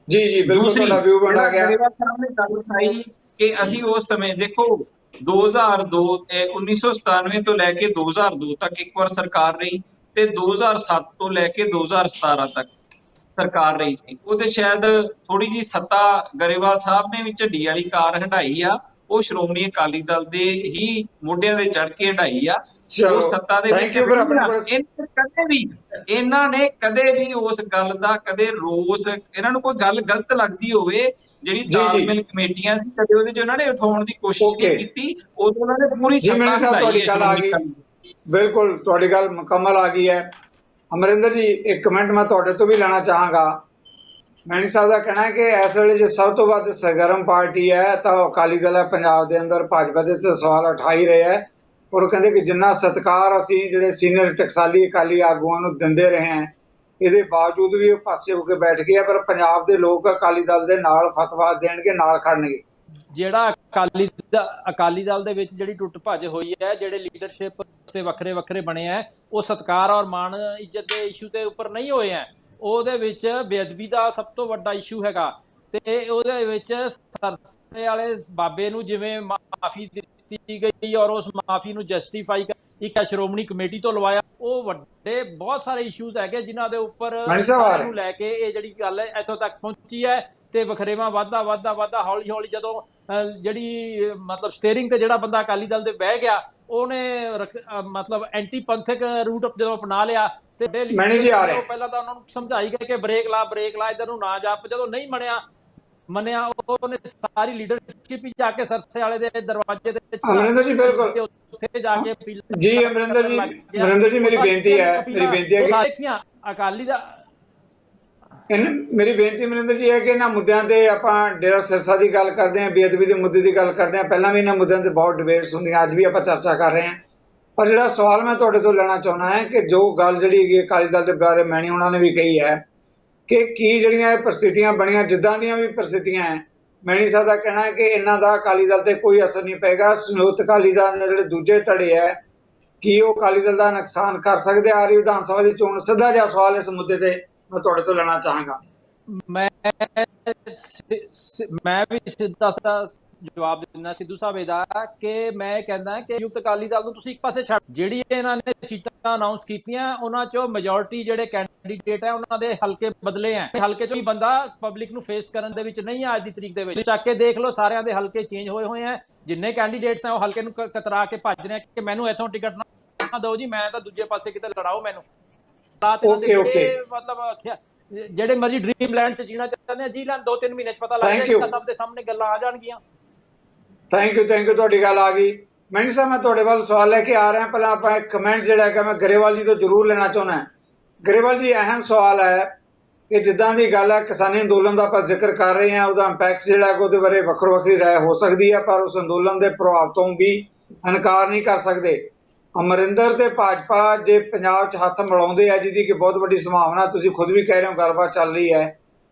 ਜੀ ਬਿਲਕੁਲ ਤੁਹਾਡਾ ਵਿਊ ਬਣਾ ਗਿਆ। ਗੱਲ ਉਠਾਈ ਕਿ ਅਸੀਂ ਉਸ ਸਮੇਂ ਦੇਖੋ 1997 ਤੋਂ ਲੈ ਕੇ 2002 ਤੱਕ ਇੱਕ ਵਾਰ ਸਰਕਾਰ ਰਹੀ ਤੇ 2007 ਤੋਂ ਲੈ ਕੇ 2017 ਤੱਕ ਸਰਕਾਰ ਰਹੀ ਸੀ। ਉਹਦੇ ਸ਼ਾਇਦ ਥੋੜੀ ਜਿਹੀ ਸੱਤਾ ਗਰੇਵਾਲ ਸਾਹਿਬ ਨੇ ਵੀ ਝੱਡੀ ਵਾਲੀ ਕਾਰ ਹੰਢਾਈ ਆ, ਉਹ ਸ਼੍ਰੋਮਣੀ ਅਕਾਲੀ ਦਲ ਦੇ ਹੀ ਮੋਢਿਆਂ ਦੇ ਚੜ ਕੇ ਹੰਢਾਈ ਆ। ਉਹ ਸੱਤਾ ਦੇ ਵਿੱਚ ਇਹਨਾਂ ਨੇ ਕਦੇ ਵੀ ਉਸ ਗੱਲ ਦਾ ਕਦੇ ਰੋਸ, ਇਹਨਾਂ ਨੂੰ ਕੋਈ ਗੱਲ ਗਲਤ ਲੱਗਦੀ ਹੋਵੇ ਜਿਹੜੀ ਤਾਲਮੇਲ ਕਮੇਟੀਆਂ ਸੀ, ਕਦੇ ਉਹਦੇ 'ਚ ਉਹਨਾਂ ਨੇ ਉਠਾਉਣ ਦੀ ਕੋਸ਼ਿਸ਼ ਨਹੀਂ ਕੀਤੀ। ਉਦੋਂ ਉਹਨਾਂ ਨੇ ਪੂਰੀ ਸੱਤਾ ਹੰਢਾਈ ਹੈ। ਬਿਲਕੁਲ ਤੁਹਾਡੀ ਗੱਲ ਮੁਕੰਮਲ ਆ ਗਈ ਹੈ। ਅਮਰਿੰਦਰ ਜੀ ਇੱਕ ਕਮੈਂਟ ਮੈਂ ਤੁਹਾਡੇ ਤੋਂ ਵੀ ਲੈਣਾ ਚਾਹਾਂਗਾ। ਮੈਣੀ ਸਾਹਿਬ ਦਾ ਕਹਿਣਾ ਹੈ ਕਿ ਇਸ ਵੇਲੇ ਜੇ ਸਭ ਤੋਂ ਵੱਧ ਸਰਗਰਮ ਪਾਰਟੀ ਹੈ ਤਾਂ ਉਹ ਅਕਾਲੀ ਦਲ ਹੈ ਪੰਜਾਬ ਦੇ ਅੰਦਰ। ਭਾਜਪਾ ਦੇ ਤੇ ਸਵਾਲ ਉਠਾ ਹੀ ਰਹੇ ਹੈ ਔਰ ਉਹ ਕਹਿੰਦੇ ਕਿ ਜਿੰਨਾ ਸਤਿਕਾਰ ਅਸੀਂ ਜਿਹੜੇ ਸੀਨੀਅਰ ਟਕਸਾਲੀ ਅਕਾਲੀ ਆਗੂਆਂ ਨੂੰ ਦਿੰਦੇ ਰਹੇ ਹਾਂ, ਇਹਦੇ ਬਾਵਜੂਦ ਵੀ ਉਹ ਪਾਸੇ ਹੋ ਕੇ ਬੈਠ ਗਏ। ਪਰ ਪੰਜਾਬ ਦੇ ਲੋਕ ਅਕਾਲੀ ਦਲ ਦੇ ਨਾਲ ਫਤਵਾ ਦੇਣਗੇ, ਨਾਲ ਖੜਨਗੇ। ਜਿਹੜਾ ਅਕਾਲੀ ਦਲ ਦੇ ਵਿੱਚ ਜਿਹੜੀ ਟੁੱਟ ਭੱਜ ਹੋਈ ਹੈ, ਜਿਹੜੇ ਲੀਡਰਸ਼ਿਪ ਤੇ ਵੱਖਰੇ ਬਣੇ ਹੈ, ਉਹ ਸਤਿਕਾਰ ਔਰ ਮਾਣ ਇੱਜ਼ਤ ਦੇ ਇਸ਼ੂ ਦੇ ਉੱਪਰ ਨਹੀਂ ਹੋਏ ਹੈ। ਉਹਦੇ ਵਿੱਚ ਬੇਅਦਬੀ ਦਾ ਸਭ ਤੋਂ ਵੱਡਾ ਇਸ਼ੂ ਹੈਗਾ ਤੇ ਉਹਦੇ ਵਿੱਚ ਸਰਸੇ ਵਾਲੇ ਬਾਬੇ ਨੂੰ ਜਿਵੇਂ ਮਾਫੀ ਦਿੱਤੀ ਗਈ ਔਰ ਉਸ ਮਾਫੀ ਨੂੰ ਜਸਟੀਫਾਈ ਇੱਕ ਸ਼੍ਰੋਮਣੀ ਕਮੇਟੀ ਤੋਂ ਲਵਾਇਆ, ਉਹ ਵੱਡੇ ਬਹੁਤ ਸਾਰੇ ਇਸ਼ੂਜ਼ ਹੈਗੇ ਜਿਨ੍ਹਾਂ ਦੇ ਉੱਪਰ ਨੂੰ ਲੈ ਕੇ ਇਹ ਜਿਹੜੀ ਗੱਲ ਹੈ ਇੱਥੋਂ ਤੱਕ ਪਹੁੰਚੀ ਹੈ। ਤੇ ਵਖਰੇਵਾਂ ਵੱਧਦਾ ਹੌਲੀ ਜਦੋਂ ਜਿਹੜੀ ਮਤਲਬ ਸਟੀਅਰਿੰਗ ਤੇ ਜਿਹੜਾ ਬੰਦਾ ਅਕਾਲੀ ਦਲ ਦੇ ਬਹਿ ਗਿਆ, ਉਹਨੇ ਮਤਲਬ ਐਂਟੀ ਪੰਥਕ ਰੂਟ ਜਦੋਂ ਅਪਣਾ ਲਿਆ ਤੇ ਪਹਿਲਾਂ ਤਾਂ ਉਹਨਾਂ ਨੂੰ ਸਮਝਾਈ ਗਈ ਕਿ ਬ੍ਰੇਕ ਲਾ ਇੱਧਰ ਨੂੰ ਨਾ ਜਾ। ਜਦੋਂ ਨਹੀਂ ਮੰਨਿਆ ਉਹਨੇ ਸਾਰੀ ਲੀਡਰਸ਼ਿਪ ਹੀ ਜਾ ਕੇ ਸਰਸੇ ਵਾਲੇ ਦੇ ਦਰਵਾਜ਼ੇ ਦੇ ਉੱਥੇ ਜਾ ਕੇ ਜੀ ਅਮਰਿੰਦਰ ਜੀ ਮੇਰੀ ਬੇਨਤੀ ਹੈ ਅਕਾਲੀ ਦਾ ਮੇਰੀ ਬੇਨਤੀ ਅਮਰਿੰਦਰ ਜੀ ਹੈ ਕਿ ਇਹਨਾਂ ਮੁੱਦਿਆਂ ਤੇ ਆਪਾਂ ਡੇਰਾ ਸਿਰਸਾ ਦੀ ਗੱਲ ਕਰਦੇ ਹਾਂ, ਬੇਅਦਬੀ ਦੇ ਮੁੱਦੇ ਦੀ ਗੱਲ ਕਰਦੇ ਹਾਂ। ਪਹਿਲਾਂ ਵੀ ਇਹਨਾਂ ਮੁੱਦਿਆਂ ਤੇ ਬਹੁਤ ਡਿਬੇਟਸ ਹੁੰਦੀਆਂ, ਅੱਜ ਵੀ ਆਪਾਂ ਚਰਚਾ ਕਰ ਰਹੇ ਹਾਂ। ਪਰ ਜਿਹੜਾ ਸਵਾਲ ਮੈਂ ਤੁਹਾਡੇ ਤੋਂ ਲੈਣਾ ਚਾਹੁੰਦਾ ਹੈ ਕਿ ਜੋ ਗੱਲ ਜਿਹੜੀ ਹੈਗੀ ਅਕਾਲੀ ਦਲ ਦੇ ਬਾਰੇ ਮੈਣੀ ਉਹਨਾਂ ਨੇ ਵੀ ਕਹੀ ਹੈ ਕਿ ਕੀ ਜਿਹੜੀਆਂ ਇਹ ਪ੍ਰਸਥਿਤੀਆਂ ਬਣੀਆਂ, ਜਿੱਦਾਂ ਦੀਆਂ ਵੀ ਪ੍ਰਸਥਿਤੀਆਂ ਹੈ, ਮੈਣੀ ਸਾਹਿਬ ਦਾ ਕਹਿਣਾ ਹੈ ਕਿ ਇਹਨਾਂ ਦਾ ਅਕਾਲੀ ਦਲ ਤੇ ਕੋਈ ਅਸਰ ਨਹੀਂ ਪਏਗਾ। ਸੰਯੁਕਤ ਅਕਾਲੀ ਦਲ ਦੇ ਜਿਹੜੇ ਦੂਜੇ ਧੜੇ ਹੈ, ਕੀ ਉਹ ਅਕਾਲੀ ਦਲ ਦਾ ਨੁਕਸਾਨ ਕਰ ਸਕਦੇ ਆ ਰਹੀ ਵਿਧਾਨ ਸਭਾ ਦੀ ਚੋਣ? ਸਿੱਧਾ ਜਿਹਾ ਸਵਾਲ ਇਸ ਮੁੱਦੇ ਤੇ ਮੈਂ ਤੁਹਾਡੇ ਤੋਂ ਲੈਣਾ ਚਾਹਾਂਗਾ। ਮੈਂ ਵੀ ਸਿੱਧਾ ਜਵਾਬ ਦਿੰਦਾ ਸਿੱਧੂ ਸਾਹਿਬ ਇਹਦਾ ਕਿ ਮੈਂ ਕਹਿੰਦਾ ਕਿ ਸੰਯੁਕਤ ਅਕਾਲੀ ਦਲ ਨੂੰ ਤੁਸੀਂ ਇੱਕ ਪਾਸੇ ਛੱਡ, ਜਿਹੜੀ ਇਹਨਾਂ ਨੇ ਸੀਟਾਂ ਅਨਾਉਂਸ ਕੀਤੀਆਂ ਉਹਨਾਂ ਚੋਂ ਮੈਜੋਰਿਟੀ ਜਿਹੜੇ ਕੈਂਡੀਡੇਟ ਹੈ ਉਹਨਾਂ ਦੇ ਹਲਕੇ ਬਦਲੇ ਹੈ। ਹਲਕੇ ਚੋਂ ਹੀ ਬੰਦਾ ਪਬਲਿਕ ਨੂੰ ਫੇਸ ਕਰਨ ਦੇ ਵਿੱਚ ਨਹੀਂ ਹੈ। ਅੱਜ ਦੀ ਤਰੀਕ ਦੇ ਵਿੱਚ ਚੱਕ ਕੇ ਦੇਖ ਲਓ, ਸਾਰਿਆਂ ਦੇ ਹਲਕੇ ਚੇਂਜ ਹੋਏ ਹੈ। ਜਿੰਨੇ ਕੈਂਡੀਡੇਟਸ ਹੈ ਉਹ ਹਲਕੇ ਨੂੰ ਕਤਰਾ ਕੇ ਭੱਜ ਰਹੇ ਕਿ ਮੈਨੂੰ ਇੱਥੋਂ ਟਿਕਟ ਨਾ ਦਿਓ ਜੀ, ਮੈਂ ਤਾਂ ਦੂਜੇ ਪਾਸੇ ਕਿਤੇ ਲੜਾਓ ਮੈਨੂੰ। ਮਤਲਬ ਜਿਹੜੇ ਮਰਜੀ ਡ੍ਰੀਮ ਲੈਂਡ 'ਚ ਜੀਣਾ ਚਾਹੁੰਦੇ ਆ ਜੀ ਲੈਣ, 2-3 ਮਹੀਨੇ 'ਚ ਪਤਾ ਲੱਗ ਜਾਏਗਾ, ਸਭ ਦੇ ਸਾਹਮਣੇ ਗੱਲਾਂ ਆ ਜਾਣਗੀਆਂ। ਥੈਂਕ ਯੂ ਤੁਹਾਡੀ ਗੱਲ ਆ ਗਈ। ਮੈਣੀ ਸਾਹਿਬ ਮੈਂ ਤੁਹਾਡੇ ਵੱਲ ਸਵਾਲ ਲੈ ਕੇ ਆ ਰਿਹਾ। ਪਹਿਲਾਂ ਆਪਾਂ ਇੱਕ ਕਮੈਂਟ ਜਿਹੜਾ ਹੈਗਾ ਮੈਂ ਗਰੇਵਾਲ ਜੀ ਤੋਂ ਜ਼ਰੂਰ ਲੈਣਾ ਚਾਹੁੰਦਾ। ਗਰੇਵਾਲ ਜੀ ਅਹਿਮ ਸਵਾਲ ਹੈ ਕਿ ਜਿੱਦਾਂ ਦੀ ਗੱਲ ਹੈ ਕਿਸਾਨੀ ਅੰਦੋਲਨ ਦਾ ਆਪਾਂ ਜ਼ਿਕਰ ਕਰ ਰਹੇ ਹਾਂ, ਉਹਦਾ ਇੰਪੈਕਟ ਜਿਹੜਾ ਹੈ ਉਹਦੇ ਬਾਰੇ ਵੱਖਰੀ ਰਾਏ ਹੋ ਸਕਦੀ ਹੈ, ਪਰ ਉਸ ਅੰਦੋਲਨ ਦੇ ਪ੍ਰਭਾਵ ਤੋਂ ਵੀ ਇਨਕਾਰ ਨਹੀਂ ਕਰ ਸਕਦੇ। ਅਮਰਿੰਦਰ ਤੇ ਭਾਜਪਾ ਜੇ ਪੰਜਾਬ 'ਚ ਹੱਥ ਮਿਲਾਉਂਦੇ ਆ, ਜਿਹਦੀ ਕਿ ਬਹੁਤ ਵੱਡੀ ਸੰਭਾਵਨਾ, ਤੁਸੀਂ ਖੁਦ ਵੀ ਕਹਿ ਰਹੇ ਹੋ ਗੱਲਬਾਤ ਚੱਲ ਰਹੀ ਹੈ,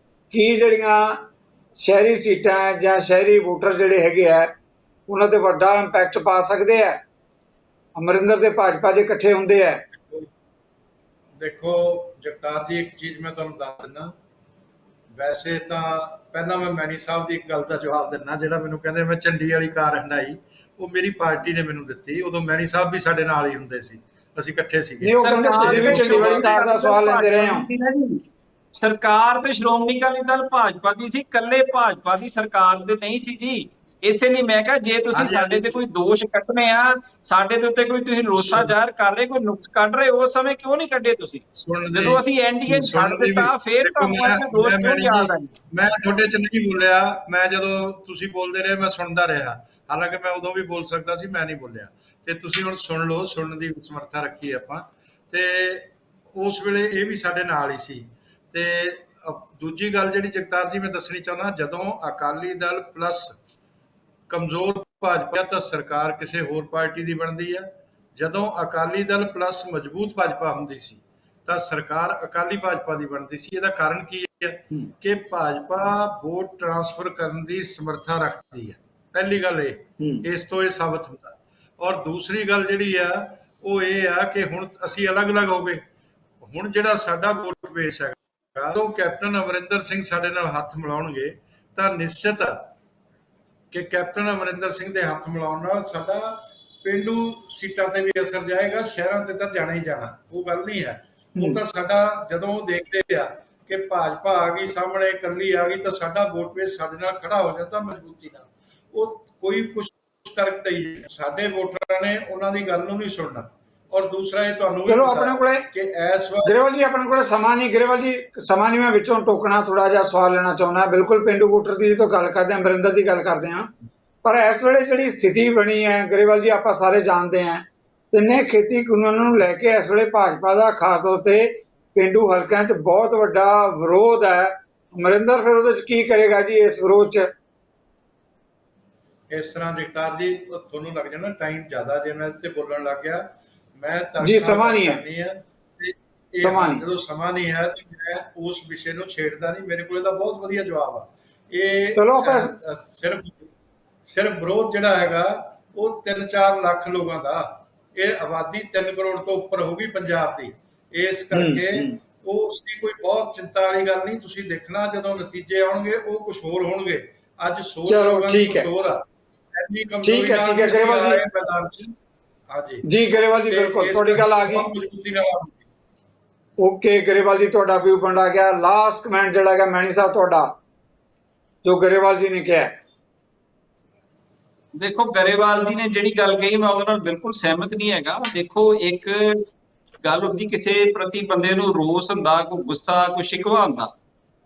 ਕੀ ਜਿਹੜੀਆਂ ਸ਼ਹਿਰੀ ਸੀਟਾਂ ਹੈ ਜਾਂ ਸ਼ਹਿਰੀ ਵੋਟਰ ਜਿਹੜੇ ਹੈਗੇ ਆ ਉਹਨਾਂ ਤੇ ਵੱਡਾ ਇੰਪੈਕਟ ਪਾ ਸਕਦੇ ਆ ਅਮਰਿੰਦਰ ਤੇ ਭਾਜਪਾ ਜੇ ਇਕੱਠੇ ਹੁੰਦੇ ਆ? ਦੇਖੋ ਜਗਤਾਰ ਜੀ, ਇੱਕ ਚੀਜ਼ ਮੈਂ ਤੁਹਾਨੂੰ ਦੱਸ ਦਿੰਦਾ। ਵੈਸੇ ਤਾਂ ਪਹਿਲਾਂ ਮੈਂ ਮੈਨੀ ਸਾਹਿਬ ਦੀ ਇੱਕ ਗੱਲ ਦਾ ਜਵਾਬ ਦਿੰਦਾ। ਜਿਹੜਾ ਮੈਨੂੰ ਕਹਿੰਦੇ ਮੈਂ ਝੰਡੀ ਵਾਲੀ ਕਾਰ ਹੰਡਾਈ, ਉਹ ਮੇਰੀ ਪਾਰਟੀ ਨੇ ਮੈਨੂੰ ਦਿੱਤੀ। ਉਦੋਂ ਮੈਨੀ ਸਾਹਿਬ ਵੀ ਸਾਡੇ ਨਾਲ ਹੀ ਹੁੰਦੇ ਸੀ, ਅਸੀਂ ਇਕੱਠੇ ਸੀਗੇ। ਨਹੀਂ, ਉਹ ਕਹਿੰਦੇ ਤੁਸੀਂ ਵੀ ਝੰਡੀ ਵਾਲੀ ਕਾਰ ਦਾ ਸਵਾਲ ਲੈਂਦੇ ਰਹੇ ਹੋ। ਸਰਕਾਰ ਤੇ ਸ਼੍ਰੋਮਣੀ ਅਕਾਲੀ ਦਲ ਭਾਜਪਾ ਦੀ ਸੀ, ਇਕੱਲੇ ਭਾਜਪਾ ਦੀ ਸਰਕਾਰ ਦੇ ਨਹੀਂ ਸੀ ਜੀ। ਇਸੇ ਲਈ ਮੈਂ ਕਿਹਾ ਜੇ ਤੁਸੀਂ ਸਾਡੇ ਤੇ ਕੋਈ ਦੋਸ਼ ਕੱਢਨੇ ਆ, ਸਾਡੇ ਦੇ ਉੱਤੇ ਕੋਈ ਤੁਸੀਂ ਰੋਸਾ ਜ਼ਾਹਰ ਕਰ ਰਹੇ, ਕੋਈ ਨੁਕਸ ਕੱਢ ਰਹੇ, ਉਸ ਸਮੇਂ ਕਿਉਂ ਨਹੀਂ ਕੱਢੇ ਤੁਸੀਂ? ਜਦੋਂ ਅਸੀਂ ਐਨਡੀਏ ਛੱਡ ਦਿੱਤਾ, ਫੇਰ ਤੁਹਾਨੂੰ ਦੋਸ਼ ਕਿਉਂ ਯਾਦ ਆ? ਮੈਂ ਤੁਹਾਡੇ ਚ ਨਹੀਂ ਬੋਲਿਆ। ਮੈਂ ਜਦੋਂ ਤੁਸੀਂ ਬੋਲਦੇ ਰਹੇ ਮੈਂ ਸੁਣਦਾ ਰਿਹਾ। ਹਾਲਾਂਕਿ ਮੈਂ ਉਦੋਂ ਵੀ ਬੋਲ ਸਕਦਾ ਸੀ, ਮੈਂ ਨਹੀਂ ਬੋਲਿਆ। ਤੇ ਤੁਸੀਂ ਹੁਣ ਸੁਣ ਲਓ, ਸੁਣਨ ਦੀ ਸਮਰੱਥਾ ਰੱਖੀ ਆਪਾਂ। ਤੇ ਉਸ ਵੇਲੇ ਇਹ ਵੀ ਸਾਡੇ ਨਾਲ ਹੀ ਸੀ। ਤੇ ਦੂਜੀ ਗੱਲ ਜਿਹੜੀ ਜਗਤਾਰ ਜੀ ਮੈਂ ਦੱਸਣੀ ਚਾਹੁੰਦਾ, ਜਦੋਂ ਅਕਾਲੀ ਦਲ ਪਲੱਸ ਕਮਜ਼ੋਰ ਭਾਜਪਾ ਤਾਂ ਸਰਕਾਰ ਕਿਸੇ ਹੋਰ ਪਾਰਟੀ ਦੀ ਬਣਦੀ ਆ। ਜਦੋਂ ਅਕਾਲੀ ਦਲ ਪਲੱਸ ਮਜ਼ਬੂਤ ਭਾਜਪਾ ਹੁੰਦੀ ਸੀ ਤਾਂ ਸਰਕਾਰ ਅਕਾਲੀ ਭਾਜਪਾ ਦੀ ਬਣਦੀ ਸੀ। ਇਹਦਾ ਕਾਰਨ ਕੀ ਹੈ ਕਿ ਭਾਜਪਾ ਵੋਟ ਟ੍ਰਾਂਸਫਰ ਕਰਨ ਦੀ ਸਮਰੱਥਾ ਰੱਖਦੀ ਹੈ। ਪਹਿਲੀ ਗੱਲ ਇਸ ਤੋਂ ਇਹ ਸਾਬਤ ਹੁੰਦਾ। ਔਰ ਦੂਸਰੀ ਗੱਲ ਜਿਹੜੀ ਆ ਉਹ ਇਹ ਆ ਕਿ ਹੁਣ ਅਸੀਂ ਅਲੱਗ-ਅਲੱਗ ਹੋ ਗਏ। ਹੁਣ ਜਿਹੜਾ ਸਾਡਾ ਵੋਟ ਬੇਸ ਹੈਗਾ, ਜਦੋਂ ਕੈਪਟਨ ਅਮਰਿੰਦਰ ਸਿੰਘ ਸਾਡੇ ਨਾਲ ਹੱਥ ਮਿਲਾਉਣਗੇ ਤਾਂ ਨਿਸ਼ਚਿਤ ਆ ਕਿ ਕੈਪਟਨ ਅਮਰਿੰਦਰ ਸਿੰਘ ਦੇ ਹੱਥ ਮਿਲਾਉਣ ਨਾਲ ਸਾਡਾ ਪੇਂਡੂ ਸੀਟਾਂ ਤੇ ਵੀ ਅਸਰ ਜਾਏਗਾ, ਸ਼ਹਿਰਾਂ ਤੇ ਤਾਂ ਜਾਣਾ ਹੀ ਜਾਣਾ, ਉਹ ਗੱਲ ਨਹੀਂ ਹੈ। ਉਹ ਤਾਂ ਸਾਡਾ ਜਦੋਂ ਉਹ ਦੇਖਦੇ ਆ ਕਿ ਭਾਜਪਾ ਆ ਗਈ ਸਾਹਮਣੇ, ਇਕੱਲੀ ਆ ਗਈ, ਤਾਂ ਸਾਡਾ ਵੋਟ ਬੇਸ ਸਾਡੇ ਨਾਲ ਖੜਾ ਹੋ ਜਾਂਦਾ ਮਜ਼ਬੂਤੀ ਨਾਲ। ਉਹ ਕੋਈ ਕੁਛ ਤਰਕ ਹੀ ਸਾਡੇ ਵੋਟਰਾਂ ਨੇ ਉਹਨਾਂ ਦੀ ਗੱਲ ਨੂੰ ਨਹੀਂ ਸੁਣਨਾ। ਔਰ ਦੂਸਰਾ ਇਹ ਤੁਹਾਨੂੰ ਚਲੋ ਆਪਣੇ ਕੋਲੇ ਕਿ ਇਸ ਵਾਰ ਗਰੇਵਾਲ ਜੀ ਆਪਣੇ ਕੋਲੇ ਸਮਾਂ ਨਹੀਂ। ਗਰੇਵਾਲ ਜੀ ਸਮਾਂ ਨਹੀਂ, ਮੈਂ ਵਿੱਚੋਂ ਟੋਕਣਾ ਥੋੜਾ ਜਿਹਾ ਸਵਾਲ ਲੈਣਾ ਚਾਹੁੰਦਾ। ਬਿਲਕੁਲ ਪੇਂਡੂ ਵੋਟਰ ਦੀ ਜਦੋਂ ਗੱਲ ਕਰਦੇ ਹਾਂ, ਅਮਰਿੰਦਰ ਦੀ ਗੱਲ ਕਰਦੇ ਹਾਂ, ਪਰ ਇਸ ਵੇਲੇ ਜਿਹੜੀ ਸਥਿਤੀ ਬਣੀ ਹੈ ਗਰੇਵਾਲ ਜੀ, ਆਪਾਂ ਸਾਰੇ ਜਾਣਦੇ ਹਾਂ, ਤਿੰਨੇ ਖੇਤੀ ਕਾਨੂੰਨਾਂ ਨੂੰ ਲੈ ਕੇ ਇਸ ਵੇਲੇ ਭਾਜਪਾ ਦਾ ਖਾਸ ਤੌਰ ਤੇ ਪੇਂਡੂ ਹਲਕਿਆਂ 'ਚ ਬਹੁਤ ਵੱਡਾ ਵਿਰੋਧ ਹੈ। ਅਮਰਿੰਦਰ ਫਿਰ ਉਹਦੇ 'ਚ ਕੀ ਕਰੇਗਾ ਜੀ ਇਸ ਵਿਰੋਧ 'ਚ? ਇਸ ਤਰ੍ਹਾਂ ਜਗਤਾਰ ਜੀ, ਤੁਹਾਨੂੰ ਲੱਗ ਜਾਣਾ ਟਾਈਮ ਜ਼ਿਆਦਾ, ਜੇ ਮੈਂ ਇੱਥੇ ਬੋਲਣ ਲੱਗ ਗਿਆ ਮੈਂ ਜੀ ਸਮਾਂ ਨਹੀਂ ਹੈ। ਜਦੋਂ ਸਮਾਂ ਨਹੀਂ ਹੈ ਤੇ ਮੈਂ ਉਸ ਵਿਸ਼ੇ ਨੂੰ ਛੇੜਦਾ ਨਹੀਂ। ਮੇਰੇ ਕੋਲ ਇਹਦਾ ਬਹੁਤ ਵਧੀਆ ਜਵਾਬ ਆ। ਇਹ ਚਲੋ ਆਪਾਂ ਸਿਰਫ ਵਿਰੋਧ ਜਿਹੜਾ ਹੈਗਾ ਉਹ 3-4 ਲੱਖ ਲੋਕਾਂ ਦਾ। ਇਹ ਆਬਾਦੀ 3 ਕਰੋੜ ਤੋਂ ਉੱਪਰ ਹੋਊਗੀ ਪੰਜਾਬ ਦੀ। ਇਸ ਕਰਕੇ ਉਹ ਉਸਦੀ ਕੋਈ ਬਹੁਤ ਚਿੰਤਾ ਵਾਲੀ ਗੱਲ ਨਹੀਂ। ਤੁਸੀਂ ਦੇਖਣਾ ਜਦੋਂ ਨਤੀਜੇ ਆਉਣਗੇ ਉਹ ਕੁਝ ਹੋਰ ਹੋਣਗੇ। ਅੱਜ ਸੋਚ ਲੋਕਾਂ ਦੀ ਕੁਝ ਹੋਰ ਆ। ਠੀਕ ਹੈ ਗਰੇਵਾਲ ਜੀ, ਮੈਦਾਨ 'ਚ ਜੀ ਗਰੇਵਾਲ ਜੀ ਬਿਲਕੁਲ ਤੁਹਾਡੀ ਗੱਲ ਆ ਗਈ। ਓਕੇ ਗਰੇਵਾਲ ਜੀ, ਤੁਹਾਡਾ ਵਿਊ ਪੁਆਇੰਟ ਆ ਗਿਆ। ਲਾਸਟ ਕਮੈਂਟ ਜਿਹੜਾ ਹੈਗਾ ਮੈਣੀ ਸਾਹਿਬ ਤੁਹਾਡਾ, ਜੋ ਗਰੇਵਾਲ ਜੀ ਨੇ ਕਿਹਾ। ਦੇਖੋ ਗਰੇਵਾਲ ਜੀ ਨੇ ਜਿਹੜੀ ਗੱਲ ਕਹੀ ਮੈਂ ਉਹਦੇ ਨਾਲ ਬਿਲਕੁਲ ਸਹਿਮਤ ਨਹੀਂ ਹੈਗਾ। ਦੇਖੋ ਇੱਕ ਗੱਲ ਹੁੰਦੀ ਕਿਸੇ ਪ੍ਰਤੀ ਬੰਦੇ ਨੂੰ ਰੋਸ ਹੁੰਦਾ, ਕੋਈ ਗੁੱਸਾ, ਕੋਈ ਸ਼ਿਕਵਾ ਹੁੰਦਾ।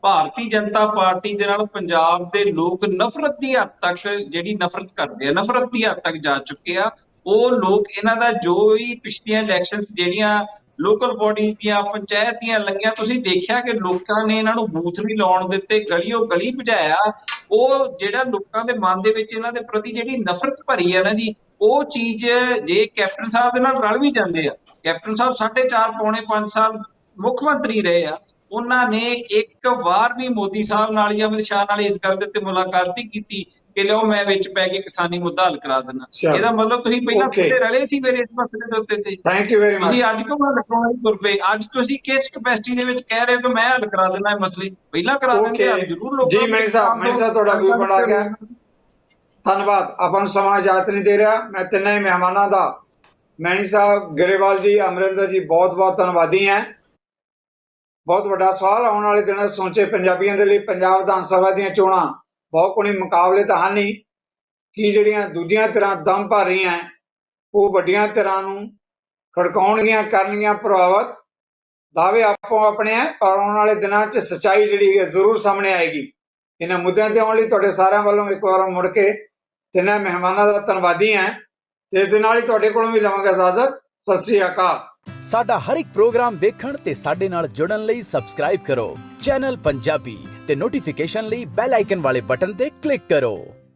ਭਾਰਤੀ ਜਨਤਾ ਪਾਰਟੀ ਦੇ ਨਾਲ ਪੰਜਾਬ ਦੇ ਲੋਕ ਨਫ਼ਰਤ ਦੀ ਹੱਦ ਤੱਕ ਜਿਹੜੀ ਨਫ਼ਰਤ ਕਰਦੇ ਆ, ਨਫ਼ਰਤ ਦੀ ਹੱਦ ਤੱਕ ਜਾ ਚੁੱਕੇ ਆ। ਉਹ ਲੋਕ ਇਹਨਾਂ ਦਾ ਜੋ ਵੀ ਪਿਛਲੀਆਂ ਇਲੈਕਸ਼ਨਸ ਜਿਹੜੀਆਂ ਲੋਕਲ ਬੋਡੀਜ਼ ਦੀਆਂ, ਪੰਚਾਇਤ ਦੀਆਂ ਲੰਗੀਆਂ, ਤੁਸੀਂ ਦੇਖਿਆ ਕਿ ਲੋਕਾਂ ਨੇ ਇਹਨਾਂ ਨੂੰ ਬੂਥ ਨਹੀਂ ਲਾਉਣ ਦਿੱਤੇ, ਗਲੀਓ ਗਲੀ ਭਜਾਇਆ। ਉਹ ਜਿਹੜਾ ਲੋਕਾਂ ਦੇ ਮਨ ਦੇ ਵਿੱਚ ਇਹਨਾਂ ਦੇ ਪ੍ਰਤੀ ਜਿਹੜੀ ਨਫ਼ਰਤ ਭਰੀ ਹੈ ਨਾ ਜੀ, ਉਹ ਚੀਜ਼ ਜੇ ਕੈਪਟਨ ਸਾਹਿਬ ਦੇ ਨਾਲ ਰਲ ਵੀ ਜਾਂਦੇ ਆ। ਕੈਪਟਨ ਸਾਹਿਬ 4.5 ਪੌਣੇ 5 ਸਾਲ ਮੁੱਖ ਮੰਤਰੀ ਰਹੇ ਆ। ਉਹਨਾਂ ਨੇ ਇੱਕ ਵਾਰ ਵੀ ਮੋਦੀ ਸਾਹਿਬ ਨਾਲ ਜਾਂ ਅਮਿਤ ਸ਼ਾਹ ਨਾਲ ਇਸ ਗੱਲ ਦੇ ਉੱਤੇ ਮੁਲਾਕਾਤ ਨਹੀਂ ਕੀਤੀ ਕਿ ਲਿਓ ਮੈਂ ਵਿੱਚ ਪੈ ਕੇ ਕਿਸਾਨੀ ਮੁੱਦਾ ਹੱਲ ਕਰਾ ਦੇਣਾ। ਇਹਦਾ ਮਤਲਬ ਤੁਸੀਂ ਪਹਿਲਾਂ ਕਿਤੇ ਰਲੇ ਸੀ ਮੇਰੇ ਇਸ ਮਸਲੇ ਦੇ ਉੱਤੇ ਤੇ ਥੈਂਕ ਯੂ ਵੈਰੀ ਮਚ। ਤੁਸੀਂ ਅੱਜ ਕਿਉਂ ਹੱਲ ਕਰਾਉਣ ਦੀ ਤੁਰ ਪਏ? ਅੱਜ ਤੁਸੀਂ ਕਿਸ ਕਪੈਸਿਟੀ ਦੇ ਵਿੱਚ ਕਹਿ ਰਹੇ ਹੋ ਕਿ ਮੈਂ ਹੱਲ ਕਰਾ ਦੇਣਾ ਇਹ ਮਸਲੇ? ਪਹਿਲਾਂ ਕਰਾ ਦਿੰਦੇ ਹੱਲ ਜ਼ਰੂਰ ਲੋਕ। ਜੀ ਮੈਣੀ ਸਾਹਿਬ ਤੁਹਾਡਾ ਵਿਊ ਬਣਾ ਗਿਆ, ਧੰਨਵਾਦ। ਆਪਾਂ ਨੂੰ ਸਮਾਂ ਇਜਾਜ਼ਤ ਨਹੀਂ ਦੇ ਰਿਹਾ। ਮੈਂ ਤਿੰਨਾਂ ਹੀ ਮਹਿਮਾਨਾਂ ਦਾ, ਮੈਣੀ ਸਾਹਿਬ, ਗਰੇਵਾਲ ਜੀ, ਅਮਰਿੰਦਰ ਜੀ, ਬਹੁਤ ਬਹੁਤ ਧੰਨਵਾਦੀ ਹਾਂ। ਬਹੁਤ ਵੱਡਾ ਸਵਾਲ ਆਉਣ ਵਾਲੇ ਦਿਨਾਂ ਸੋਚੇ ਪੰਜਾਬੀਆਂ ਦੇ ਲਈ। ਪੰਜਾਬ ਵਿਧਾਨ ਸਭਾ ਦੀਆਂ ਚੋਣਾਂ ਬਹੁਤ ਕੋਈ ਮੁਕਾਬਲੇ ਤਾਂ ਹਨ ਨਹੀਂ ਕਿ ਜਿਹੜੀਆਂ ਦੂਜੀਆਂ ਧਿਰਾਂ ਦਮ ਭਰ ਰਹੀਆਂ ਉਹ ਵੱਡੀਆਂ ਧਿਰਾਂ ਨੂੰ ਖੜਕਾਉਣਗੀਆਂ, ਕਰਨਗੀਆਂ ਪ੍ਰਭਾਵਿਤ। ਦਾਅਵੇ ਆਪੋ ਆਪਣੇ ਹੈ, ਪਰ ਆਉਣ ਵਾਲੇ ਦਿਨਾਂ 'ਚ ਸੱਚਾਈ ਜਿਹੜੀ ਹੈ ਜ਼ਰੂਰ ਸਾਹਮਣੇ ਆਏਗੀ। ਇਹਨਾਂ ਮੁੱਦਿਆਂ ਤੇ ਆਉਣ ਲਈ ਤੁਹਾਡੇ ਸਾਰਿਆਂ ਵੱਲੋਂ ਇੱਕ ਵਾਰ ਮੁੜ ਕੇ ਤਿੰਨਾਂ ਮਹਿਮਾਨਾਂ ਦਾ ਧੰਨਵਾਦੀ ਹਾਂ। ਤੇ ਇਸ ਦੇ ਨਾਲ ਹੀ ਤੁਹਾਡੇ ਕੋਲੋਂ ਵੀ ਲਵਾਂਗਾ ਇਜਾਜ਼ਤ। ਸਤਿ ਸ੍ਰੀ ਅਕਾਲ। ਸਾਡਾ ਹਰ ਇੱਕ ਪ੍ਰੋਗਰਾਮ ਦੇਖਣ ਤੇ ਸਾਡੇ ਨਾਲ ਜੁੜਨ ਲਈ ਸਬਸਕ੍ਰਾਈਬ ਕਰੋ ਚੈਨਲ ਪੰਜਾਬੀ ਤੇ ਨੋਟੀਫਿਕੇਸ਼ਨ ਲਈ ਬੈਲ ਆਈਕਨ ਵਾਲੇ ਬਟਨ ਤੇ ਕਲਿੱਕ ਕਰੋ।